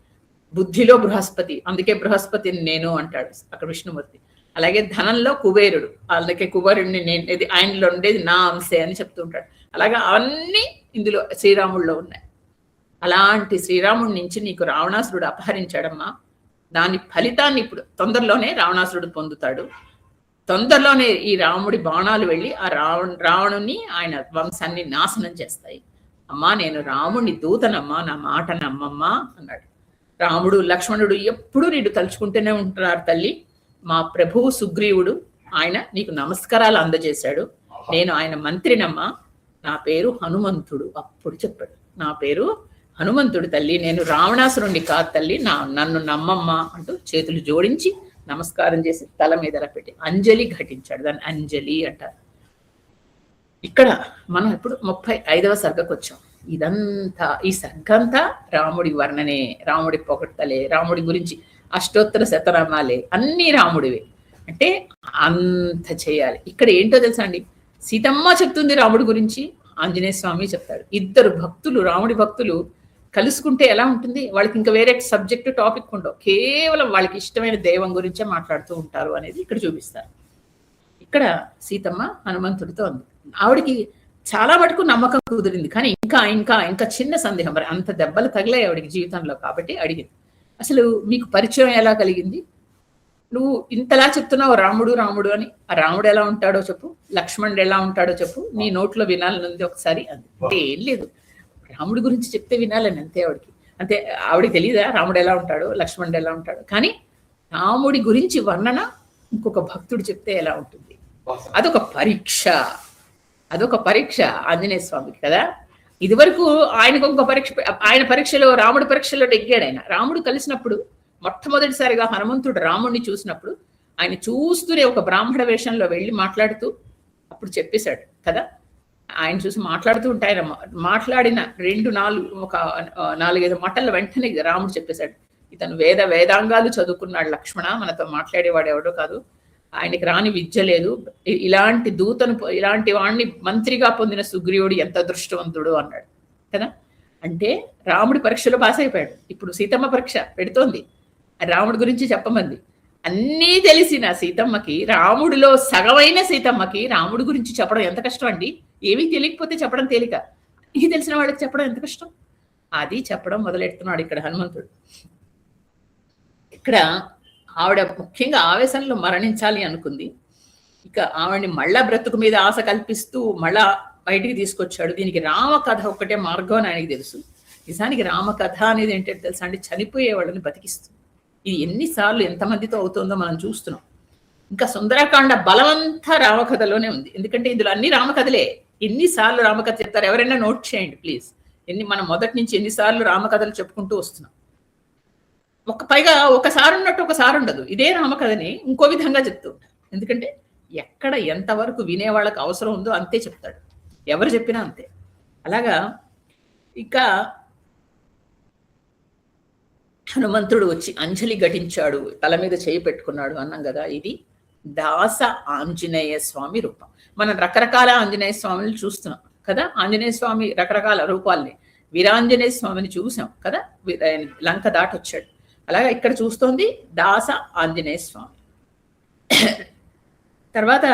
బుద్ధిలో బృహస్పతి, అందుకే బృహస్పతిని నేను అంటాడు అక్కడ విష్ణుమూర్తి. అలాగే ధనంలో కుబేరుడు, అందుకే కుబేరుడిని నేను, ఇది ఆయనలో ఉండేది నా అంశే అని చెప్తూ ఉంటాడు. అలాగా అన్నీ ఇందులో శ్రీరాముల్లో ఉన్నాయి. అలాంటి శ్రీరాముడి నుంచి నీకు రావణాసురుడు అపహరించాడమ్మా. దాని ఫలితాన్ని ఇప్పుడు తొందరలోనే రావణాసురుడు పొందుతాడు. తొందరలోనే ఈ రాముడి బాణాలు వెళ్ళి ఆ రావణుని ఆయన వంశాన్ని నాశనం చేస్తాయి. అమ్మా నేను రాముడిని దూతనమ్మా, నా మాట నమ్మమ్మా అన్నాడు. రాముడు లక్ష్మణుడు ఎప్పుడూ నీడు తలుచుకుంటూనే ఉంటున్నారు తల్లి. మా ప్రభువు సుగ్రీవుడు ఆయన నీకు నమస్కారాలు అందజేశాడు. నేను ఆయన మంత్రినమ్మా, నా పేరు హనుమంతుడు. అప్పుడు చెప్పాడు, నా పేరు హనుమంతుడు తల్లి, నేను రావణాసురుణ్ణి కాదు తల్లి, నన్ను నమ్మమ్మా అంటూ చేతులు జోడించి నమస్కారం చేసి తల మీద పెట్టి అంజలి ఘటించాడు. దాన్ని అంజలి అంటారు. ఇక్కడ మనం ఇప్పుడు 35వ సర్గకు వచ్చాం. ఇదంతా ఈ సర్గంతా రాముడి వర్ణనే, రాముడి పొగడ్తలే, రాముడి గురించి అష్టోత్తర శతనామాలే, అన్నీ రాముడివే. అంటే అంత చేయాలి. ఇక్కడ ఏంటో తెలుసా అండి, సీతమ్మ చెప్తుంది రాముడి గురించి, ఆంజనేయ స్వామి చెప్తాడు. ఇద్దరు భక్తులు, రాముడి భక్తులు కలుసుకుంటే ఎలా ఉంటుంది, వాళ్ళకి ఇంకా వేరే సబ్జెక్ట్ టాపిక్ ఉండవు, కేవలం వాళ్ళకి ఇష్టమైన దైవం గురించే మాట్లాడుతూ ఉంటారు అనేది ఇక్కడ చూపిస్తారు. ఇక్కడ సీతమ్మ హనుమంతుడితో ఉంది. ఆవిడికి చాలా మటుకు నమ్మకం కుదిరింది, కానీ ఇంకా ఇంకా ఇంకా చిన్న సందేహం, మరి అంత దెబ్బలు తగిలాయి ఆవిడికి జీవితంలో. కాబట్టి అడిగింది, అసలు మీకు పరిచయం ఎలా కలిగింది? నువ్వు ఇంతలా చెప్తున్నావు రాముడు రాముడు అని, ఆ రాముడు ఎలా ఉంటాడో చెప్పు, లక్ష్మణుడు ఎలా ఉంటాడో చెప్పు, నీ నోట్లో వినాలనుంది ఒకసారి అంది. అంటే ఏం లేదు, రాముడి గురించి చెప్తే వినాలని అంతే ఆవిడికి. అంతే, ఆవిడికి తెలియదా రాముడు ఎలా ఉంటాడో లక్ష్మణుడు ఎలా ఉంటాడో, కానీ రాముడి గురించి వర్ణన ఇంకొక భక్తుడు చెప్తే ఎలా ఉంటుంది, అదొక పరీక్ష. అదొక పరీక్ష ఆంజనేయ స్వామికి కదా. ఇదివరకు ఆయనకు ఒక పరీక్ష, ఆయన పరీక్షలో రాముడి పరీక్షలో నెగ్గాడు ఆయన. రాముడు కలిసినప్పుడు మొట్టమొదటిసారిగా హనుమంతుడు రాముడిని చూసినప్పుడు ఆయన చూస్తూనే ఒక బ్రాహ్మణ వేషంలో వెళ్ళి మాట్లాడుతూ అప్పుడు చెప్పేశాడు కదా. ఆయన చూసి మాట్లాడుతూ ఉంటే ఆయన మాట్లాడిన 4-5 మాటల వెంటనే రాముడు చెప్పేశాడు, ఇతను వేదాంగాలు చదువుకున్నాడు లక్ష్మణ, మనతో మాట్లాడేవాడు ఎవడో కాదు, ఆయనకి రాని విద్య లేదు, ఇలాంటి దూతను, ఇలాంటి వాడిని మంత్రిగా పొందిన సుగ్రీవుడు ఎంత అదృష్టవంతుడు అన్నాడు కదా. అంటే రాముడి పరీక్షలో పాస్ అయిపోయాడు. ఇప్పుడు సీతమ్మ పరీక్ష పెడుతోంది, రాముడి గురించి చెప్పమంది. అన్నీ తెలిసిన సీతమ్మకి, రాముడిలో సగమైన సీతమ్మకి రాముడి గురించి చెప్పడం ఎంత కష్టం అండి. ఏమీ తెలియకపోతే చెప్పడం తేలిక, ఇది తెలిసిన వాళ్ళకి చెప్పడం ఎంత కష్టం. అది చెప్పడం మొదలెడుతున్నాడు ఇక్కడ హనుమంతుడు. ఇక్కడ ఆవిడ ముఖ్యంగా ఆవేశంలో మరణించాలి అనుకుంది. ఇక ఆవిడని మళ్ళా బ్రతుకు మీద ఆశ కల్పిస్తూ మళ్ళా బయటికి తీసుకొచ్చాడు. దీనికి రామకథ ఒక్కటే మార్గం అని ఆయనకి తెలుసు. నిజానికి రామకథ అనేది ఏంటంటే తెలుసా అండి, చనిపోయే వాళ్ళని బతికిస్తుంది. ఇది ఎన్నిసార్లు ఎంతమందితో అవుతుందో మనం చూస్తున్నాం. ఇంకా సుందరకాండ బలమంతా రామకథలోనే ఉంది, ఎందుకంటే ఇందులో అన్ని రామకథలే. ఎన్నిసార్లు రామకథ చెప్తారు, ఎవరైనా నోట్ చేయండి ప్లీజ్. మనం మొదటి నుంచి ఎన్నిసార్లు రామకథలు చెప్పుకుంటూ వస్తున్నాం. పైగా ఒకసారి ఉన్నట్టు ఒకసారి ఉండదు. ఇదే రామకథని ఇంకో విధంగా చెప్తూ ఉంటారు. ఎందుకంటే ఎక్కడ ఎంతవరకు వినేవాళ్ళకి అవసరం ఉందో అంతే చెప్తాడు, ఎవరు చెప్పినా అంతే. అలాగా ఇక హనుమంతుడు వచ్చి అంజలి ఘటించాడు, తల మీద చేయి పెట్టుకున్నాడు అన్నాం కదా. ఇది దాస ఆంజనేయ స్వామి రూపం. మనం రకరకాల ఆంజనేయ స్వామిని చూస్తున్నాం కదా. ఆంజనేయ స్వామి రకరకాల రూపాలని, వీరాంజనేయ స్వామిని చూసాం కదా, లంక దాటొచ్చాడు. అలాగా ఇక్కడ చూస్తోంది దాస ఆంజనేయ స్వామి. తర్వాత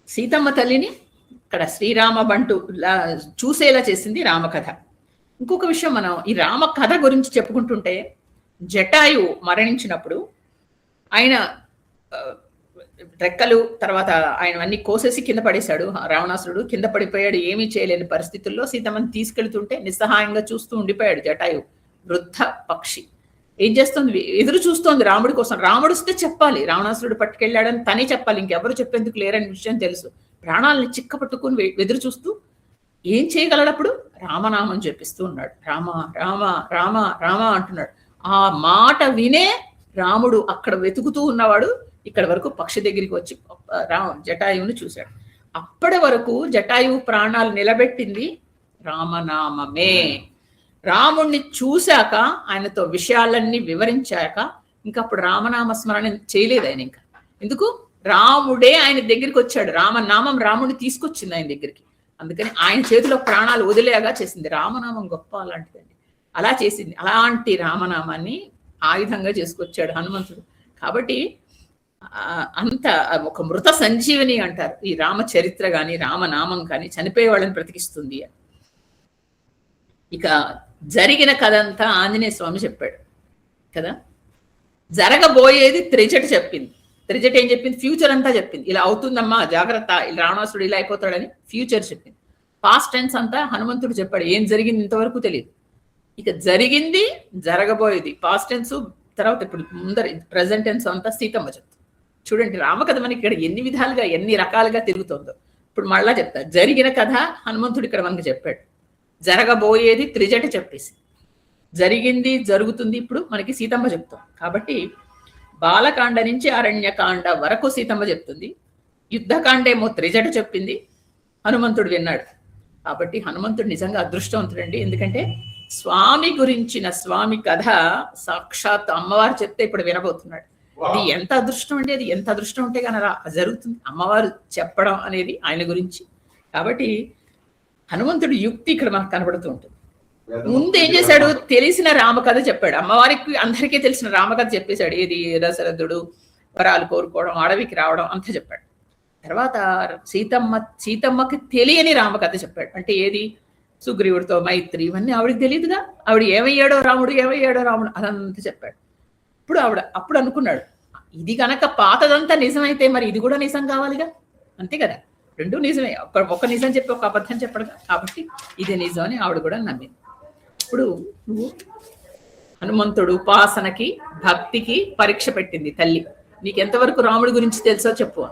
సీతమ్మ తల్లిని ఇక్కడ శ్రీరామ బంటు చూసేలా చేసింది రామకథ. ఇంకొక విషయం, మనం ఈ రామకథ గురించి చెప్పుకుంటుంటే, జటాయు మరణించినప్పుడు ఆయన రెక్కలు తర్వాత ఆయన అన్ని కోసేసి కింద పడేశాడు. రావణాసురుడు కింద పడిపోయాడు. ఏమీ చేయలేని పరిస్థితుల్లో సీతమ్మని తీసుకెళ్తుంటే నిస్సహాయంగా చూస్తూ ఉండిపోయాడు జటాయు. వృద్ధ పక్షి ఏం చేస్తుంది, ఎదురు చూస్తోంది రాముడి కోసం. రాముడు వస్తే చెప్పాలి, రావణాసురుడు పట్టుకెళ్ళాడని తనే చెప్పాలి, ఇంకెవరు చెప్పేందుకు లేరని విషయం తెలుసు. ప్రాణాలని చిక్క పట్టుకుని ఎదురు చూస్తూ ఏం చేయగలడప్పుడు రామనామం చెప్పిస్తూ ఉన్నాడు. రామ రామ రామ రామ అంటున్నాడు. ఆ మాట వినే రాముడు అక్కడ వెతుకుతూ ఉన్నవాడు ఇక్కడ వరకు పక్షి దగ్గరికి వచ్చి జటాయువుని చూశాడు. అప్పటి వరకు జటాయువు ప్రాణాలు నిలబెట్టింది రామనామమే. రాముణ్ణి చూశాక, ఆయనతో విషయాలన్నీ వివరించాక ఇంకప్పుడు రామనామ స్మరణ చేయలేదు ఆయన. ఇంకా ఎందుకు, రాముడే ఆయన దగ్గరికి వచ్చాడు. రామనామం రాముడిని తీసుకొచ్చింది ఆయన దగ్గరికి. అందుకని ఆయన చేతిలో ప్రాణాలు వదిలేగా చేసింది. రామనామం గొప్ప అలాంటిదండి, అలా చేసింది. అలాంటి రామనామాన్ని ఆయుధంగా చేసుకొచ్చాడు హనుమంతుడు. కాబట్టి అంత ఒక మృత సంజీవని అంటారు ఈ రామచరిత్ర కానీ రామనామం కానీ చనిపోయే వాళ్ళని బ్రతికిస్తుంది అని. ఇక జరిగిన కథ అంతా ఆంజనేయ స్వామి చెప్పాడు కదా. జరగబోయేది త్రిజట చెప్పింది. త్రిజట ఏం చెప్పింది? ఫ్యూచర్ అంతా చెప్పింది. ఇలా అవుతుందమ్మా జాగ్రత్త, రావణాసుడు ఇలా అయిపోతాడని ఫ్యూచర్ చెప్పింది. పాస్ట్ టెన్స్ అంతా హనుమంతుడు చెప్పాడు. ఏం జరిగింది ఇంతవరకు తెలియదు. ఇక జరిగింది, జరగబోయేది పాస్ట్ టెన్స్, తర్వాత ఇప్పుడు ముందర ప్రెసెంట్ టెన్స్ అంతా సీతమ్మ చెప్తుంది. చూడండి రామకథ మనకి ఇక్కడ ఎన్ని విధాలుగా ఎన్ని రకాలుగా తిరుగుతుందో. ఇప్పుడు మళ్ళా చెప్తా. జరిగిన కథ హనుమంతుడు ఇక్కడ మనకి చెప్పాడు, జరగబోయేది త్రిజట చెప్పేసి, జరిగింది జరుగుతుంది ఇప్పుడు మనకి సీతమ్మ చెప్తాం. కాబట్టి బాలకాండ నుంచి అరణ్యకాండ వరకు సీతమ్మ చెప్తుంది. యుద్ధకాండ ఏమో త్రిజట చెప్పింది, హనుమంతుడు విన్నాడు. కాబట్టి హనుమంతుడు నిజంగా అదృష్టవంతుడండి. ఎందుకంటే స్వామి గురించిన స్వామి కథ సాక్షాత్ అమ్మవారు చెప్తే ఇప్పుడు వినబోతున్నాడు. అది ఎంత అదృష్టం అండి, అది ఎంత అదృష్టం ఉంటే కనుక జరుగుతుంది అమ్మవారు చెప్పడం అనేది ఆయన గురించి. కాబట్టి హనుమంతుడి యుక్తి ఇక్కడ మనకు కనబడుతూ ఉంటుంది. ముందు ఏం చేశాడు? తెలిసిన రామకథ చెప్పాడు. అమ్మవారికి అందరికీ తెలిసిన రామకథ చెప్పేశాడు. ఏది దశరథుడు వరాలు కోరుకోవడం, అడవికి రావడం అంతా చెప్పాడు. తర్వాత సీతమ్మకి తెలియని రామకథ చెప్పాడు. అంటే ఏది? సుగ్రీవుడితో మైత్రి, ఇవన్నీ ఆవిడికి తెలియదుగా. ఆవిడ ఏమయ్యాడో రాముడు అదంతా చెప్పాడు. అప్పుడు అనుకున్నాడు, ఇది కనుక పాతదంతా నిజమైతే మరి ఇది కూడా నిజం కావాలిగా, అంతే కదా. రెండు నిజమే, ఒక నిజం చెప్పి ఒక అబద్ధం చెప్పడు. కాబట్టి ఇది నిజం అని ఆవిడ కూడా నమ్మింది. ఇప్పుడు నువ్వు హనుమంతుడు ఉపాసనకి భక్తికి పరీక్ష పెట్టింది తల్లి. నీకు ఎంతవరకు రాముడి గురించి తెలుసో చెప్పు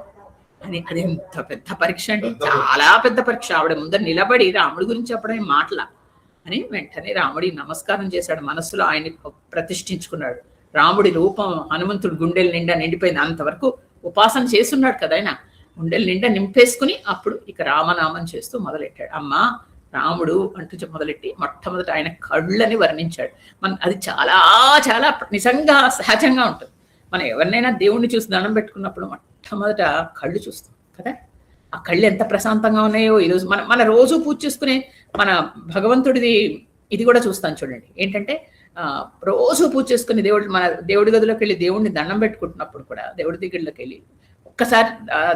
అని. అది ఎంత పెద్ద పరీక్ష అంటే చాలా పెద్ద పరీక్ష. ఆవిడ ముందర నిలబడి రాముడి గురించి చెప్పడం మాటల అని వెంటనే రాముడి నమస్కారం చేశాడు. మనస్సులో ఆయన్ని ప్రతిష్ఠించుకున్నాడు. రాముడి రూపం హనుమంతుడు గుండెల నిండా నిండిపోయింది. అంతవరకు ఉపాసన చేస్తున్నాడు కదా ఆయన, గుండెల నిండా నింపేసుకుని అప్పుడు ఇక రామనామం చేస్తూ మొదలెట్టాడు. అమ్మా రాముడు అంటూ మొదలెట్టి మొట్టమొదట ఆయన కళ్ళని వర్ణించాడు. అది చాలా చాలా నిజంగా సహజంగా ఉంటుంది. మనం ఎవరినైనా దేవుణ్ణి చూసి దండం పెట్టుకున్నప్పుడు మొట్టమొదట కళ్ళు చూస్తాం కదా. ఆ కళ్ళు ఎంత ప్రశాంతంగా ఉన్నాయో ఈరోజు మన రోజు పూజ చేసుకునే మన భగవంతుడిది ఇది కూడా చూస్తాను చూడండి. ఏంటంటే రోజు పూజ చేసుకుని మన దేవుడి గదిలోకి వెళ్ళి దేవుడిని దండం పెట్టుకుంటున్నప్పుడు కూడా దేవుడి దగ్గరలోకి వెళ్ళి ఒక్కసారి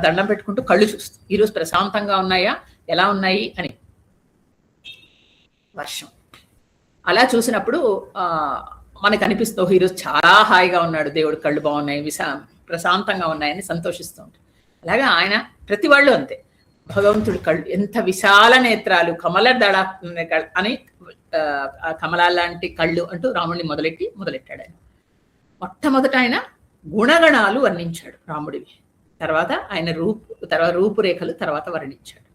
దండం పెట్టుకుంటూ కళ్ళు చూస్తాం. ఈరోజు ప్రశాంతంగా ఉన్నాయా, ఎలా ఉన్నాయి అని. వర్షం అలా చూసినప్పుడు మనకు అనిపిస్తుంది ఈరోజు చాలా హాయిగా ఉన్నాడు, దేవుడు కళ్ళు బాగున్నాయి, ప్రశాంతంగా ఉన్నాయని సంతోషిస్తూ ఉంటాడు. అలాగా ఆయన ప్రతి వాళ్ళు అంతే. భగవంతుడి కళ్ళు ఎంత విశాల నేత్రాలు, కమల దళ అని కమలాల లాంటి కళ్ళు అంటూ రాముడిని మొదలెట్టాడు ఆయన. మొట్టమొదట ఆయన గుణగణాలు వర్ణించాడు రాముడివి. తర్వాత ఆయన రూపురేఖలు తర్వాత వర్ణించాడు.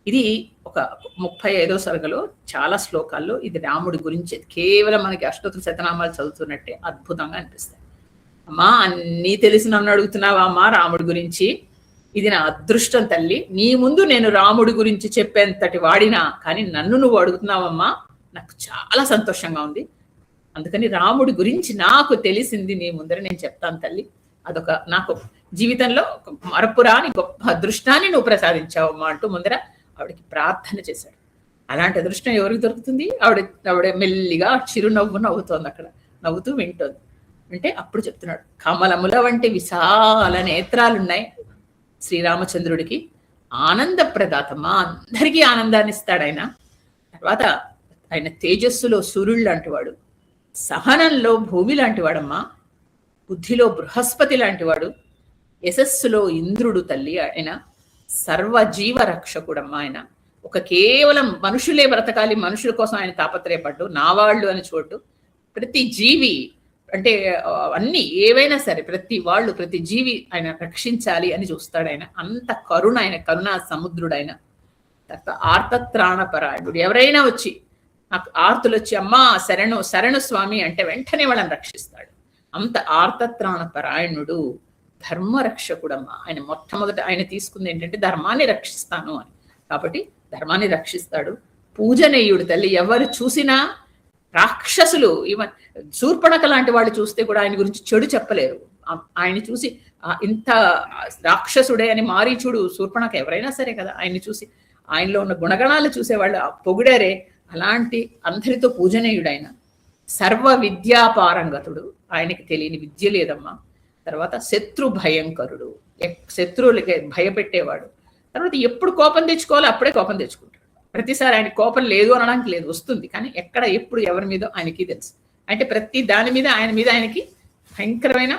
ఇది ఒక 35వ సర్గలో చాలా శ్లోకాల్లో ఇది రాముడి గురించి. కేవలం మనకి అష్టోత్తర శతనామాలు చదువుతున్నట్టే అద్భుతంగా అనిపిస్తాయి. అమ్మా అన్నీ తెలిసి నన్ను అడుగుతున్నావా అమ్మా రాముడి గురించి? ఇది నా అదృష్టం తల్లి. నీ ముందు నేను రాముడి గురించి చెప్పేంతటి వాడినా కానీ నన్ను నువ్వు అడుగుతున్నావమ్మా, నాకు చాలా సంతోషంగా ఉంది. అందుకని రాముడి గురించి నాకు తెలిసింది నీ ముందర నేను చెప్తాను తల్లి. అదొక నాకు జీవితంలో మరపురాని గొప్ప అదృష్టాన్ని నువ్వు ప్రసాదించావమ్మా అంటూ ముందర ఆవిడకి ప్రార్థన చేశాడు. అలాంటి అదృష్టం ఎవరికి దొరుకుతుంది? ఆవిడ మెల్లిగా చిరునవ్వు నవ్వుతోంది, అక్కడ నవ్వుతూ వింటోంది. అంటే అప్పుడు చెప్తున్నాడు, కమలముల వంటి విశాల నేత్రాలున్నాయి శ్రీరామచంద్రుడికి. ఆనందప్రదాతమ్మా, అందరికీ ఆనందాన్ని ఇస్తాడు ఆయన. తర్వాత ఆయన తేజస్సులో సూర్యుడు లాంటివాడు, సహనంలో భూమి లాంటివాడమ్మా, బుద్ధిలో బృహస్పతి లాంటివాడు, యశస్సులో ఇంద్రుడు తల్లి ఆయన, సర్వజీవ రక్షకుడమ్మా ఆయన. ఒక కేవలం మనుషులే బ్రతకాలి, మనుషుల కోసం ఆయన తాపత్రయపడ్డు, నా వాళ్ళు అని చోటు ప్రతి జీవి అంటే అన్ని ఏవైనా సరే ప్రతి వాళ్ళు ప్రతి జీవి ఆయన రక్షించాలి అని చూస్తాడు ఆయన. అంత కరుణ ఆయన, కరుణా సముద్రుడు ఆయన. తర్వాత ఆర్తత్రాణపరాయణుడు. ఎవరైనా వచ్చి నాకు ఆర్తులు వచ్చి అమ్మా శరణు స్వామి అంటే వెంటనే వాళ్ళని రక్షిస్తాడు. అంత ఆర్తత్రాణపరాయణుడు, ధర్మరక్షకుడమ్మా ఆయన. మొట్టమొదట ఆయన తీసుకుంది ఏంటంటే ధర్మాన్ని రక్షిస్తాను అని. కాబట్టి ధర్మాన్ని రక్షిస్తాడు. పూజనీయుడు తల్లి. ఎవరు చూసినా రాక్షసులు, ఈవెన్ శూర్పణఖ లాంటి వాళ్ళు చూస్తే కూడా ఆయన గురించి చెడు చెప్పలేరు. ఆయన చూసి ఇంత రాక్షసుడే అని మారీచుడు, శూర్పణఖ ఎవరైనా సరే కదా ఆయన్ని చూసి ఆయనలో ఉన్న గుణగణాలు చూసేవాళ్ళు పొగిడారే. అలాంటి అందరితో పూజనీయుడు ఆయన. సర్వ విద్యాపారంగతుడు. ఆయనకి తెలియని విద్య లేదమ్మా. తర్వాత శత్రు భయంకరుడు, శత్రువులకి భయపెట్టేవాడు. తర్వాత ఎప్పుడు కోపం తెచ్చుకోవాలో అప్పుడే కోపం తెచ్చుకుంటాడు. ప్రతిసారి ఆయన కోపం లేదు అనడానికి లేదు, వస్తుంది, కానీ ఎక్కడ ఎప్పుడు ఎవరి మీద ఆయనకి తెలుసు. అంటే ప్రతి దాని మీద ఆయనకి భయంకరమైన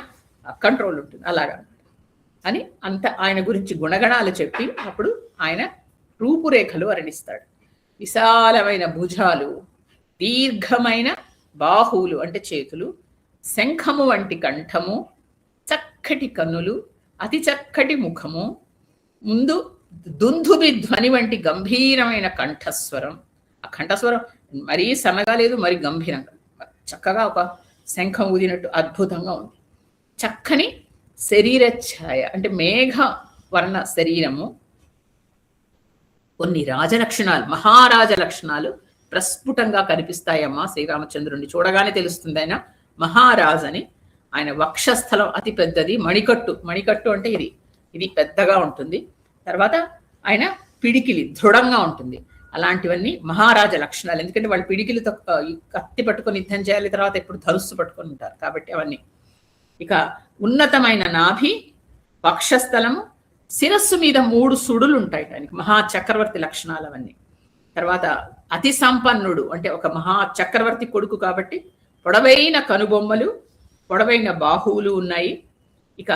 కంట్రోల్ ఉంటుంది. అలాగా అని అంత ఆయన గురించి గుణగణాలు చెప్పి అప్పుడు ఆయన రూపురేఖలు వర్ణిస్తాడు. విశాలమైన భుజాలు, దీర్ఘమైన బాహువులు అంటే చేతులు, శంఖము వంటి కంఠము, చక్కటి కన్నులు, అతి చక్కటి ముఖము, ముందు దుందుబి ధ్వని వంటి గంభీరమైన కంఠస్వరం. ఆ కంఠస్వరం మరీ సన్నగా లేదు, మరీ గంభీరంగా, చక్కగా ఒక శంఖం ఊదినట్టు అద్భుతంగా ఉంది. చక్కని శరీర ఛాయ అంటే మేఘ వర్ణ శరీరము. కొన్ని రాజలక్షణాలు, మహారాజ లక్షణాలు ప్రస్ఫుటంగా కనిపిస్తాయమ్మా. శ్రీరామచంద్రుడిని చూడగానే తెలుస్తుంది ఆయన మహారాజని. ఆయన వక్షస్థలం అతి పెద్దది, మణికట్టు అంటే ఇది పెద్దగా ఉంటుంది. తర్వాత ఆయన పిడికిలి దృఢంగా ఉంటుంది. అలాంటివన్నీ మహారాజ లక్షణాలు. ఎందుకంటే వాళ్ళు పిడికిలితో కత్తి పట్టుకొని యుద్ధం చేయాలి, తర్వాత ఎప్పుడు ధనుస్సు పట్టుకొని ఉంటారు కాబట్టి అవన్నీ. ఇక ఉన్నతమైన నాభి, వక్షస్థలము, శిరస్సు మీద 3 సుడులు ఉంటాయి ఆయనకి, మహా చక్రవర్తి లక్షణాలు అవన్నీ. తర్వాత అతి సంపన్నుడు అంటే ఒక మహా చక్రవర్తి కొడుకు కాబట్టి పొడవైన కనుబొమ్మలు, పొడవైన బాహువులు ఉన్నాయి. ఇక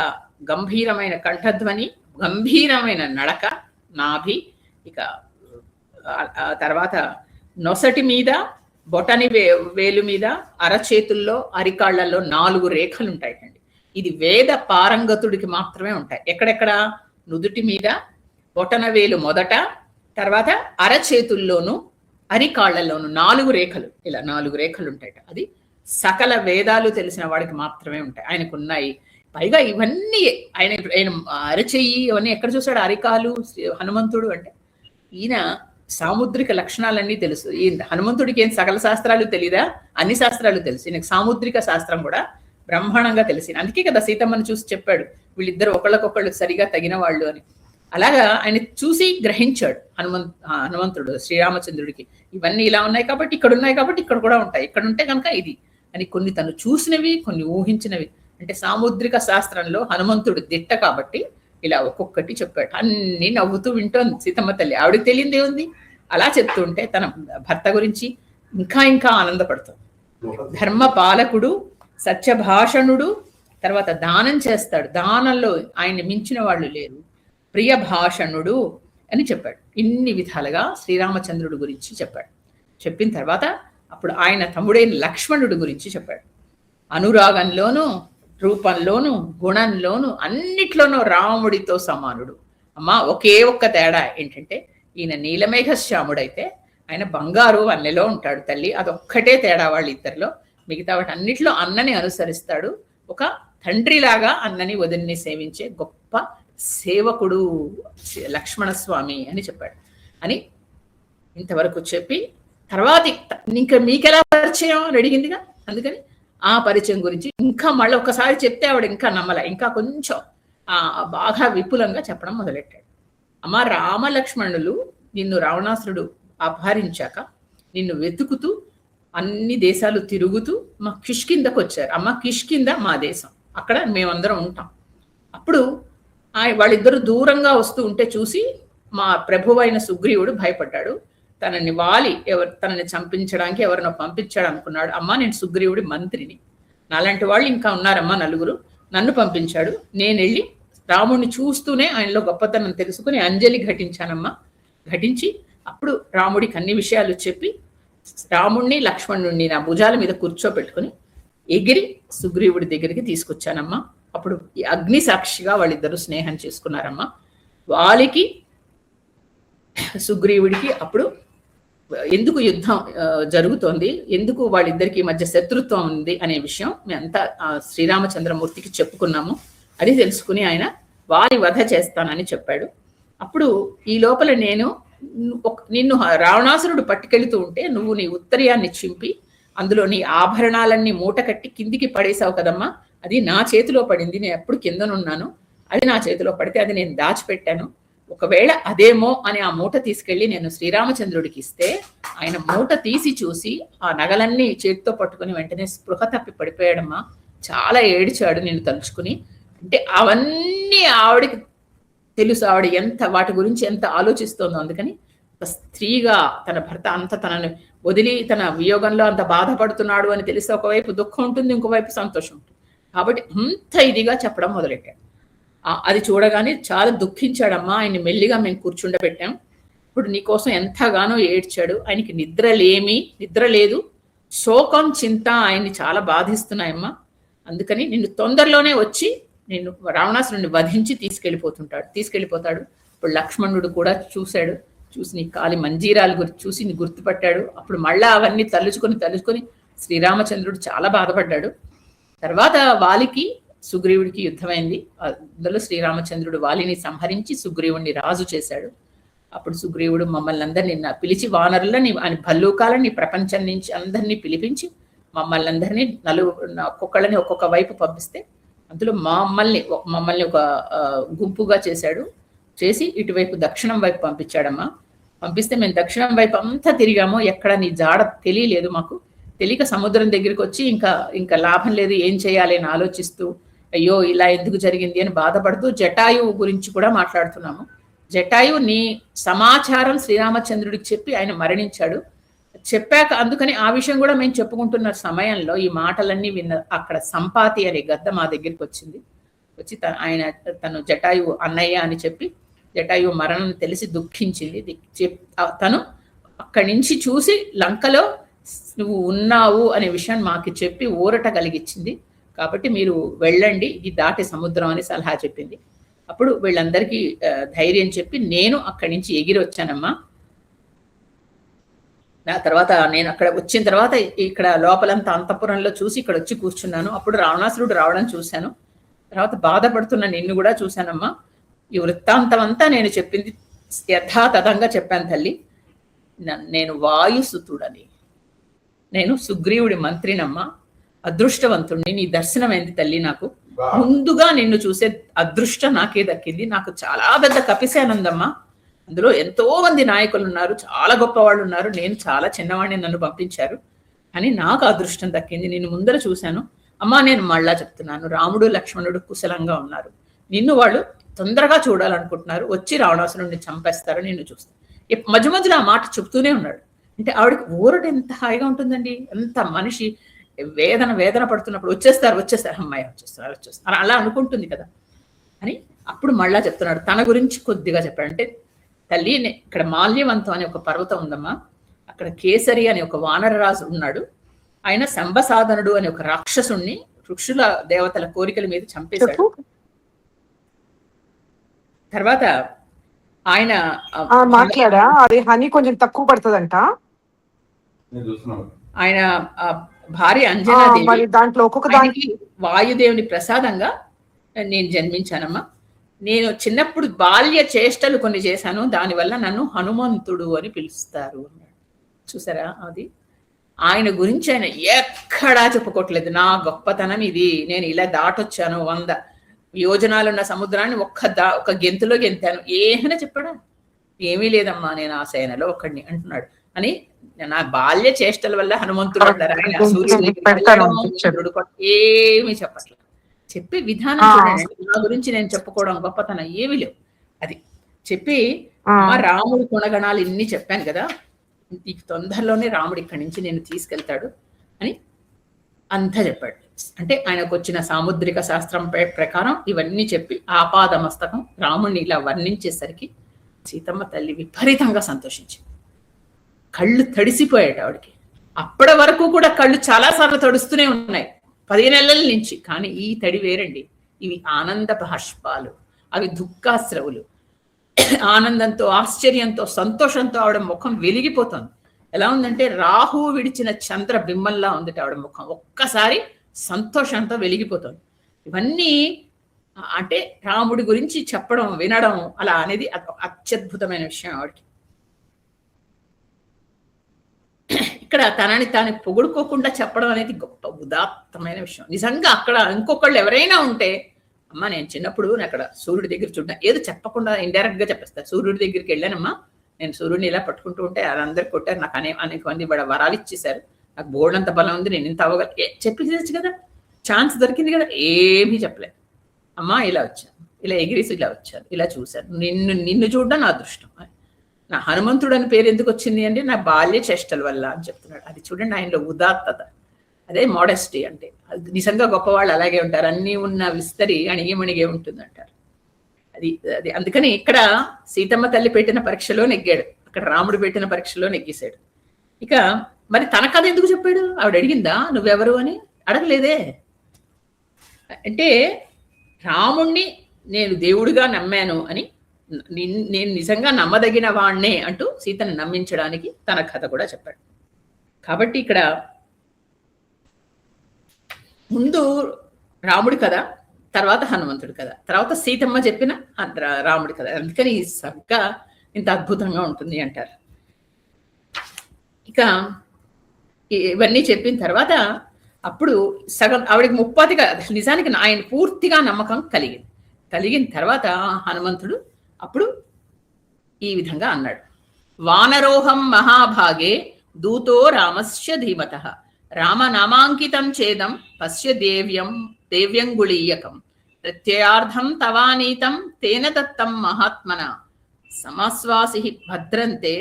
గంభీరమైన కంఠధ్వని, గంభీరమైన నడక, నాభి. ఇక తర్వాత నొసటి మీద, బొటని వేలు మీద, అరచేతుల్లో, అరికాళ్లలో 4 రేఖలు ఉంటాయండి. ఇది వేద పారంగతుడికి మాత్రమే ఉంటాయి. ఎక్కడెక్కడ? నుదుటి మీద, బొటన వేలు మొదట, తర్వాత అరచేతుల్లోనూ అరికాళ్లలోనూ 4 రేఖలు, ఇలా 4 రేఖలు ఉంటాయట. అది సకల వేదాలు తెలిసిన వాడికి మాత్రమే ఉంటాయి, ఆయనకు ఉన్నాయి. పైగా ఇవన్నీ ఆయన అరచెయ్యి ఇవన్నీ ఎక్కడ చూసాడు? అరికాలు హనుమంతుడు అంటే ఈయన సాముద్రిక లక్షణాలన్నీ తెలుసు. ఈ హనుమంతుడికి ఏం సకల శాస్త్రాలు తెలీదా? అన్ని శాస్త్రాలు తెలుసు. ఈయనకు సాముద్రిక శాస్త్రం కూడా బ్రహ్మాండంగా తెలిసింది. అందుకే కదా సీతమ్మని చూసి చెప్పాడు వీళ్ళిద్దరు ఒకళ్ళకొకళ్ళు సరిగా తగిన వాళ్ళు అని. అలాగా ఆయన చూసి గ్రహించాడు హనుమంతుడు శ్రీరామచంద్రుడికి. ఇవన్నీ ఇలా ఉన్నాయి కాబట్టి ఇక్కడ ఉన్నాయి, కాబట్టి ఇక్కడ కూడా ఉంటాయి, ఇక్కడ ఉంటే కనుక ఇది అని కొన్ని తను చూసినవి, కొన్ని ఊహించినవి. అంటే సాముద్రిక శాస్త్రంలో హనుమంతుడు దిట్ట కాబట్టి ఇలా ఒక్కొక్కటి చెప్పాడు. అన్ని నవ్వుతూ వింటోంది సీతమ్మ తల్లి. ఆవిడకి తెలియదే ఉంది. అలా చెప్తుంటే తన భర్త గురించి ఇంకా ఆనందపడుతుంది. ధర్మ పాలకుడు, సత్యభాషణుడు, తర్వాత దానం చేస్తాడు, దానంలో ఆయన్ని మించిన వాళ్ళు లేరు, ప్రియ భాషణుడు అని చెప్పాడు. ఇన్ని విధాలుగా శ్రీరామచంద్రుడు గురించి చెప్పాడు. చెప్పిన తర్వాత అప్పుడు ఆయన తమ్ముడైన లక్ష్మణుడు గురించి చెప్పాడు. అనురాగంలోనూ, రూపంలోనూ, గుణంలోనూ, అన్నిట్లోనూ రాముడితో సమానుడు. అమ్మా ఒకే ఒక్క తేడా ఏంటంటే ఈయన నీలమేఘశ్యాముడైతే ఆయన బంగారు వన్నెలో ఉంటాడు తల్లి. అదొక్కటే తేడా వాళ్ళిద్దరిలో. మిగతా వాటి అన్నిట్లో అన్నని అనుసరిస్తాడు. ఒక తండ్రిలాగా అన్నని వదిలిని సేవించే గొప్ప సేవకుడు లక్ష్మణస్వామి అని చెప్పాడు. అని ఇంతవరకు చెప్పి తర్వాత ఇంకా మీకెలా పరిచయం అని అడిగిందిగా, అందుకని ఆ పరిచయం గురించి ఇంకా మళ్ళీ ఒకసారి చెప్తే ఆవిడ ఇంకా నమ్మల, ఇంకా కొంచెం బాగా విపులంగా చెప్పడం మొదలెట్టాడు. అమ్మ రామలక్ష్మణులు నిన్ను రావణాసురుడు అపహరించాక నిన్ను వెతుకుతూ అన్ని దేశాలు తిరుగుతూ మా కిష్కిందకు వచ్చారు. అమ్మ కిష్కింద మా దేశం, అక్కడ మేమందరం ఉంటాం. అప్పుడు వాళ్ళిద్దరూ దూరంగా వస్తూ ఉంటే చూసి మా ప్రభువైన సుగ్రీవుడు భయపడ్డాడు. తనని చంపించడానికి ఎవరినో పంపించాడు అనుకున్నాడు. అమ్మ నేను సుగ్రీవుడి మంత్రిని, నాలాంటి వాళ్ళు ఇంకా ఉన్నారమ్మా 4, నన్ను పంపించాడు. నేను వెళ్ళి రాముడిని చూస్తూనే ఆయనలో గొప్పతనం తెలుసుకుని అంజలి ఘటించానమ్మా. ఘటించి అప్పుడు రాముడికి అన్ని విషయాలు చెప్పి రాముణ్ణి లక్ష్మణుణ్ణి నా భుజాల మీద కూర్చోబెట్టుకుని ఎగిరి సుగ్రీవుడి దగ్గరికి తీసుకొచ్చానమ్మా. అప్పుడు ఈ అగ్ని సాక్షిగా వాళ్ళిద్దరూ స్నేహం చేసుకున్నారమ్మా. వాళ్ళకి సుగ్రీవుడికి అప్పుడు ఎందుకు యుద్ధం జరుగుతోంది, ఎందుకు వాళ్ళిద్దరికి మధ్య శత్రుత్వం ఉంది అనే విషయం మేమంతా శ్రీరామచంద్రమూర్తికి చెప్పుకున్నాము. అది తెలుసుకుని ఆయన వారి వధ చేస్తానని చెప్పాడు. అప్పుడు ఈ లోపల నిన్ను రావణాసురుడు పట్టుకెళ్తూ ఉంటే నువ్వు నీ ఉత్తరీయాన్ని చింపి అందులో నీ ఆభరణాలన్నీ మూట కట్టి కిందికి పడేసావు కదమ్మా, అది నా చేతిలో పడింది. నేను ఎప్పుడు కిందనున్నాను, అది నా చేతిలో పడితే అది నేను దాచిపెట్టాను. ఒకవేళ అదేమో అని ఆ మూట తీసుకెళ్లి నేను శ్రీరామచంద్రుడికి ఇస్తే ఆయన మూట తీసి చూసి ఆ నగలన్నీ చేతితో పట్టుకుని వెంటనే స్పృహ తప్పి పడిపోయాడమ్మా. చాలా ఏడ్చాడు నిన్ను తలుచుకుని. అంటే అవన్నీ ఆవిడకి తెలుసు, ఆవిడ వాటి గురించి ఎంత ఆలోచిస్తోందో. అందుకని ఒక స్త్రీగా తన భర్త అంత తనని వదిలి తన వియోగంలో అంత బాధపడుతున్నాడు అని తెలిసి ఒకవైపు దుఃఖం ఉంటుంది, ఇంకోవైపు సంతోషం ఉంటుంది. కాబట్టి అంత ఇదిగా చెప్పడం మొదలెట్టాడు. అది చూడగానే చాలా దుఃఖించాడమ్మా. ఆయన్ని మెల్లిగా మేము కూర్చుండబెట్టాం. ఇప్పుడు నీకోసం ఎంతగానో ఏడ్చాడు. ఆయనకి నిద్ర లేదు, శోకం చింత ఆయన్ని చాలా బాధిస్తున్నాయమ్మా. అందుకని నిన్ను తొందరలోనే వచ్చి నిన్ను రావణాసురుడిని వధించి తీసుకెళ్ళిపోతాడు. ఇప్పుడు లక్ష్మణుడు కూడా చూసి నీ కాలి మంజీరాలు చూసి నీ గుర్తుపట్టాడు. అప్పుడు మళ్ళా అవన్నీ తలుచుకొని శ్రీరామచంద్రుడు చాలా బాధపడ్డాడు. తర్వాత వాలికి సుగ్రీవుడికి యుద్ధమైంది. అందులో శ్రీరామచంద్రుడు వాలిని సంహరించి సుగ్రీవుడిని రాజు చేశాడు. అప్పుడు సుగ్రీవుడు మమ్మల్ని అందరినీ పిలిచి వానరులని అని భల్లూకాలని ప్రపంచం నుంచి అందరినీ పిలిపించి మమ్మల్ని అందరినీ ఒక్కొక్కళ్ళని ఒక్కొక్క వైపు పంపిస్తే అందులో మమ్మల్ని ఒక గుంపుగా చేసి ఇటువైపు దక్షిణం వైపు పంపించాడమ్మా. పంపిస్తే మేము దక్షిణం వైపు అంతా తిరిగాము. ఎక్కడ నీ జాడ తెలియలేదు మాకు. తెలియక సముద్రం దగ్గరికి వచ్చి ఇంకా లాభం లేదు, ఏం చేయాలి అని ఆలోచిస్తూ అయ్యో ఇలా ఎందుకు జరిగింది అని బాధపడుతూ జటాయువు గురించి కూడా మాట్లాడుతున్నాము. జటాయువు నీ సమాచారం శ్రీరామచంద్రుడికి చెప్పి ఆయన మరణించాడు. చెప్పాక అందుకని ఆ విషయం కూడా మేము చెప్పుకుంటున్న సమయంలో ఈ మాటలన్నీ అక్కడ సంపాతి అనే గద్ద మా దగ్గరికి వచ్చి తను జటాయువు అన్నయ్య అని చెప్పి జటాయువు మరణం తెలిసి దుఃఖించింది. తను అక్కడి నుంచి చూసి లంకలో నువ్వు ఉన్నావు అనే విషయాన్ని మాకు చెప్పి ఊరట కలిగించింది. కాబట్టి మీరు వెళ్ళండి, ఇది దాటి సముద్రం అని సలహా చెప్పింది. అప్పుడు వీళ్ళందరికీ ధైర్యం చెప్పి నేను అక్కడి నుంచి ఎగిరి వచ్చానమ్మా. నా తర్వాత నేను అక్కడ వచ్చిన తర్వాత ఇక్కడ లోపలంతా అంతఃపురంలో చూసి ఇక్కడ వచ్చి కూర్చున్నాను. అప్పుడు రావణాసురుడు రావడం చూశాను. తర్వాత బాధపడుతున్న నిన్ను కూడా చూశానమ్మా. ఈ వృత్తాంతం అంతా నేను చెప్పింది యథాతథంగా చెప్పాను తల్లి. నేను వాయుసుతుడని, నేను సుగ్రీవుడి మంత్రినమ్మా, అదృష్టవంతుడిని. నీ దర్శనమైంది తల్లి. నాకు ముందుగా నిన్ను చూసే అదృష్టం నాకే దక్కింది. నాకు చాలా పెద్ద కపిసేనందమ్మా. అందులో ఎంతో మంది నాయకులు ఉన్నారు, చాలా గొప్ప వాళ్ళు ఉన్నారు. నేను చాలా చిన్నవాడిని, నన్ను పంపించారు అని నాకు అదృష్టం దక్కింది. నేను ముందర చూశాను అమ్మా. నేను మళ్ళా చెప్తున్నాను, రాముడు లక్ష్మణుడు కుశలంగా ఉన్నారు. నిన్ను వాళ్ళు తొందరగా చూడాలనుకుంటున్నారు, వచ్చి రావణాసురుడిని చంపేస్తారు, నిన్ను చూస్తారు. మధ్య మధ్యలో ఆ మాట చెప్తూనే ఉన్నాడు. అంటే ఆవిడకి ఊరట ఎంత హాయిగా ఉంటుందండి. ఎంత మనిషి వేదన పడుతున్నప్పుడు వచ్చేస్తారు అమ్మాయి వచ్చేస్తారు అలా అనుకుంటుంది కదా అని. అప్పుడు మళ్ళా చెప్తున్నాడు, తన గురించి కొద్దిగా చెప్పాడు. అంటే తల్లి, ఇక్కడ మాల్యవంతం అనే ఒక పర్వతం ఉందమ్మా. అక్కడ కేసరి అనే ఒక వానరరాజు ఉన్నాడు. ఆయన సంబసాధనుడు అనే ఒక రాక్షసుణ్ణి ఋషుల దేవతల కోరికల మీద చంపేశాడు. తర్వాత ఆయన మాట్లాడా అది హనీ కొంచెం తక్కువ పడుతుందంట. ఆయన భార్య అంజనాదేవి, దాంట్లో ఒక్కొక్క దానికి వాయుదేవుని ప్రసాదంగా నేను జన్మించానమ్మా. నేను చిన్నప్పుడు బాల్య చేష్టలు కొన్ని చేశాను, దానివల్ల నన్ను హనుమంతుడు అని పిలుస్తారు అన్నాడు. చూసారా, అది ఆయన గురించి ఆయన ఎక్కడా చెప్పుకోవట్లేదు. నా గొప్పతనం ఇది, నేను ఇలా దాటొచ్చాను, 100 యోజనాలున్న సముద్రాన్ని ఒక గెంతులో గెంతాను. ఏమైనా చెప్పాడా? ఏమీ లేదమ్మా, నేను ఆ సేనలో ఒకడిని అంటున్నాడు. అని నా బాల్య చేష్టల వల్ల హనుమంతుడు అంటారు. ఆయన ఏమీ చెప్పట్లేదు. చెప్పే విధానం చూడండి. నా గురించి నేను చెప్పుకోవడం గొప్పతనం ఏమీ లేవు. అది చెప్పి రాముడి గుణగణాలు ఇన్ని చెప్పాను కదా, ఈ తొందరలోనే రాముడు ఇక్కడి నుంచి నేను తీసుకెళ్తాడు అని అంతా చెప్పాడు. అంటే ఆయనకు వచ్చిన సాముద్రిక శాస్త్రం ప్రకారం ఇవన్నీ చెప్పి ఆపాదమస్తకం రాముడిని ఇలా వర్ణించేసరికి సీతమ్మ తల్లి విపరీతంగా సంతోషించింది. కళ్ళు తడిసిపోయాడు ఆవిడకి. అప్పటి వరకు కూడా కళ్ళు చాలాసార్లు తడుస్తూనే ఉన్నాయి 10 నెలల నుంచి. కానీ ఈ తడి వేరండి. ఇవి ఆనంద బాష్పాలు, అవి దుఃఖాశ్రవులు. ఆనందంతో, ఆశ్చర్యంతో, సంతోషంతో ఆవిడ ముఖం వెలిగిపోతుంది. ఎలా ఉందంటే రాహు విడిచిన చంద్ర బింబంలా ఉంది ఆవిడ ముఖం. ఒక్కసారి సంతోషంతో వెలిగిపోతుంది. ఇవన్నీ అంటే రాముడి గురించి చెప్పడం, వినడం అలా అనేది అత్యద్భుతమైన విషయం ఆవిడకి. ఇక్కడ తనని తాను పొగుడుకోకుండా చెప్పడం అనేది గొప్ప ఉదాత్తమైన విషయం. నిజంగా అక్కడ ఇంకొకళ్ళు ఎవరైనా ఉంటే, అమ్మ నేను చిన్నప్పుడు అక్కడ సూర్యుడి దగ్గర చూడ్డా, ఏదో చెప్పకుండా ఇండైరెక్ట్ గా చెప్పేస్తారు. సూర్యుడి దగ్గరికి వెళ్ళానమ్మా, నేను సూర్యుడిని ఇలా పట్టుకుంటూ ఉంటే వాళ్ళందరూ కొట్టారు, నాకు అనేక మంది వరాలు ఇచ్చేశారు, నాకు బోర్డంత బలం ఉంది, నేను ఇంత అవ్వగల చెప్పేసేచ్చు కదా, ఛాన్స్ దొరికింది కదా. ఏమీ చెప్పలేదు. అమ్మా ఇలా వచ్చాను, ఇలా ఎగిరిసి ఇలా వచ్చాను, ఇలా చూశాను, నిన్ను చూడడం నా అదృష్టం. నా హనుమంతుడు అని పేరు ఎందుకు వచ్చింది అంటే నా బాల్య చేష్టల వల్ల అని చెప్తున్నాడు. అది చూడండి ఆయనలో ఉదాత్తత, అదే మోడెస్టీ అంటే. నిజంగా గొప్పవాళ్ళు అలాగే ఉంటారు, అన్నీ ఉన్న విస్తరి అణిగిమణిగే ఉంటుంది అంటారు. అది అది అందుకని ఇక్కడ సీతమ్మ తల్లి పెట్టిన పరీక్షలో నెగ్గాడు, అక్కడ రాముడు పెట్టిన పరీక్షలో నెగ్గేశాడు. ఇక మరి తన కథ ఎందుకు చెప్పాడు? ఆవిడ అడిగిందా నువ్వెవరు అని? అడగలేదే. అంటే రాముణ్ణి నేను దేవుడిగా నమ్మాను అని, నేను నిజంగా నమ్మదగిన వాణ్ణే అంటూ సీతను నమ్మించడానికి తన కథ కూడా చెప్పాడు. కాబట్టి ఇక్కడ ముందు రాముడి కథ, తర్వాత హనుమంతుడి కథ, తర్వాత సీతమ్మ చెప్పిన రాముడి కథ. అందుకని ఈ సర్గ ఇంత అద్భుతంగా ఉంటుంది అంటారు. ఇక ఇవన్నీ చెప్పిన తర్వాత అప్పుడు సగం ఆవిడకి ముప్పాతిగా నిజానికి ఆయన పూర్తిగా నమ్మకం కలిగిన తర్వాత హనుమంతుడు అప్పుడు ఈ విధంగా అన్నాడు. వానరోహం మహాభాగే దూతో రామస్య ధీమతః రామనామాంకితం చేదం పశ్య దేవ్యంగుళీయకం ప్రత్యయార్థం తవానీతం తేన దత్తం మహాత్మన సమస్వాసి భద్రంతే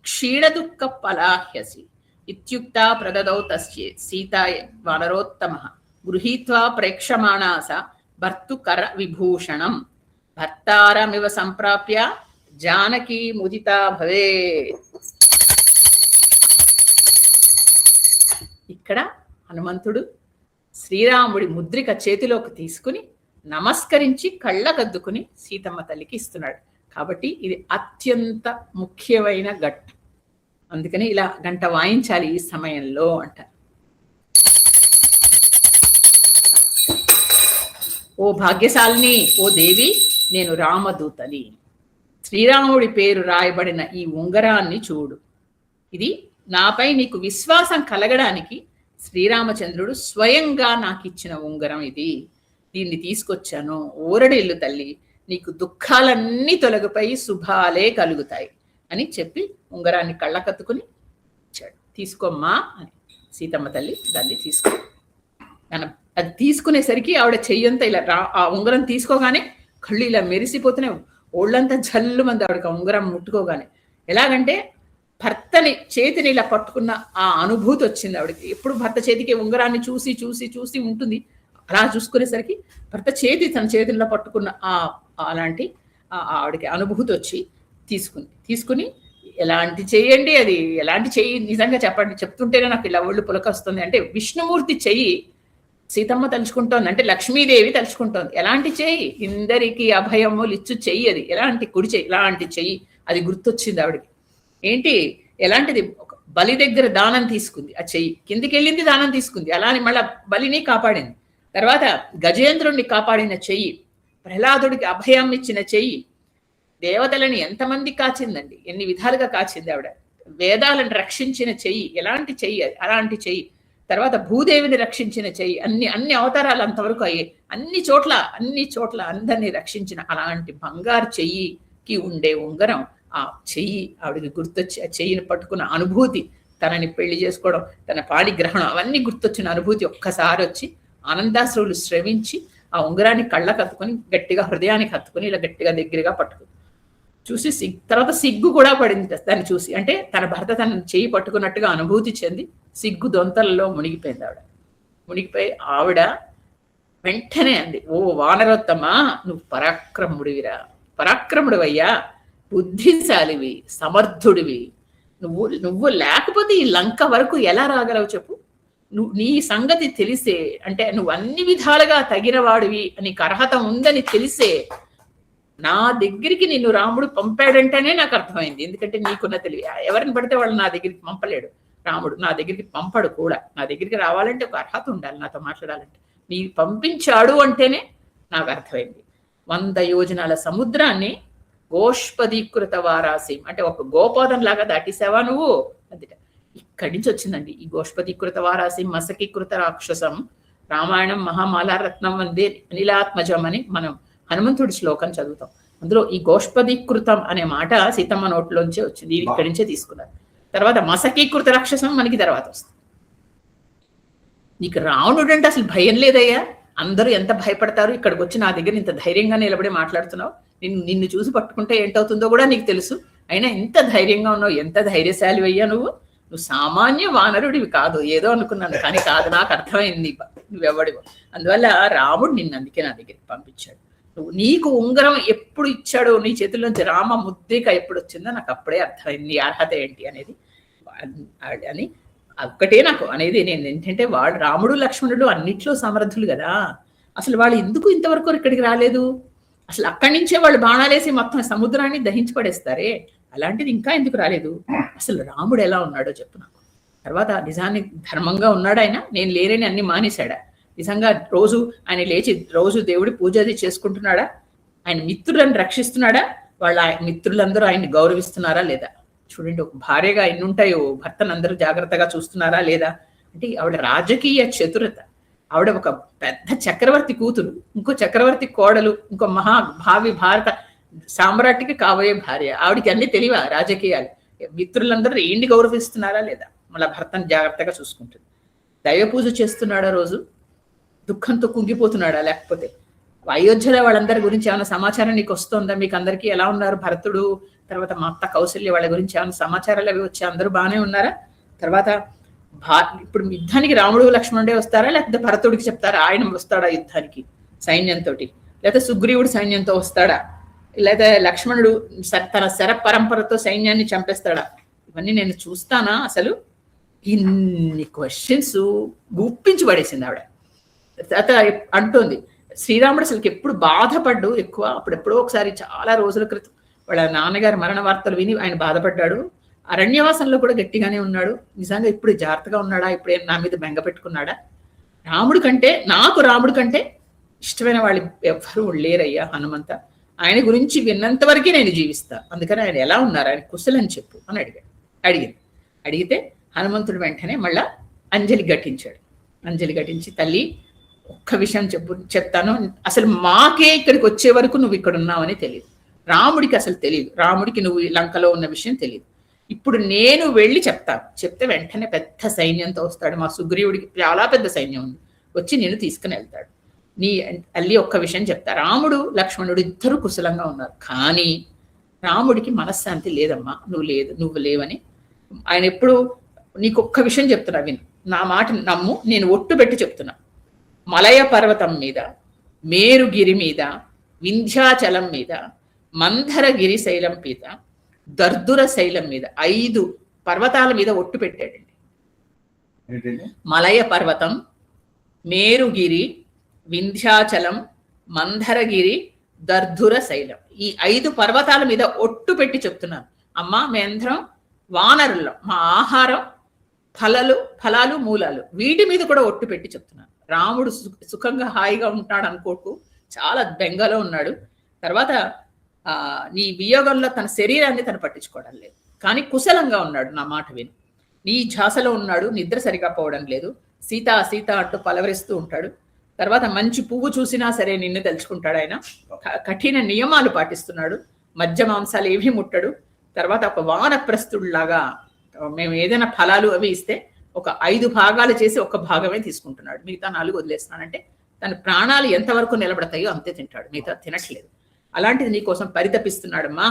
క్షీణదుఃఖ పలాహ్యసి ఇత్యుక్తా ప్రదదౌ తస్యే సీతాయ వానరోత్తమః గృహీత్వా ప్రేక్షమాణా స భర్తుకర విభూషణం భర్తారమివ సంప్రాప్య జానకీ ముదితా భవే. ఇక్కడ హనుమంతుడు శ్రీరాముడి ముద్రిక చేతిలోకి తీసుకుని నమస్కరించి కళ్ళకద్దుకుని సీతమ్మ తల్లికి ఇస్తున్నాడు. కాబట్టి ఇది అత్యంత ముఖ్యమైన ఘట్టం. అందుకని ఇలా గంట వాయించాలి ఈ సమయంలో అంటారు. ఓ భాగ్యశాలిని, ఓ దేవి, నేను రామదూతని. శ్రీరాముడి పేరు రాయబడిన ఈ ఉంగరాన్ని చూడు. ఇది నాపై నీకు విశ్వాసం కలగడానికి శ్రీరామచంద్రుడు స్వయంగా నాకు ఇచ్చిన ఉంగరం ఇది. దీన్ని తీసుకొచ్చాను. ఓరడిల్లు తల్లి, నీకు దుఃఖాలన్నీ తొలగిపోయి శుభాలే కలుగుతాయి అని చెప్పి ఉంగరాన్ని కళ్ళకత్తుకుని ఇచ్చాడు. తీసుకోమ్మా అని సీతమ్మ తల్లి దాన్ని తీసుకో. అది తీసుకునేసరికి ఆవిడ చెయ్యంతా ఇలా ఆ ఉంగరం తీసుకోగానే కళ్ళు ఇలా మెరిసిపోతున్నాయి, ఒళ్ళంతా జల్లు మంది ఆవిడకి ఆ ఉంగరం ముట్టుకోగానే. ఎలాగంటే భర్తని చేతిని ఇలా పట్టుకున్న ఆ అనుభూతి వచ్చింది ఆవిడకి. ఎప్పుడు భర్త చేతికి ఉంగరాన్ని చూసి చూసి చూసి ఉంటుంది, అలా చూసుకునేసరికి భర్త తన చేతుల్లో పట్టుకున్న అలాంటి ఆవిడకి అనుభూతి వచ్చి తీసుకుని ఎలాంటి చెయ్యండి, అది ఎలాంటి చెయ్యి నిజంగా చెప్పండి, చెప్తుంటేనే నాకు ఇలా ఒళ్ళు పులకొస్తుంది. అంటే విష్ణుమూర్తి చెయ్యి సీతమ్మ తలుచుకుంటోంది, అంటే లక్ష్మీదేవి తలుచుకుంటోంది. ఎలాంటి చెయ్యి, ఇందరికి అభయములు ఇచ్చు చెయ్యి, అది ఎలాంటి కుడి చెయ్యి, ఎలాంటి చెయ్యి, అది గుర్తొచ్చింది ఆవిడకి. ఏంటి ఎలాంటిది, ఒక బలి దగ్గర దానం తీసుకుంది, ఆ చెయ్యి కిందికి వెళ్ళింది, దానం తీసుకుంది, అలానే మళ్ళా బలిని కాపాడింది. తర్వాత గజేంద్రుణ్ణి కాపాడిన చెయ్యి, ప్రహ్లాదుడికి అభయం ఇచ్చిన చెయ్యి, దేవతలని ఎంతమంది కాచిందండి, ఎన్ని విధాలుగా కాచింది ఆవిడ. వేదాలను రక్షించిన చెయ్యి, ఎలాంటి చెయ్యి అది, అలాంటి చెయ్యి. తర్వాత భూదేవిని రక్షించిన చెయ్యి, అన్ని అవతారాలు అంతవరకు అయ్యాయి. అన్ని చోట్ల అందరినీ రక్షించిన అలాంటి బంగారు చెయ్యికి ఉండే ఉంగరం, ఆ చెయ్యి ఆవిడకి గుర్తొచ్చి, ఆ చెయ్యిని పట్టుకున్న అనుభూతి, తనని పెళ్లి చేసుకోవడం, తన పాణిగ్రహణం, అవన్నీ గుర్తొచ్చిన అనుభూతి ఒక్కసారి వచ్చి ఆనందాశ్రువులు శ్రవించి ఆ ఉంగరాన్ని కళ్ళకు హత్తుకొని గట్టిగా హృదయానికి హత్తుకొని ఇలా గట్టిగా దగ్గరగా పట్టుకుని చూసి తర్వాత సిగ్గు కూడా పడింది దాన్ని చూసి. అంటే తన భర్త తన చెయ్యి పట్టుకున్నట్టుగా అనుభూతి చెంది సిగ్గు దొంతలలో మునిగిపోయింది ఆవిడ. మునిగిపోయి ఆవిడ వెంటనే అంది, ఓ వానరోత్తమా, నువ్వు పరాక్రముడివయ్యా, బుద్ధిశాలివి, సమర్థుడివి. నువ్వు లేకపోతే ఈ లంక వరకు ఎలా రాగలవు చెప్పు. నీ సంగతి తెలిసే, అంటే నువ్వు అన్ని విధాలుగా తగిన వాడివి, నీకు అర్హత ఉందని తెలిసే నా దగ్గరికి నిన్ను రాముడు పంపాడంటేనే నాకు అర్థమైంది. ఎందుకంటే నీకున్న తెలివి, ఎవరిని పడితే వాళ్ళు నా దగ్గరికి పంపలేడు. రాముడు నా దగ్గరికి పంపడు కూడా. నా దగ్గరికి రావాలంటే ఒక అర్హత ఉండాలి, నాతో మాట్లాడాలంటే. నీ పంపించాడు అంటేనే నాకు అర్థమైంది. 100 యోజనాల సముద్రాన్ని గోష్పదీకృత వారాసి, అంటే ఒక గోపాదం లాగా దాటిసావా నువ్వు అందుట. ఇక్కడి నుంచి వచ్చిందండి ఈ గోష్పదీకృత వారాసి మసకీకృత రాక్షసం. రామాయణం మహామాలారత్నం వందే అనిలాత్మజం అని మనం హనుమంతుడి శ్లోకం చదువుతాం. అందులో ఈ గోష్పదీకృతం అనే మాట సీతమ్మ నోట్లోంచే వచ్చింది, ఇక్కడి నుంచే తీసుకున్నారు. తర్వాత మసకీకృత రాక్షసం మనకి తర్వాత వస్తుంది. నీకు రావణుడు అంటే అసలు భయం లేదయ్యా, అందరూ ఎంత భయపడతారు, ఇక్కడికి వచ్చి నా దగ్గర ఇంత ధైర్యంగా నిలబడి మాట్లాడుతున్నావు, నిన్ను చూసి పట్టుకుంటే ఏంటవుతుందో కూడా నీకు తెలుసు, అయినా ఇంత ధైర్యంగా ఉన్నావు, ఎంత ధైర్యశాలి అయ్యా నువ్వు సామాన్య వానరుడివి కాదు, ఏదో అనుకున్నాను కానీ కాదు, నాకు అర్థమైంది నువ్వెవడివో. అందువల్ల రాముడు నిన్ను అందుకే నా దగ్గరికి పంపించాడు. నీకు ఉంగరం ఎప్పుడు ఇచ్చాడో, నీ చేతుల్లోంచి రామ ముద్రిక ఎప్పుడు వచ్చిందో నాకు అప్పుడే అర్థమైంది నీ అర్హత ఏంటి అనేది అని. ఒక్కటే నాకు అనేది నేను ఏంటంటే, వాడు రాముడు లక్ష్మణుడు అన్నిట్లో సమర్థులు కదా, అసలు వాళ్ళు ఎందుకు ఇంతవరకు ఇక్కడికి రాలేదు? అసలు అక్కడి నుంచే వాళ్ళు బాణాలేసి మొత్తం సముద్రాన్ని దహించి పడేస్తారే, అలాంటిది ఇంకా ఎందుకు రాలేదు? అసలు రాముడు ఎలా ఉన్నాడో చెప్పు నాకు. తర్వాత నిజానికి ధర్మంగా ఉన్నాడు ఆయన, నేను లేరని అన్ని మానేశాడా? నిజంగా రోజు ఆయన లేచి రోజు దేవుడి పూజ అది చేసుకుంటున్నాడా? ఆయన మిత్రులను రక్షిస్తున్నాడా? వాళ్ళ మిత్రులందరూ ఆయన్ని గౌరవిస్తున్నారా లేదా? చూడండి, ఒక భార్యగా ఎన్ని ఉంటాయో, భర్తను అందరూ జాగ్రత్తగా చూస్తున్నారా లేదా అంటే, ఆవిడ రాజకీయ చతురత, ఆవిడ ఒక పెద్ద చక్రవర్తి కూతురు, ఇంకో చక్రవర్తి కోడలు, ఇంకో భావి భారత సామ్రాట్కి కాబోయే భార్య, ఆవిడకి అన్ని తెలివా రాజకీయాలు? మిత్రులందరూ ఏంటి గౌరవిస్తున్నారా లేదా? మళ్ళీ భర్తను జాగ్రత్తగా చూసుకుంటుంది. దైవ పూజ చేస్తున్నాడా రోజు? దుఃఖంతో కుంగిపోతున్నాడా? లేకపోతే అయోధ్యలో వాళ్ళందరి గురించి ఏమైనా సమాచారం నీకు వస్తుందా? మీకు అందరికీ ఎలా ఉన్నారు? భరతుడు, తర్వాత మా అత్త కౌశల్య వాళ్ళ గురించి ఏమైనా సమాచారాలు అవి వచ్చి అందరూ బాగానే ఉన్నారా? తర్వాత ఇప్పుడు యుద్ధానికి రాముడు లక్ష్మణుడే వస్తారా, లేకపోతే భరతుడికి చెప్తారా ఆయన వస్తాడా యుద్ధానికి సైన్యంతో, లేకపోతే సుగ్రీవుడు సైన్యంతో వస్తాడా, లేదా లక్ష్మణుడు తన శర పరంపరతో సైన్యాన్ని చంపేస్తాడా? ఇవన్నీ నేను చూస్తానా? అసలు ఇన్ని క్వశ్చన్స్ గుప్పించి పడేసింది ఆవిడ. అంటోంది శ్రీరాముడు అసలుకి ఎప్పుడు బాధపడ్డు ఎక్కువ, అప్పుడెప్పుడో ఒకసారి చాలా రోజుల క్రితం వాళ్ళ నాన్నగారి మరణ వార్తలు విని ఆయన బాధపడ్డాడు. అరణ్యవాసంలో కూడా గట్టిగానే ఉన్నాడు. నిజంగా ఇప్పుడు జాగ్రత్తగా ఉన్నాడా? ఇప్పుడే నా మీద బెంగ పెట్టుకున్నాడా? నాకు రాముడి కంటే ఇష్టమైన వాళ్ళు ఎవ్వరూ లేరయ్యా హనుమంత, ఆయన గురించి విన్నంత వరకే నేను జీవిస్తా, అందుకని ఆయన ఎలా ఉన్నారు, ఆయన కుశలని చెప్పు అని అడిగితే హనుమంతుడు వెంటనే మళ్ళా అంజలి ఘటించాడు. అంజలి ఘటించి, తల్లి ఒక్క విషయం చెప్తాను, అసలు మాకే ఇక్కడికి వచ్చే వరకు నువ్వు ఇక్కడ ఉన్నావని తెలియదు, రాముడికి అసలు తెలియదు, రాముడికి నువ్వు లంకలో ఉన్న విషయం తెలియదు. ఇప్పుడు నేను వెళ్ళి చెప్తే వెంటనే పెద్ద సైన్యంతో వస్తాడు, మా సుగ్రీవుడికి చాలా పెద్ద సైన్యం ఉంది, వచ్చి నేను తీసుకుని వెళ్తాడు. నీ అల్లి ఒక్క విషయం చెప్తా, రాముడు లక్ష్మణుడు ఇద్దరు కుశలంగా ఉన్నారు, కానీ రాముడికి మనశ్శాంతి లేదమ్మా, నువ్వు లేవని ఆయన ఎప్పుడు నీకు ఒక్క విషయం చెప్తున్నా విను, నా మాట నమ్ము, నేను ఒట్టు పెట్టి చెప్తున్నా. మలయ పర్వతం మీద, మేరుగిరి మీద, వింధ్యాచలం మీద, మంధరగిరి శైలం మీద, దర్దుర శైలం మీద 5 పర్వతాల మీద ఒట్టు పెట్టాడండి. మలయ పర్వతం, మేరుగిరి, వింధ్యాచలం, మంధరగిరి, దర్దుర శైలం, ఈ 5 పర్వతాల మీద ఒట్టు పెట్టి చెప్తున్నాను. అమ్మా మేంద్రం వానరుల్లో మా ఆహారం ఫలాలు మూలాలు వీటి మీద కూడా ఒట్టు పెట్టి చెప్తున్నాను. రాముడు సుఖంగా హాయిగా ఉంటాడు అనుకోకు, చాలా బెంగలో ఉన్నాడు. తర్వాత నీ వియోగంలో తన శరీరాన్ని తను పట్టించుకోవడం లేదు, కానీ కుశలంగా ఉన్నాడు, నా మాట విని. నీ ఝాసలో ఉన్నాడు, నిద్ర సరిగా పోవడం లేదు, సీత అంటూ పలవరిస్తూ ఉంటాడు. తర్వాత మంచి పువ్వు చూసినా సరే నిన్ను తెలుసుకుంటాడు ఆయన. కఠిన నియమాలు పాటిస్తున్నాడు, మధ్య మాంసాలు ఏమీ ముట్టడు. తర్వాత ఒక వానప్రస్థుడిలాగా మేము ఏదైనా ఫలాలు అవి ఇస్తే ఒక 5 భాగాలు చేసి 1 భాగమే తీసుకుంటున్నాడు, మిగతా 4 వదిలేస్తున్నానంటే తన ప్రాణాలు ఎంతవరకు నిలబడతాయో అంతే తింటాడు, మిగతా తినట్లేదు. అలాంటిది నీకోసం పరితపిస్తున్నాడమ్మా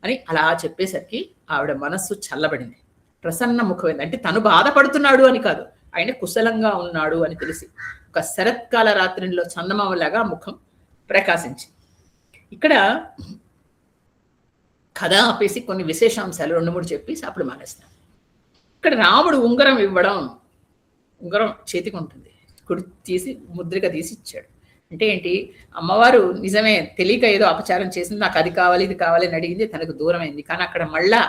అని అలా చెప్పేసరికి ఆవిడ మనస్సు చల్లబడింది, ప్రసన్న ముఖమైంది. అంటే తను బాధపడుతున్నాడు అని కాదు, ఆయన కుశలంగా ఉన్నాడు అని తెలిసి ఒక శరత్కాల రాత్రిలో చందమామలాగా ముఖం ప్రకాశించి. ఇక్కడ కథ ఆపేసి కొన్ని విశేషాంశాలు 2-3 చెప్పేసి అప్పుడు మానేస్తాను. ఇక్కడ రాముడు ఉంగరం ఇవ్వడం, ఉంగరం చేతికి ఉంటుంది, కుడి తీసి ముద్రిక తీసి ఇచ్చాడు. అంటే ఏంటి, అమ్మవారు నిజమే తెలియక ఏదో అపచారం చేసింది, నాకు అది కావాలి ఇది కావాలి అని అడిగింది, తనకు దూరమైంది. కానీ అక్కడ మళ్ళా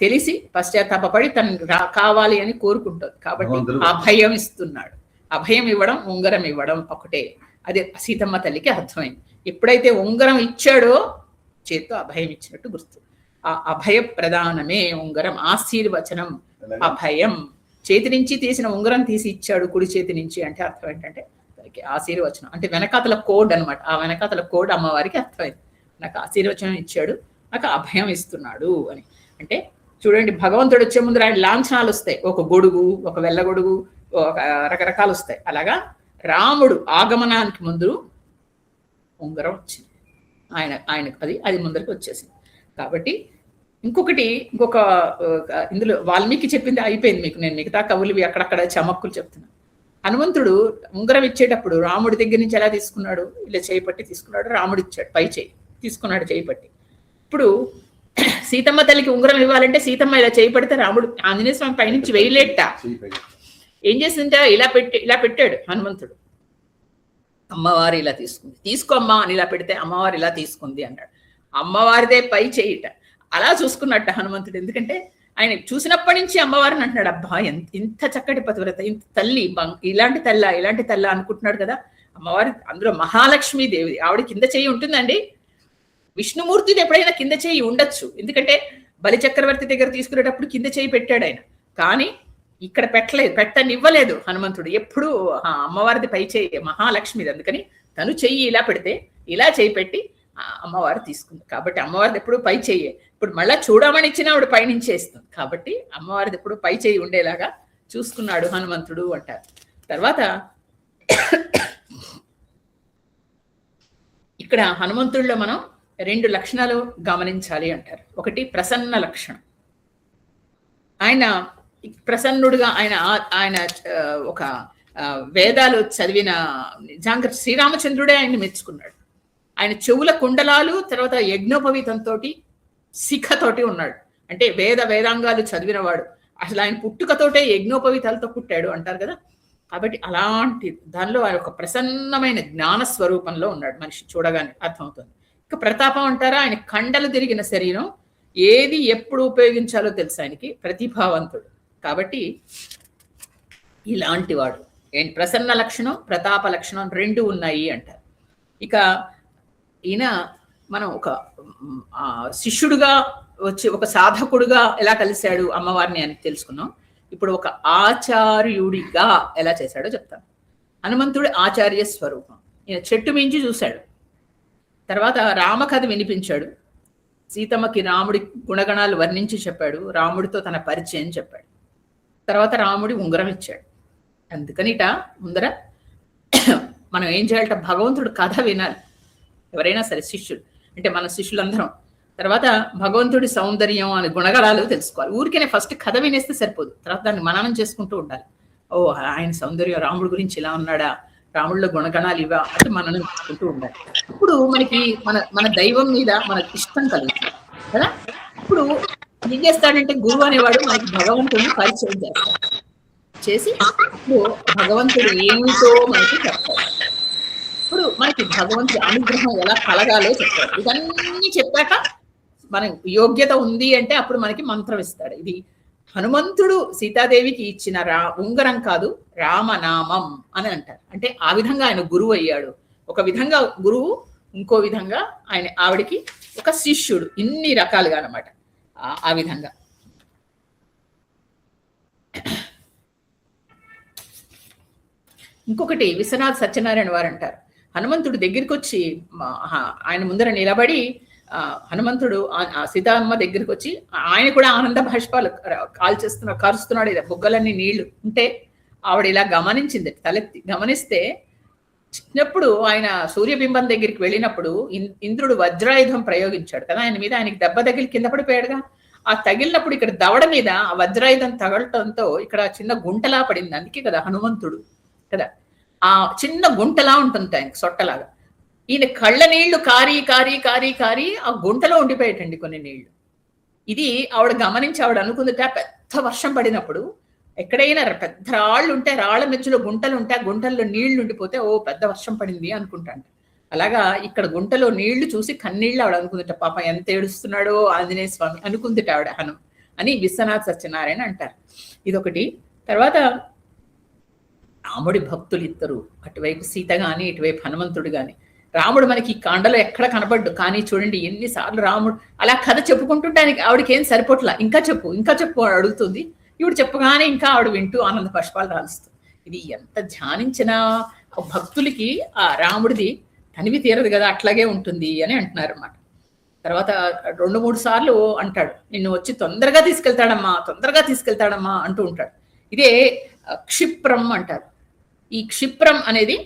తెలిసి పశ్చాత్తాపడి తను కావాలి అని కోరుకుంటుంది, కాబట్టి అభయం ఇస్తున్నాడు. అభయం ఇవ్వడం, ఉంగరం ఇవ్వడం ఒకటే, అదే సీతమ్మ తల్లికి అర్థమైంది. ఎప్పుడైతే ఉంగరం ఇచ్చాడో చేత్తో అభయం ఇచ్చినట్టు గుర్తు. ఆ అభయ ప్రదానమే ఉంగరం, ఆశీర్వచనం. అభయం చేతి నుంచి తీసిన ఉంగరం తీసి ఇచ్చాడు కుడి చేతి నుంచి అంటే అర్థం ఏంటంటే దానికి ఆశీర్వచనం, అంటే వెనకాతల కోడ్ అనమాట. ఆ వెనకాతల కోడ్ అమ్మవారికి అర్థమైంది, నాకు ఆశీర్వచనం ఇచ్చాడు, నాకు అభయం ఇస్తున్నాడు అని. అంటే చూడండి, భగవంతుడు వచ్చే ముందు ఆయన లాంఛనాలు వస్తాయి, ఒక గొడుగు, ఒక వెల్ల గొడుగు, ఒక రకరకాలు వస్తాయి. అలాగా రాముడు ఆగమనానికి ముందు ఉంగరం వచ్చింది, ఆయనకు అది ముందరికి వచ్చేసింది. కాబట్టి ఇంకొక ఇందులో వాల్మీకి చెప్పింది అయిపోయింది, మీకు నేను మిగతా కవులు అక్కడక్కడ చమక్కులు చెప్తున్నాను. హనుమంతుడు ఉంగరం ఇచ్చేటప్పుడు రాముడి దగ్గర నుంచి ఎలా తీసుకున్నాడు, ఇలా చేయిపట్టి తీసుకున్నాడు, రాముడు ఇచ్చాడు పై చేయి తీసుకున్నాడు చేయిపట్టి. ఇప్పుడు సీతమ్మ తల్లికి ఉంగరం ఇవ్వాలంటే సీతమ్మ ఇలా చేయిపడితే రాముడు ఆంజనేయ స్వామి పైనుంచి వేయలేట, ఏం చేసిందంటే ఇలా పెట్టాడు హనుమంతుడు. అమ్మవారు ఇలా తీసుకుంది, తీసుకోమ్మా అని ఇలా పెడితే అమ్మవారు ఇలా తీసుకుంది అన్నాడు. అమ్మవారిదే పై చేయిట, అలా చూసుకున్నట్ట హనుమంతుడు. ఎందుకంటే ఆయన చూసినప్పటి నుంచి అమ్మవారిని అంటున్నాడు, అబ్బా ఇంత చక్కటి పతివ్రత, ఇంత తల్లి, ఇలాంటి తల్ల అనుకుంటున్నాడు కదా. అమ్మవారి అందులో మహాలక్ష్మీ దేవి, ఆవిడ కింద చేయి ఉంటుందండి. విష్ణుమూర్తిది ఎప్పుడైనా కింద చేయి ఉండొచ్చు, ఎందుకంటే బలి చక్రవర్తి దగ్గర తీసుకునేటప్పుడు కింద చేయి పెట్టాడు ఆయన, కానీ ఇక్కడ పెట్టనివ్వలేదు హనుమంతుడు. ఎప్పుడు అమ్మవారిది పై చేయి మహాలక్ష్మిది, అందుకని తను చెయ్యి ఇలా పెడితే ఇలా చేయి పెట్టి అమ్మవారు తీసుకుంది. కాబట్టి అమ్మవారిది ఎప్పుడు పై చెయ్యి. ఇప్పుడు మళ్ళా చూడమని ఇచ్చినా ఆవిడ పైనుంచి వేస్తుంది, కాబట్టి అమ్మవారిది ఎప్పుడు పై చేయి ఉండేలాగా చూసుకున్నాడు హనుమంతుడు అంటారు. తర్వాత ఇక్కడ హనుమంతుడిలో మనం 2 లక్షణాలు గమనించాలి అంటారు. ఒకటి ప్రసన్న లక్షణం, ఆయన ప్రసన్నుడుగా ఆయన ఒక వేదాలు చదివిన నిజంగా శ్రీరామచంద్రుడే ఆయన్ని మెచ్చుకున్నాడు. ఆయన చెవుల కుండలాలు, తర్వాత యజ్ఞోపవీతంతో శిఖతోటి ఉన్నాడు, అంటే వేదాంగాలు చదివినవాడు. అసలు ఆయన పుట్టుకతోటే యజ్ఞోపవీతాలతో పుట్టాడు అంటారు కదా. కాబట్టి అలాంటి దానిలో ఆయన ఒక ప్రసన్నమైన జ్ఞాన స్వరూపంలో ఉన్నాడు, మనిషి చూడగానే అర్థమవుతుంది. ఇక ప్రతాపం అంటారా, ఆయన కండలు తిరిగిన శరీరం, ఏది ఎప్పుడు ఉపయోగించాలో తెలుసు ఆయనకి, ప్రతిభావంతుడు. కాబట్టి ఇలాంటి వాడు ప్రసన్న లక్షణం ప్రతాప లక్షణం 2 ఉన్నాయి అంటారు. ఇక ఈయన మనం ఒక శిష్యుడుగా వచ్చి ఒక సాధకుడుగా ఎలా కలిశాడు అమ్మవారిని అని తెలుసుకున్నాం. ఇప్పుడు ఒక ఆచార్యుడిగా ఎలా చేశాడో చెప్తాను. హనుమంతుడు ఆచార్య స్వరూపం. ఈయన చెట్టు మించి చూశాడు, తర్వాత రామకథ వినిపించాడు, సీతమ్మకి రాముడి గుణగణాలు వర్ణించి చెప్పాడు, రాముడితో తన పరిచయం చెప్పాడు, తర్వాత రాముడి ఉంగరం ఇచ్చాడు. అందుకనిట ముందర మనం ఏం చేయాలంటే భగవంతుడు కథ వినాలి, ఎవరైనా సరే శిష్యుడు అంటే మన శిష్యులందరం. తర్వాత భగవంతుడి సౌందర్యం అనే గుణగణాలు తెలుసుకోవాలి. ఊరికేనే ఫస్ట్ కథ వినేస్తే సరిపోదు, తర్వాత దాన్ని మననం చేసుకుంటూ ఉండాలి. ఓ ఆయన సౌందర్యం, రాముడి గురించి ఇలా ఉన్నాడా, రాముడిలో గుణగణాలు ఇవా అంటే మననం చేసుకుంటూ ఉండాలి. ఇప్పుడు మనకి మన దైవం మీద మనకి ఇష్టం కలుగుతుంది కదా. ఇప్పుడు ఏం చేస్తాడంటే గురువు అనేవాడు మనకి భగవంతుడిని పరిచయం చేసి ఇప్పుడు భగవంతుడు ఏమిటో మనకి చెప్తాడు. ఇప్పుడు మనకి భగవంతుడి అనుగ్రహం ఎలా కలగాలో చెప్తాడు. ఇవన్నీ చెప్పాక మన యోగ్యత ఉంది అంటే అప్పుడు మనకి మంత్రం ఇస్తాడు. ఇది హనుమంతుడు సీతాదేవికి ఇచ్చిన ఉంగరం కాదు, రామనామం అని అంటారు. అంటే ఆ విధంగా ఆయన గురువు అయ్యాడు. ఒక విధంగా గురువు, ఇంకో విధంగా ఆవిడికి ఒక శిష్యుడు, ఇన్ని రకాలుగా అన్నమాట. ఆ విధంగా ఇంకొకటి విశ్వనాథ్ సత్యనారాయణ వారు అంటారు, హనుమంతుడు దగ్గరికి వచ్చి ఆయన ముందర నిలబడి హనుమంతుడు సీతమ్మ దగ్గరికి వచ్చి ఆయన కూడా ఆనంద భాష్పాలు కారుస్తున్నాడు, ఇలా బుగ్గలన్నీ నీళ్లు ఉంటే ఆవిడ ఇలా గమనించింది, తలెత్తి గమనిస్తే చిన్నప్పుడు ఆయన సూర్యబింబం దగ్గరికి వెళ్ళినప్పుడు ఇంద్రుడు వజ్రాయుధం ప్రయోగించాడు కదా ఆయన మీద, ఆయనకి దెబ్బ తగిలి కింద పడిపోయాడుగా. ఆ తగిలినప్పుడు ఇక్కడ దవడ మీద ఆ వజ్రాయుధం తగలటంతో ఇక్కడ చిన్న గుంటలా పడింది. అందుకే కదా హనుమంతుడు కదా ఆ చిన్న గుంటలా ఉంటుంది ఆయనకి, సొట్టలాగా. ఈయన కళ్ళ నీళ్లు కారి కారి కారి కారి ఆ గుంటలో ఉండిపోయేటండి కొన్ని నీళ్లు. ఇది ఆవిడ గమనించి ఆవిడ అనుకుందిట, పెద్ద వర్షం పడినప్పుడు ఎక్కడైనా పెద్ద రాళ్ళు ఉంటే, రాళ్ల మధ్యలో గుంటలు ఉంటే, ఆ గుంటల్లో నీళ్లు ఉండిపోతే ఓ పెద్ద వర్షం పడింది అనుకుంటాంట. అలాగా ఇక్కడ గుంటలో నీళ్లు చూసి కన్నీళ్లు ఆవిడ అనుకుందిట, పాప ఎంత ఏడుస్తున్నాడో ఆంజనేయ స్వామి అనుకుందిట ఆవిడ అని విశ్వనాథ్ సత్యనారాయణ అంటారు. ఇదొకటి. తర్వాత రాముడి భక్తులు ఇద్దరు, అటువైపు సీత గాని ఇటువైపు హనుమంతుడు గాని. రాముడు మనకి ఈ కాండలో ఎక్కడ కనపడ్డు, కానీ చూడండి ఎన్నిసార్లు రాముడు అలా కథ చెప్పుకుంటుంటే ఆవిడకి ఏం సరిపోట్లా, ఇంకా చెప్పు అడుగుతుంది. ఇవిడు చెప్పగానే ఇంకా ఆవిడ వింటూ ఆనంద పుష్పాలు రాలుస్తుంది. ఇది ఎంత ధ్యానించినా భక్తులకి ఆ రాముడిది తనివి తీరదు కదా, అట్లాగే ఉంటుంది అని అంటున్నారు అన్నమాట. తర్వాత 2-3 సార్లు అంటాడు, నిన్ను వచ్చి తొందరగా తీసుకెళ్తాడమ్మా అంటూ ఉంటాడు. ఇదే క్షిప్రం అంటారు. ఈ క్షిప్రం అనేది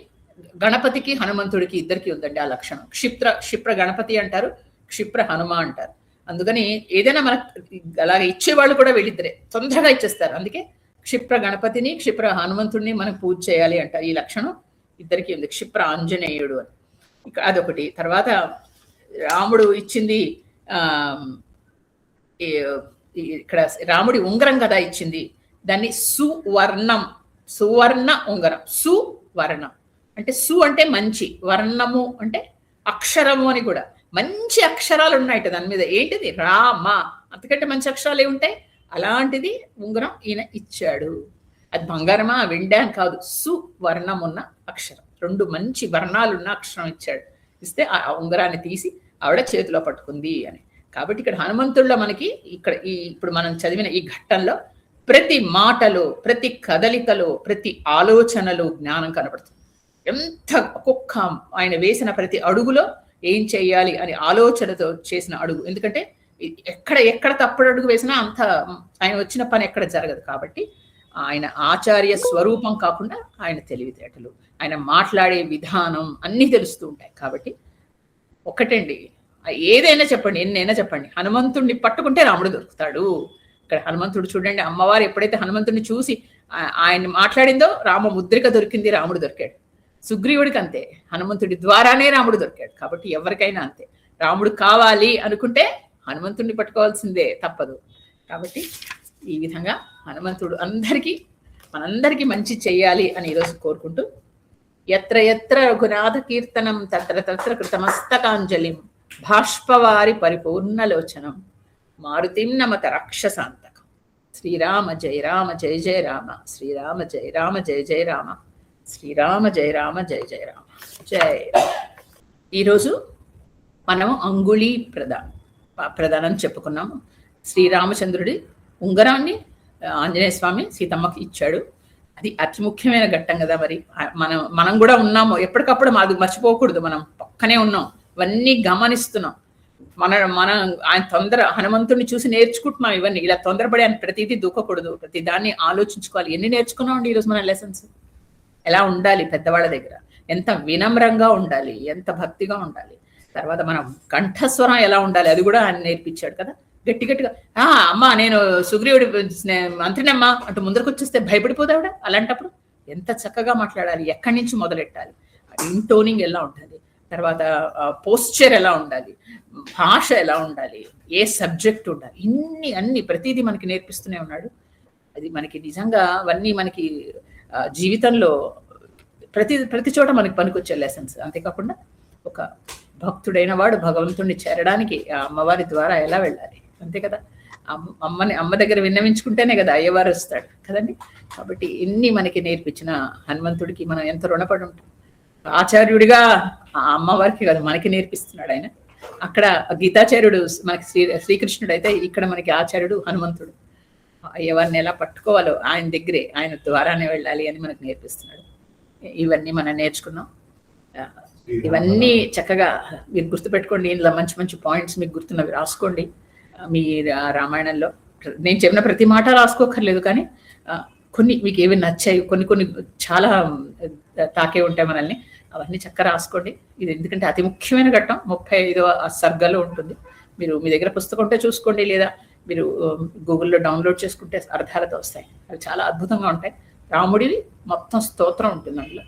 గణపతికి హనుమంతుడికి ఇద్దరికి ఉందండి ఆ లక్షణం. క్షిప్ర గణపతి అంటారు, క్షిప్ర హనుమ అంటారు. అందుకని ఏదైనా మనకు అలాగే ఇచ్చేవాళ్ళు కూడా వీళ్ళిద్దరే, తొందరగా ఇచ్చేస్తారు. అందుకే క్షిప్ర గణపతిని క్షిప్ర హనుమంతుడిని మనం పూజ చేయాలి అంటారు. ఈ లక్షణం ఇద్దరికి ఉంది, క్షిప్ర ఆంజనేయుడు అని. అదొకటి. తర్వాత రాముడు ఇచ్చింది ఇక్కడ రాముడి ఉంగరం కదా ఇచ్చింది, దాన్ని సువర్ణ ఉంగరం. సువర్ణం అంటే అంటే మంచి, వర్ణము అంటే అక్షరము అని కూడా. మంచి అక్షరాలు ఉన్నాయట దాని మీద. ఏంటిది? రామ. అంతకంటే మంచి అక్షరాలు ఏముంటాయి? అలాంటిది ఉంగరం ఈయన ఇచ్చాడు. అది బంగారమా వెండా అని కాదు, సువర్ణం ఉన్న అక్షరం, 2 మంచి వర్ణాలున్న అక్షరం ఇచ్చాడు. ఇస్తే ఆ ఉంగరాన్ని తీసి ఆవిడ చేతిలో పట్టుకుంది అని. కాబట్టి ఇక్కడ హనుమంతుల్లో మనకి ఇక్కడ ఇప్పుడు మనం చదివిన ఈ ఘట్టంలో ప్రతి మాటలో, ప్రతి కదలికలో, ప్రతి ఆలోచనలో జ్ఞానం కనబడుతుంది. ఎంత ఒక్కొక్క ఆయన వేసిన ప్రతి అడుగులో ఏం చెయ్యాలి అని ఆలోచనతో చేసిన అడుగు. ఎందుకంటే ఎక్కడ తప్పుడు అడుగు వేసినా అంత ఆయన వచ్చిన పని ఎక్కడ జరగదు. కాబట్టి ఆయన ఆచార్య స్వరూపం కాకుండా ఆయన తెలివితేటలు, ఆయన మాట్లాడే విధానం అన్నీ తెలుస్తూ ఉంటాయి. కాబట్టి ఒకటండి, ఏదైనా చెప్పండి, ఎన్నైనా చెప్పండి, హనుమంతుడిని పట్టుకుంటే రాముడు దొరుకుతాడు. ఇక్కడ హనుమంతుడు చూడండి, అమ్మవారు ఎప్పుడైతే హనుమంతుడిని చూసి ఆయన మాట్లాడిందో రామ ముద్రిక దొరికింది, రాముడు దొరికాడు. సుగ్రీవుడికి అంతే, హనుమంతుడి ద్వారానే రాముడు దొరికాడు. కాబట్టి ఎవరికైనా అంతే, రాముడు కావాలి అనుకుంటే హనుమంతుడిని పట్టుకోవాల్సిందే, తప్పదు. కాబట్టి ఈ విధంగా హనుమంతుడు మనందరికీ మంచి చెయ్యాలి అని ఈరోజు కోరుకుంటూ, ఎత్ర ఎత్ర రఘునాథ కీర్తనం తత్ర తత్ర కృతమస్తకాంజలిం బాష్పవారి పరిపూర్ణలోచనం మారుతిం నమత రాక్షసాంతకం. శ్రీరామ జయ రామ జయ జయ రామ, శ్రీరామ జయ రామ జయ జయ రామ, శ్రీరామ జయ రామ జయ జయ రామ, జయ. ఈరోజు మనం అంగుళీ ప్రధానం చెప్పుకున్నాము. శ్రీరామచంద్రుడి ఉంగరాన్ని ఆంజనేయ స్వామి సీతమ్మకి ఇచ్చాడు. అది అతి ముఖ్యమైన ఘట్టం కదా. మరి మనం కూడా ఉన్నాము, ఎప్పటికప్పుడు మాది మర్చిపోకూడదు. మనం పక్కనే ఉన్నాం, ఇవన్నీ గమనిస్తున్నాం. మన ఆయన హనుమంతుడిని చూసి నేర్చుకుంటున్నాం ఇవన్నీ. ఇలా తొందరపడి ఆయన ప్రతిదీ దూకకూడదు, ప్రతి దాన్ని ఆలోచించుకోవాలి. ఎన్ని నేర్చుకున్నామండి ఈరోజు మన లెసన్స్. ఎలా ఉండాలి పెద్దవాళ్ళ దగ్గర, ఎంత వినమ్రంగా ఉండాలి, ఎంత భక్తిగా ఉండాలి. తర్వాత మనం కంఠస్వరం ఎలా ఉండాలి అది కూడా ఆయన నేర్పించాడు కదా. గట్టిగా అమ్మ నేను సుగ్రీవుడి మంత్రినమ్మా అంటూ ముందరకు వచ్చేస్తే భయపడిపోతావిడ. అలాంటప్పుడు ఎంత చక్కగా మాట్లాడాలి, ఎక్కడి నుంచి మొదలెట్టాలి, ఇంటోనింగ్ ఎలా ఉండాలి, తర్వాత పోస్చర్ ఎలా ఉండాలి, భాష ఎలా ఉండాలి, ఏ సబ్జెక్ట్ ఉండాలి, అన్ని ప్రతిదీ మనకి నేర్పిస్తూనే ఉన్నాడు. అది మనకి నిజంగా అవన్నీ మనకి జీవితంలో ప్రతి చోట మనకి పనికొచ్చే లెసన్స్. అంతేకాకుండా ఒక భక్తుడైన వాడు భగవంతుడిని చేరడానికి ఆ అమ్మవారి ద్వారా ఎలా వెళ్ళాలి, అంతే కదా. అమ్మ దగ్గర విన్నవించుకుంటేనే కదా అయ్యవారు వస్తాడు కదండి. కాబట్టి ఇన్ని మనకి నేర్పించిన హనుమంతుడికి మనం ఎంత రుణపడి ఉంటాం. ఆచార్యుడిగా ఆ అమ్మవారికి కదా మనకి నేర్పిస్తున్నాడు ఆయన. అక్కడ గీతాచార్యుడు మనకి శ్రీకృష్ణుడు అయితే, ఇక్కడ మనకి ఆచార్యుడు హనుమంతుడు. అయ్యవారిని ఎలా పట్టుకోవాలో ఆయన దగ్గరే, ఆయన ద్వారానే వెళ్ళాలి అని మనకు నేర్పిస్తున్నాడు. ఇవన్నీ మనం నేర్చుకున్నాం. ఇవన్నీ చక్కగా మీరు గుర్తుపెట్టుకోండి. ఇందులో మంచి మంచి పాయింట్స్ మీకు గుర్తున్నవి రాసుకోండి. మీ రామాయణంలో నేను చెప్పిన ప్రతి మాట రాసుకోకర్లేదు, కానీ కొన్ని మీకు ఏవి నచ్చాయి, కొన్ని చాలా తాకే ఉంటాయి మనల్ని, అవన్నీ చక్కగా రాసుకోండి. ఇది ఎందుకంటే అతి ముఖ్యమైన ఘట్టం. 35వ సర్గలో ఉంటుంది. మీరు మీ దగ్గర పుస్తకం ఉంటే చూసుకోండి, లేదా మీరు గూగుల్లో డౌన్లోడ్ చేసుకుంటే అర్థాలతో వస్తాయి. అవి చాలా అద్భుతంగా ఉంటాయి. రాముడిది మొత్తం స్తోత్రం ఉంటుంది అందులో.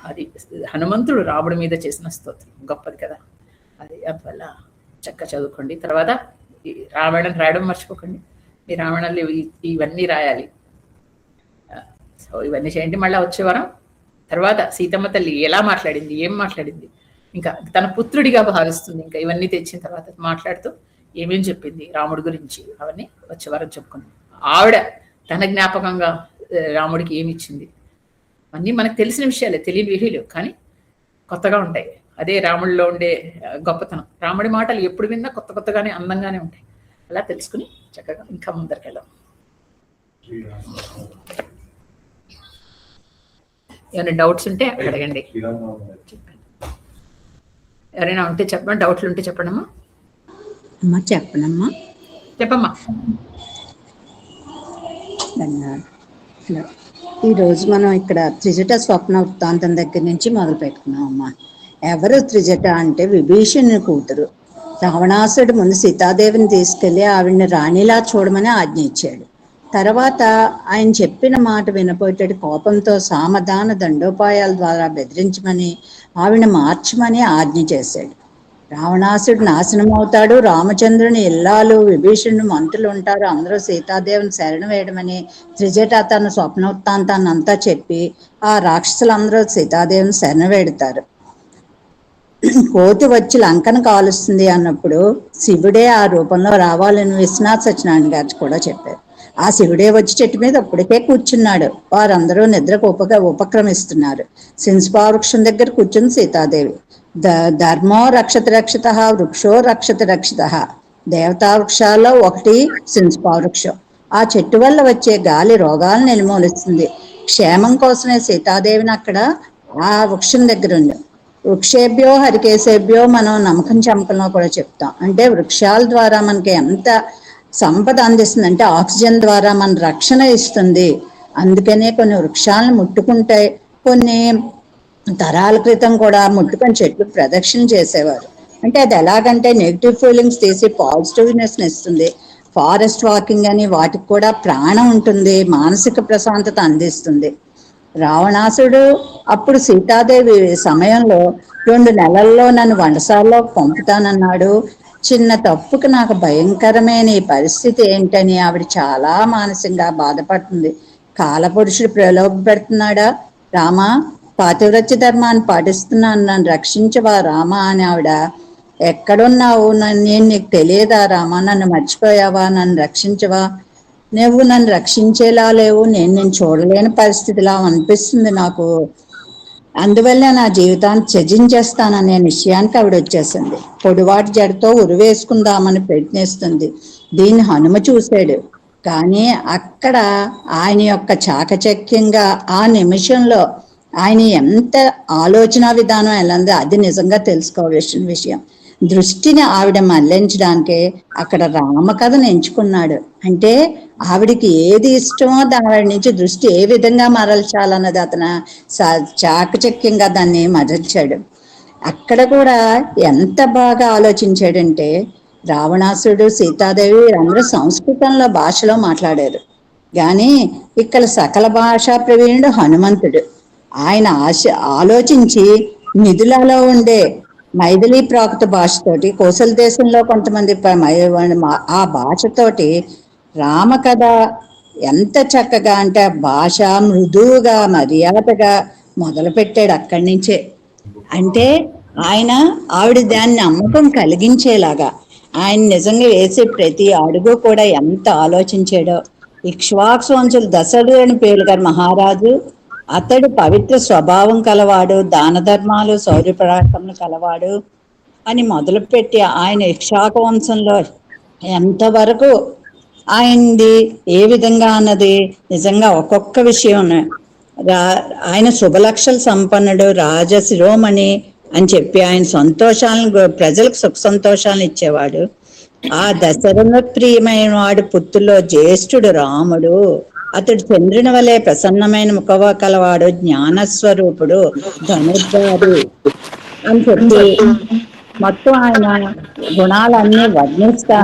అది హనుమంతుడు రాముడి మీద చేసిన స్తోత్రం గొప్పది కదా. అది అందువల్ల చక్కగా చదువుకోండి. తర్వాత రామాయణం రాయడం మర్చిపోకండి. మీ రామాయణంలో ఇవన్నీ రాయాలి. సో ఇవన్నీ చేయండి. మళ్ళీ వచ్చే వారం తర్వాత సీతమ్మ తల్లి ఎలా మాట్లాడింది, ఏం మాట్లాడింది, ఇంకా తన పుత్రుడిగా భావిస్తుంది, ఇంకా ఇవన్నీ తెచ్చిన తర్వాత మాట్లాడుతూ ఏమేం చెప్పింది రాముడి గురించి, అవన్నీ వచ్చే వారం చెప్పుకుందాం. ఆవిడ తన జ్ఞాపకంగా రాముడికి ఏమి ఇచ్చింది, అన్నీ మనకు తెలిసిన విషయాలే, తెలియని విషయాలు, కానీ కొత్తగా ఉంటాయి. అదే రాముడిలో ఉండే గొప్పతనం. రాముడి మాటలు ఎప్పుడు విన్నా కొత్తగానే అందంగానే ఉంటాయి. అలా తెలుసుకుని చక్కగా ఇంకా ముందరికి వెళ్దాం. ఏమైనా డౌట్స్ ఉంటే అడగండి, ఎవరైనా ఉంటే చెప్పండి. డౌట్లు ఉంటే చెప్పండి అమ్మా. చెప్పనమ్మా. చెప్పమ్మా. ధన్యవాదాలు. హలో. ఈరోజు మనం ఇక్కడ త్రిజట స్వప్న వృత్తాంతం దగ్గర నుంచి మొదలు పెట్టుకున్నాం అమ్మా. ఎవరు త్రిజట అంటే విభీషణుని కూతురు. రావణాసుడు ముందు సీతాదేవిని తీసుకెళ్లి ఆవిడ్ని రాణిలా చూడమని ఆజ్ఞ ఇచ్చాడు. తర్వాత ఆయన చెప్పిన మాట వినపోయేటట్టు కోపంతో సామధాన దండోపాయాల ద్వారా బెదిరించమని ఆవిడని మార్చమని ఆజ్ఞ చేశాడు. రావణాసుడు నాశనం అవుతాడు. రామచంద్రుని ఇల్లాలు విభీషణుడు మంత్రులు ఉంటారు, అందరూ సీతాదేవిని శరణు వేయడమని త్రిజట తన స్వప్నవృత్తాంతాన్ని అంతా చెప్పి ఆ రాక్షసులందరూ సీతాదేవిని శరణు వేడుతారు. కోతి వచ్చి లంకను కాలుస్తుంది అన్నప్పుడు శివుడే ఆ రూపంలో రావాలని విశ్వనాథ్ సత్యనారాయణ గారు కూడా చెప్పారు. ఆ శివుడే వచ్చి చెట్టు మీద అప్పటికే కూర్చున్నాడు. వారందరూ నిద్రకు ఉపక్రమిస్తున్నారు. శింస్పావృక్షం దగ్గర కూర్చుంది సీతాదేవి. ధర్మో రక్షత రక్షిత, వృక్షో రక్షత రక్షిత. దేవతా వృక్షాల్లో ఒకటి శింస్పావృక్షం. ఆ చెట్టు వల్ల వచ్చే గాలి రోగాలను నిర్మూలిస్తుంది. క్షేమం కోసమే సీతాదేవిని అక్కడ ఆ వృక్షం దగ్గర ఉంది. వృక్షేభ్యో హరికేశేభ్యో మనం నమ్మకం చమకంలో కూడా చెప్తాం. అంటే వృక్షాల ద్వారా మనకి ఎంత సంపద అందిస్తుంది అంటే ఆక్సిజన్ ద్వారా మన రక్షణ ఇస్తుంది. అందుకనే కొన్ని వృక్షాలను ముట్టుకుంటే కొన్ని తరాల క్రితం కూడా ముట్టుకొని చెట్లు ప్రదక్షిణ చేసేవారు. అంటే అది ఎలాగంటే నెగిటివ్ ఫీలింగ్స్ తీసి పాజిటివ్నెస్ ఇస్తుంది. ఫారెస్ట్ వాకింగ్ అని వాటికి కూడా ప్రాణం ఉంటుంది, మానసిక ప్రశాంతత అందిస్తుంది. రావణాసుడు అప్పుడు సీతాదేవి సమయంలో 2 నెలల్లో నన్ను వంటశాలలో పంపుతానన్నాడు. చిన్న తప్పుకు నాకు భయంకరమైన ఈ పరిస్థితి ఏంటని ఆవిడ చాలా మానసికంగా బాధపడుతుంది. కాలపురుషుడు ప్రలోభ పెడుతున్నాడా? రామా, పాతివ్రత్య ధర్మాన్ని పాటిస్తున్నాను, నన్ను రక్షించవా రామా అని ఆవిడ. ఎక్కడున్నావు? నేను నీకు తెలియదా రామా? నన్ను మర్చిపోయావా? నన్ను రక్షించవా? నువ్వు నన్ను రక్షించేలా లేవు, నేను చూడలేని పరిస్థితిలా అనిపిస్తుంది నాకు. అందువల్ల నా జీవితాన్ని త్యజించేస్తాననే నిశ్చయానికి ఆవిడ వచ్చేసింది. పొడివాటి జడతో ఉరివేసుకుందామని ప్రయత్నిస్తుంది. దీన్ని హనుమ చూశాడు. కానీ అక్కడ ఆయన యొక్క చాకచక్యంగా ఆ నిమిషంలో ఆయన ఎంత ఆలోచన విధానం ఎలా ఉందో అది నిజంగా తెలుసుకోవాల్సిన విషయం. దృష్టిని ఆవిడ మళ్లించడానికే అక్కడ రామకథను ఎంచుకున్నాడు. అంటే ఆవిడికి ఏది ఇష్టమో దాని నుంచి దృష్టి ఏ విధంగా మరల్చాలన్నది అతను చాకచక్యంగా దాన్ని మరల్చాడు. అక్కడ కూడా ఎంత బాగా ఆలోచించాడంటే రావణాసుడు, సీతాదేవి అందరూ సంస్కృతంలో భాషలో మాట్లాడారు. కానీ ఇక్కడ సకల భాషా ప్రవీణుడు హనుమంతుడు. ఆయన ఆలోచించి మిథిలలో ఉండే మైథిలి ప్రాకృత భాషతోటి, కోసల దేశంలో కొంతమంది ఆ భాషతోటి రామకథ ఎంత చక్కగా అంటే భాష మృదువుగా మర్యాదగా మొదలుపెట్టాడు అక్కడి నుంచే. అంటే ఆవిడ దాన్ని నమ్మకం కలిగించేలాగా ఆయన నిజంగా వేసే ప్రతి అడుగు కూడా ఎంత ఆలోచించాడో. ఇక్ష్వాకు వంశులు దశరథుని పేరు గారు మహారాజు. అతడు పవిత్ర స్వభావం కలవాడు, దాన ధర్మాలు శౌర్యపరాక్రమలు కలవాడు అని మొదలుపెట్టి ఆయన ఇక్ష్వాకు వంశంలో ఎంతవరకు ఆయనది ఏ విధంగా అన్నది నిజంగా ఒక్కొక్క విషయం. ఆయన శుభలక్షల సంపన్నుడు, రాజశిరోమణి అని చెప్పి ఆయన సంతోషాలను, ప్రజలకు సుఖ సంతోషాలను ఇచ్చేవాడు. ఆ దశరథ ప్రియమైన వాడు పుత్రుల్లో జ్యేష్ఠుడు రాముడు. అతడు చంద్రుని వలె ప్రసన్నమైన ముఖవ కలవాడు, జ్ఞానస్వరూపుడు, ధనుర్ధారి అని చెప్పి మొత్తం ఆయన గుణాలన్నీ వర్ణిస్తా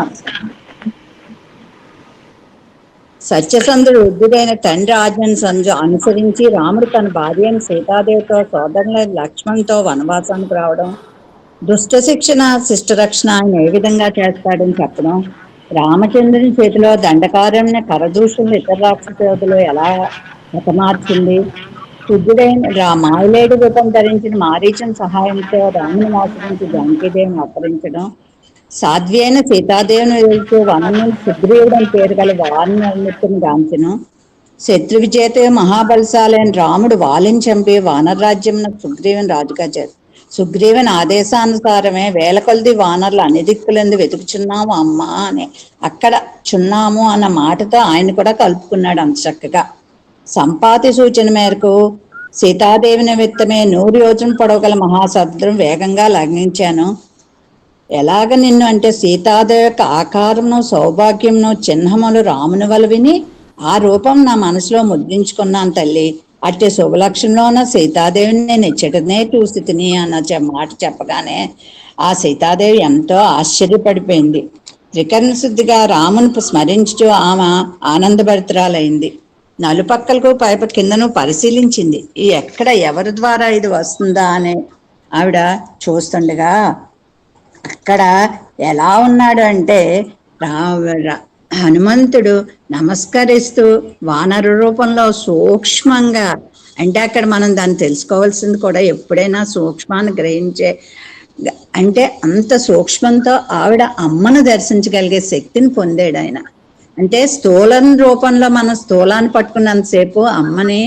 సత్యసంధుడు వృద్ధుడైన తండ్రి ఆజ్ఞను అనుసరించి రాముడు తన భార్యను సీతాదేవితో సోదరుల లక్ష్మణ్తో వనవాసానికి రావడం, దుష్ట శిక్షణ శిష్టరక్షణ ఆయన ఏ విధంగా చేస్తాడని చెప్పడం, రామచంద్రుని చేతిలో దండకారణ్య కరదూషణలు ఇతర రాక్షసులు ఎలా హతమార్చింది, శుద్ధుడైన మాయలేడు రూపం ధరించిన మారీచం సహాయంతో రాముని మోసరించి జానకీదేవిని అపహరించడం, సాధ్వి అయిన సీతాదేవిని వెళ్తూ వనం సుగ్రీవుడని పేరు గల వానరుని గాంచెను, శత్రు విజేత మహాబలశాలైన రాముడు వాలిని చంపి వానరరాజ్యం సుగ్రీవుని రాజుగా చేశారు. సుగ్రీవుని ఆదేశానుసారమే వేల కొలది వానరులు అన్ని దిక్కులందు వెతుకుచున్నాము అమ్మా అని అక్కడ చున్నాము అన్న మాటతో ఆయన కూడా కలుపుకున్నాడు అంత చక్కగా. సంపాతి సూచన మేరకు సీతాదేవి నిమిత్తమే 100 యోజనం పొడవగల మహాసముద్రం వేగంగా లంఘించాను. ఎలాగ నిన్ను అంటే సీతాదేవి యొక్క ఆకారమును సౌభాగ్యమును చిహ్నములు రాముని వల్ల విని ఆ రూపం నా మనసులో ముద్రించుకున్నాను తల్లి. అట్టి శుభలక్షణంలోన సీతాదేవిని నేను ఇచ్చటనే చూసి తిని అన్న మాట చెప్పగానే ఆ సీతాదేవి ఎంతో ఆశ్చర్యపడిపోయింది. త్రికరణ శుద్ధిగా రాముని స్మరించుతూ ఆమె ఆనందభరితురాలైంది. నలుపక్కలకు పైపు కిందను పరిశీలించింది. ఈ ఎక్కడ ఎవరి ద్వారా ఇది వస్తుందా అని ఆవిడ చూస్తుండగా అక్కడ ఎలా ఉన్నాడు అంటే హనుమంతుడు నమస్కరిస్తూ వానర రూపంలో సూక్ష్మంగా, అంటే అక్కడ మనం దాన్ని తెలుసుకోవాల్సింది కూడా ఎప్పుడైనా సూక్ష్మాన్ని గ్రహించే, అంటే అంత సూక్ష్మంతో ఆవిడ అమ్మను దర్శించగలిగే శక్తిని పొందాడు ఆయన. అంటే స్థూలం రూపంలో మనం స్థూలాన్ని పట్టుకున్నంతసేపు అమ్మని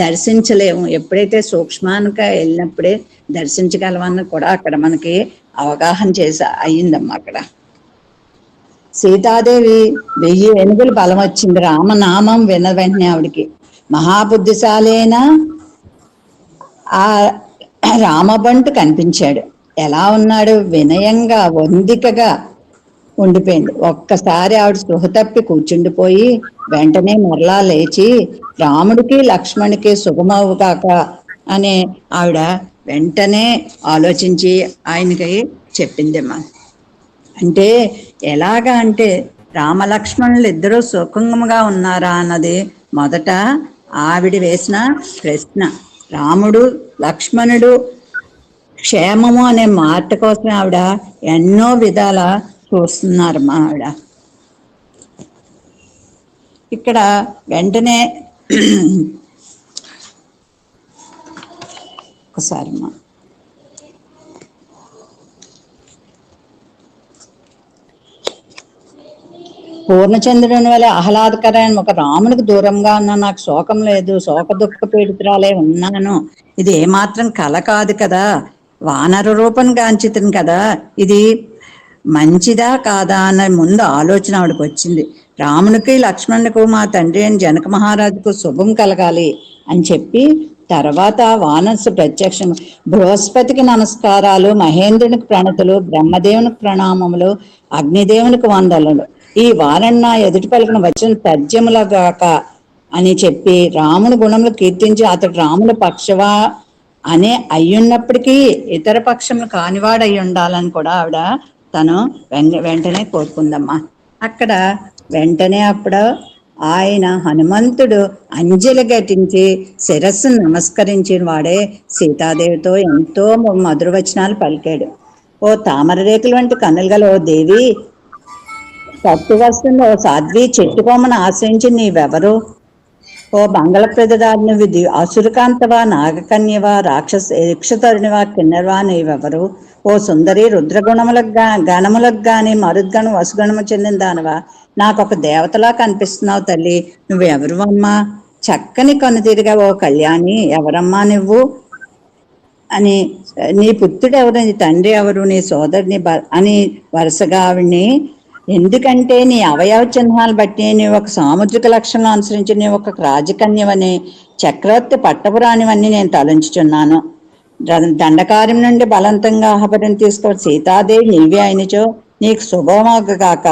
దర్శించలేము, ఎప్పుడైతే సూక్ష్మానికి వెళ్ళినప్పుడే దర్శించగలమని కూడా అక్కడ మనకి అవగాహన చేసి అయ్యిందమ్మా. అక్కడ సీతాదేవి 1000 ఏనుగులు బలం వచ్చింది రామనామం విన్న వెంటనే ఆవిడికి. మహాబుద్ధిశాలైన ఆ రామబంటు కనిపించాడు. ఎలా ఉన్నాడు? వినయంగా వందికగా ఉండిపోయింది. ఒక్కసారి ఆవిడ స్పృహ తప్పి కూర్చుండిపోయి వెంటనే మరలా లేచి రాముడికి లక్ష్మణుడికి శుభమవుగాక అని ఆవిడ వెంటనే ఆలోచించి ఆయనకి చెప్పిందమ్మా. అంటే ఎలాగా అంటే రామలక్ష్మణులు ఇద్దరూ సుఖంగా ఉన్నారా అన్నది మొదట ఆవిడ వేసిన ప్రశ్న. రాముడు లక్ష్మణుడు క్షేమము అనే మాట కోసం ఆవిడ ఎన్నో విధాల చూస్తున్నారు మా ఆవిడ. ఇక్కడ వెంటనే ఒకసారి మా పూర్ణచంద్రుని వల్ల ఆహ్లాదకరమైన ఒక రామునికి దూరంగా ఉన్నా నాకు శోకం లేదు, శోక దుఃఖ పీడితురాలే ఉన్నాను, ఇది ఏమాత్రం కల కాదు కదా, వానర రూపం గాంచితను కదా, ఇది మంచిదా కాదా అన్న ముందు ఆలోచన ఆవిడకి వచ్చింది. రామునికి లక్ష్మణులకు మా తండ్రి అయిన జనక మహారాజుకు శుభం కలగాలి అని చెప్పి తర్వాత వానసు ప్రత్యక్షం బృహస్పతికి నమస్కారాలు, మహేంద్రునికి ప్రణతులు, బ్రహ్మదేవునికి ప్రణామములు, అగ్నిదేవునికి వందనలు, ఈ వారన్న ఎదుటి పలికిన వచ్చిన తర్జ్యములగాక అని చెప్పి రాముని గుణములు కీర్తించి అతడు రాముల పక్షవా అనే అయ్యున్నప్పటికీ ఇతర పక్షములు కానివాడు అయి ఉండాలని కూడా ఆవిడ తను వెంటనే కోరుకుందమ్మా. అక్కడ వెంటనే అప్పుడు ఆయన హనుమంతుడు అంజలి ఘటించి శిరస్సును నమస్కరించిన వాడే సీతాదేవితో ఎంతో మధుర వచనాలు పలికాడు. ఓ తామర రేకుల వంటి కన్నులు గల ఓ దేవి, పట్టు వస్తుంది ఓ సాధ్వి, చెట్టుకొమ్మను ఆశ్రయించి నీవెవరు? ఓ మంగళప్రదాన్ని అసురకాంతవా, నాగకన్యవా, యక్షతరుణివా, కిన్నెరవా, నీవెవరు? ఓ సుందరి, రుద్రగుణములకు గణములకు గాని మరుద్గణం వసుగణము చెందిన దానవా, నాకు ఒక దేవతలా కనిపిస్తున్నావు తల్లి, నువ్వెవరు అమ్మా? చక్కని కనుతిరిగా ఓ కళ్యాణి, ఎవరమ్మా నువ్వు అని, నీ పుత్రుడు ఎవరు, నీ తండ్రి ఎవరు, నీ సోదరుని అని వరుసగా ఆవిడ్ని, ఎందుకంటే నీ అవయవ చిహ్నాలు బట్టి నీవు ఒక సాముద్రిక లక్షణం అనుసరించి నీవు ఒక రాజకన్యవని, చక్రవర్తి పట్టపురాణివని నేను తలంచుచున్నాను. దండకార్యం నుండి బలవంతంగా అపహరణ తీసుకోవాలి సీతాదేవి నీవే అయినచో నీకు శుభమగాక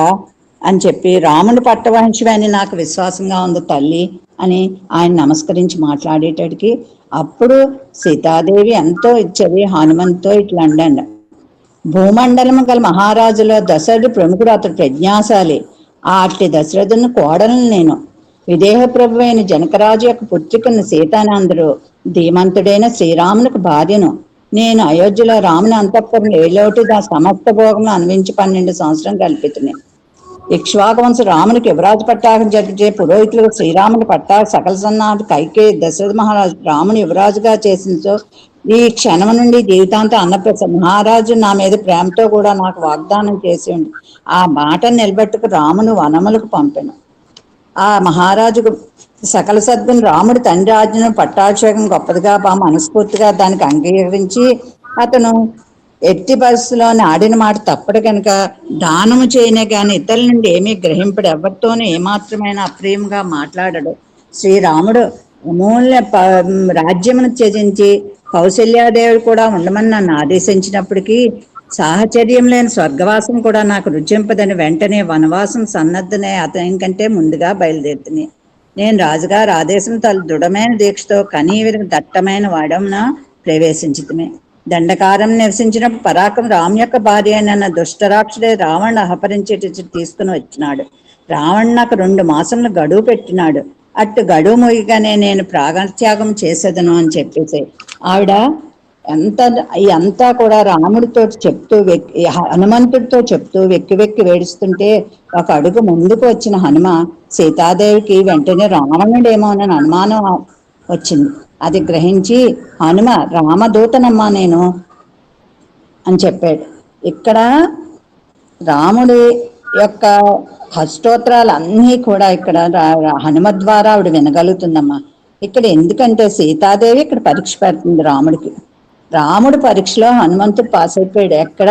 అని చెప్పి రాముడు పట్టవహంశి అని నాకు విశ్వాసంగా ఉంది తల్లి అని ఆయన నమస్కరించి మాట్లాడేటడికి అప్పుడు సీతాదేవి ఎంతో ఇచ్చది హనుమంతో ఇట్లా అండండి. భూమండలము గల మహారాజులో దశరథుడు ప్రముఖుడు, అతడు ప్రజ్ఞాశాలి. అట్టి దశరథుని కోడలను నేను. విదేహ ప్రభు అయిన జనకరాజు యొక్క పుత్రికను సీతానందరు, ధీమంతుడైన శ్రీరామునికి భార్యను. నేను అయోధ్యలో రాముని అంతఃపురం ఏలోటి దా సమస్త భోగమును అనుభవించి 12 సంవత్సరం కల్పితుని. ఇక్ష్వాకవంశ రామునికి యువరాజు పట్టాకం జరిగే పురోహితులకు శ్రీరాముని పట్టాక సకల సన్నాడు కైకే దశరథ మహారాజు రాముని యువరాజుగా చేసిందో ఈ క్షణం నుండి జీవితాంతం అన్నప్రస మహారాజు నా మీద ప్రేమతో కూడా నాకు వాగ్దానం చేసి ఉండి ఆ మాటను నిలబెట్టుకు రామును వనములకు పంపెను. ఆ మహారాజుకు సకల సద్గుణ రాముడు తండ్రి ఆజ్ఞను పట్టాభిషేకం గొప్పదిగా మనస్ఫూర్తిగా దానికి అంగీకరించి అతను ఎట్టి పరిస్థితిలోని ఆడిన మాట తప్పడు కనుక దానము చేయనే కానీ ఇతరుల నుండి ఏమీ గ్రహింపడు, ఎవరితోనూ ఏమాత్రమైన అప్రియంగా మాట్లాడడు. శ్రీరాముడు అమూల్య రాజ్యమును త్యజించి కౌశల్యాదేవుడు కూడా ఉండమని నన్ను ఆదేశించినప్పటికీ సాహచర్యం లేని స్వర్గవాసం కూడా నాకు రుచింపదని వెంటనే వనవాసం సన్నద్ధనే అతని కంటే ముందుగా బయలుదేరుతున్నాయి. నేను రాజుగారి ఆదేశం దృఢమైన దీక్షతో కనీవిరికి దట్టమైన వాడమున ప్రవేశించితమే. దండకారం నివసించినప్పుడు పరాకం రాము యొక్క భార్య అయిన దుష్టరాక్షుడే రావణ అపహరించేటి తీసుకుని వచ్చినాడు. రావణ నాకు 2 మాసములు గడువు పెట్టినాడు. అట్టు గడువు ముగిగానే నేను ప్రాణత్యాగం చేసేదను అని చెప్పేసి ఆవిడ అంతా కూడా రాముడితో చెప్తూ హనుమంతుడితో చెప్తూ వెక్కి వెక్కి వేడుస్తుంటే ఒక అడుగు ముందుకు వచ్చిన హనుమ సీతాదేవికి వెంటనే రావణుడేమోనని అనుమానం వచ్చింది. అది గ్రహించి హనుమ రామదూతనమ్మా నేను అని చెప్పాడు. ఇక్కడ రాముడి యొక్క హస్తోత్రాలన్నీ కూడా ఇక్కడ హనుమ ద్వారా ఆవిడ వినగలుగుతుందమ్మా. ఇక్కడ ఎందుకంటే సీతాదేవి ఇక్కడ పరీక్ష పెడుతుంది రాముడికి. రాముడి పరీక్షలో హనుమంతుడు పాస్ అయిపోయాడు. ఎక్కడ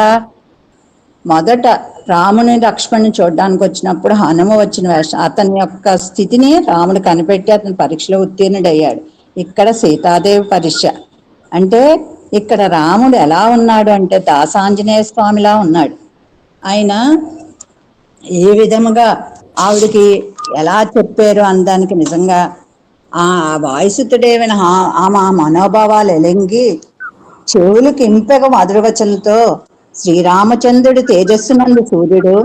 మొదట రాముని లక్ష్మణ్ని చూడడానికి వచ్చినప్పుడు హనుమ వచ్చిన వేషం అతని యొక్క స్థితిని రాముడు కనిపెట్టి అతని పరీక్షలో ఉత్తీర్ణుడయ్యాడు. ఇక్కడ సీతాదేవి పరీక్ష అంటే ఇక్కడ రాముడు ఎలా ఉన్నాడు అంటే దాసాంజనేయ స్వామిలా ఉన్నాడు. ఆయన ఏ విధముగా ఆవిడికి ఎలా చెప్పారు అనడానికి నిజంగా ఆ వాయుసుతుడేవిన ఆమె మనోభావాలు ఎలంగి చెవులకు ఇంపెగ మధురవచనతో శ్రీరామచంద్రుడి తేజస్సునందు సూర్యుడు,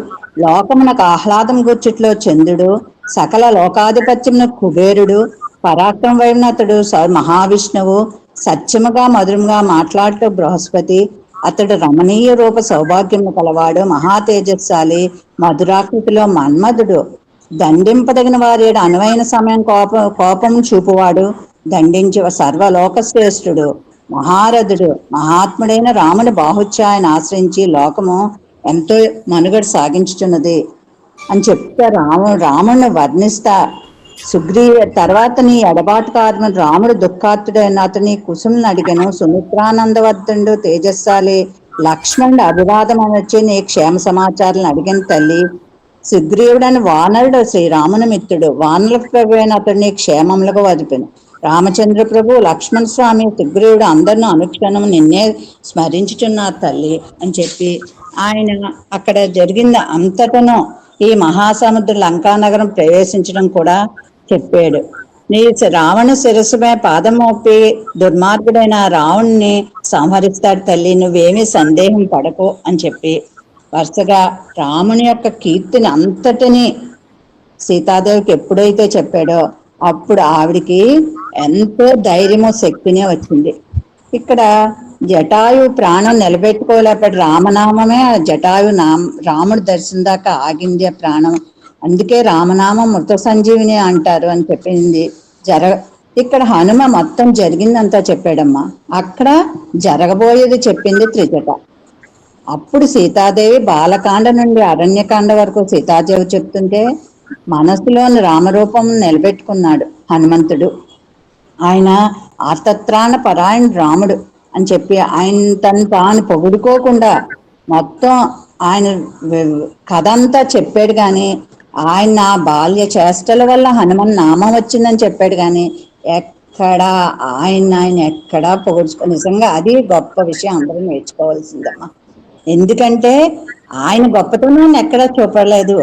లోకమునకు ఆహ్లాదం గుర్చుట్లో చంద్రుడు, సకల లోకాధిపత్యమున కుబేరుడు, పరాక్రమ వైనతుడు మహావిష్ణువు, సత్యముగా మధురముగా మాట్లాడుతూ బృహస్పతి, అతడు రమణీయ రూప సౌభాగ్యము కలవాడు, మహా తేజస్శాలి, మధురాకృతిలో మన్మధుడు, దండింపదగిన వారి అనువైన సమయం కోపం చూపువాడు, దండించి సర్వలోక శ్రేష్ఠుడు, మహారథుడు, మహాత్ముడైన రాముని బాహుత్యాన్ని ఆశ్రయించి లోకము ఎంతో మనుగడ సాగించుతున్నది అని చెప్తే రాముడిని వర్ణిస్తా తర్వాత నీ ఎడబాటు కారణం రాముడు దుఃఖాతుడైన అతని కుసుముని అడిగను, సుమిత్రానందవర్ధనుడు తేజస్సాలి, లక్ష్మణుడు అభివాదం అనొచ్చి నీ క్షేమ సమాచారాలను అడిగిన తల్లి, సుగ్రీవుడని వానరుడు శ్రీరాముని మిత్రుడు, వానరుల ప్రభు అయిన అతడిని క్షేమములకు వదిపెను. రామచంద్ర ప్రభు, లక్ష్మణ స్వామి, సుగ్రీవుడు అందరినూ అనుక్షణం నిన్నే స్మరించుచున్నారు తల్లి అని చెప్పి ఆయన అక్కడ జరిగింది అంతటను ఈ మహాసముద్ర లంకానగరం ప్రవేశించడం కూడా చెప్పాడు. నీ రావణ శిరస్సుపై పాదం మోపి దుర్మార్గుడైన రావణ్ణి సంహరిస్తాడు తల్లి, నువ్వేమీ సందేహం పడకు అని చెప్పి వరుసగా రాముని యొక్క కీర్తిని అంతటిని సీతాదేవికి ఎప్పుడైతే చెప్పాడో అప్పుడు ఆవిడికి ఎంతో ధైర్యము శక్తినే వచ్చింది. ఇక్కడ జటాయు ప్రాణం నిలబెట్టుకోలేపటి రామనామమే జటాయు రాముడి దర్శనం దాకా ఆగింది ప్రాణం. అందుకే రామనామం మృత సంజీవిని అంటారు అని చెప్పింది. ఇక్కడ హనుమ మొత్తం జరిగిందంతా చెప్పాడమ్మా. అక్కడ జరగబోయేది చెప్పింది త్రిజట. అప్పుడు సీతాదేవి బాలకాండ నుండి అరణ్యకాండ వరకు సీతాదేవి చెప్తుంటే మనసులోని రామరూపం నిలబెట్టుకున్నాడు హనుమంతుడు. ఆయన ఆర్తత్రాణ పరాయణ రాముడు అని చెప్పి ఆయన తను తాను పొగుడుకోకుండా మొత్తం ఆయన కథ అంతా చెప్పాడు. కానీ ఆయన బాల్య చేష్టల వల్ల హనుమన్ నామం వచ్చిందని చెప్పాడు. కానీ ఎక్కడా ఆయన ఎక్కడా పొగుడుచుకో నిజంగా అది గొప్ప విషయం, అందరూ నేర్చుకోవాల్సిందమ్మా. ఎందుకంటే ఆయన గొప్పతనాన్ని ఎక్కడా చూపలేదు.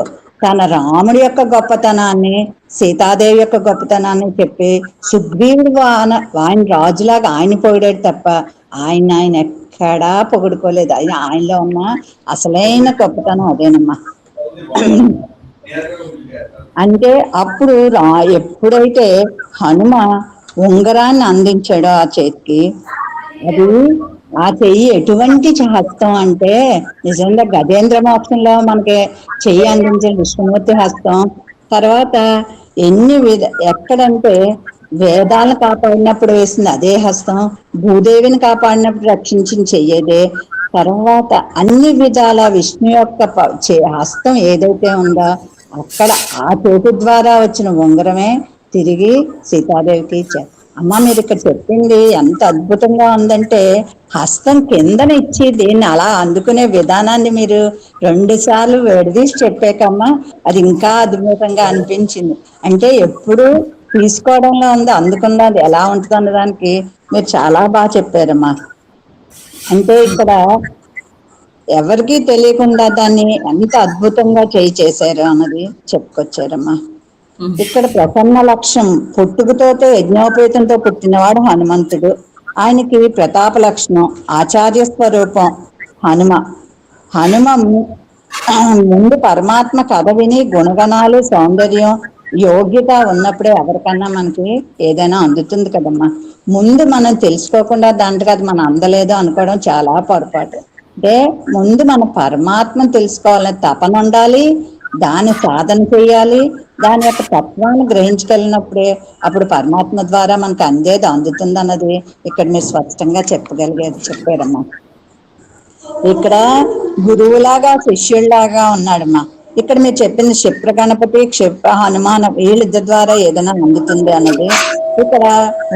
తన రాముడి యొక్క గొప్పతనాన్ని, సీతాదేవి యొక్క గొప్పతనాన్ని చెప్పి సుగ్రీవుడు ఆయన రాజులాగా ఆయన పొగిడాడు తప్ప ఆయన ఎక్కడా పొగుడుకోలేదు. ఆయనలో ఉన్న అసలైన గొప్పతనం అదేనమ్మా. అంటే అప్పుడు ఎప్పుడైతే హనుమ ఉంగరాన్ని అందించాడో ఆ చేతికి, అది ఆ చెయ్యి ఎటువంటి హస్తం అంటే నిజంగా గజేంద్ర మోక్షంలో మనకి చెయ్యి అందించిన విష్ణుమూర్తి హస్తం. తర్వాత ఎక్కడంటే వేదాలను కాపాడినప్పుడు వేసింది అదే హస్తం, భూదేవిని కాపాడినప్పుడు రక్షించిన చెయ్యేదే. తర్వాత అన్ని విధాల విష్ణు యొక్క హస్తం ఏదైతే ఉందో అక్కడ ఆ చేతి ద్వారా వచ్చిన ఉంగరమే తిరిగి సీతాదేవికి ఇచ్చారు. అమ్మ మీరు ఇక్కడ చెప్పింది ఎంత అద్భుతంగా ఉందంటే హస్తం కిందన ఇచ్చి దీన్ని అలా అందుకునే విధానాన్ని మీరు 2 సార్లు విడదీసి చెప్పాకమ్మా అది ఇంకా అద్భుతంగా అనిపించింది. అంటే ఎప్పుడు తీసుకోవడంలో ఉంది, అందుకున్నది అది ఎలా ఉంటుంది అన్నదానికి మీరు చాలా బాగా చెప్పారమ్మా. అంటే ఇక్కడ ఎవరికీ తెలియకుండా దాన్ని ఎంత అద్భుతంగా చేశారు అన్నది చెప్పుకొచ్చారమ్మా. ఇక్కడ ప్రసన్న లక్ష్యం పుట్టుకతోటే యజ్ఞోపేతంతో పుట్టినవాడు హనుమంతుడు. ఆయనకి ప్రతాప లక్షణం, ఆచార్య స్వరూపం హనుమ. హనుమ ముందు పరమాత్మ కథ విని గుణగణాలు, సౌందర్యం, యోగ్యత ఉన్నప్పుడే ఎవరికన్నా మనకి ఏదైనా అందుతుంది కదమ్మా. ముందు మనం తెలుసుకోకుండా దాంట్లో అది మనం అందలేదు అనుకోవడం చాలా పొరపాటు. అంటే ముందు మన పరమాత్మను తెలుసుకోవాలని తపన ఉండాలి, దాన్ని సాధన చేయాలి, దాని యొక్క తత్వాన్ని గ్రహించగలిగినప్పుడే అప్పుడు పరమాత్మ ద్వారా మనకు అందేది అందుతుంది అన్నది ఇక్కడ మీరు స్పష్టంగా చెప్పారమ్మా. ఇక్కడ గురువులాగా శిష్యుల్లాగా ఉన్నాడమ్మా. ఇక్కడ మీరు చెప్పింది క్షిప్ర గణపతి, క్షిప్ర హనుమాన్, వీళ్ళిద్దరి ద్వారా ఏదైనా అందుతుంది అన్నది. ఇక్కడ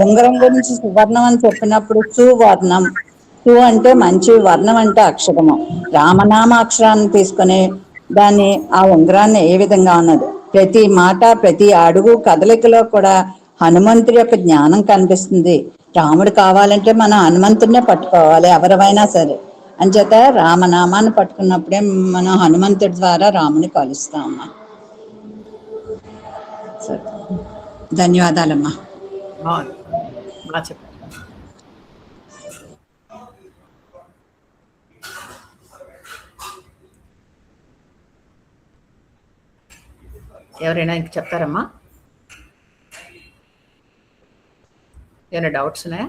ఉంగరం గురించి సువర్ణం అని చెప్పినప్పుడు సువర్ణం, సు అంటే మంచి, వర్ణం అంటే అక్షరము. రామనామ అక్షరాన్ని తీసుకుని దాన్ని ఆ ఉంగరాన్ని ఏ విధంగా ఉన్నది, ప్రతి మాట ప్రతి అడుగు కదలికలో కూడా హనుమంతుడి యొక్క జ్ఞానం కనిపిస్తుంది. రాముడు కావాలంటే మనం హనుమంతుడినే పట్టుకోవాలి ఎవరైనా సరే. అంచేత రామనామాన్ని పట్టుకున్నప్పుడే మనం హనుమంతుడి ద్వారా రాముని కలుస్తామమ్మా. సరే, ధన్యవాదాలమ్మా. బాగా చెప్పారు. ఎవరైనా ఇంక చెప్తారమ్మా? ఏమైనా డౌట్స్ ఉన్నాయా?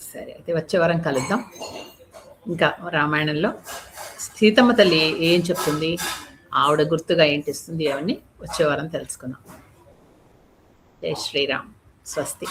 సరే, అయితే వచ్చే వారం కలుద్దాం. ఇంకా రామాయణంలో సీతమ్మ తల్లి ఏం చెప్తుంది, ఆవిడ గుర్తుగా ఏంటి ఇస్తుంది, అవన్నీ వచ్చే వారం తెలుసుకుందాం. జై శ్రీరామ్. స్వస్తి.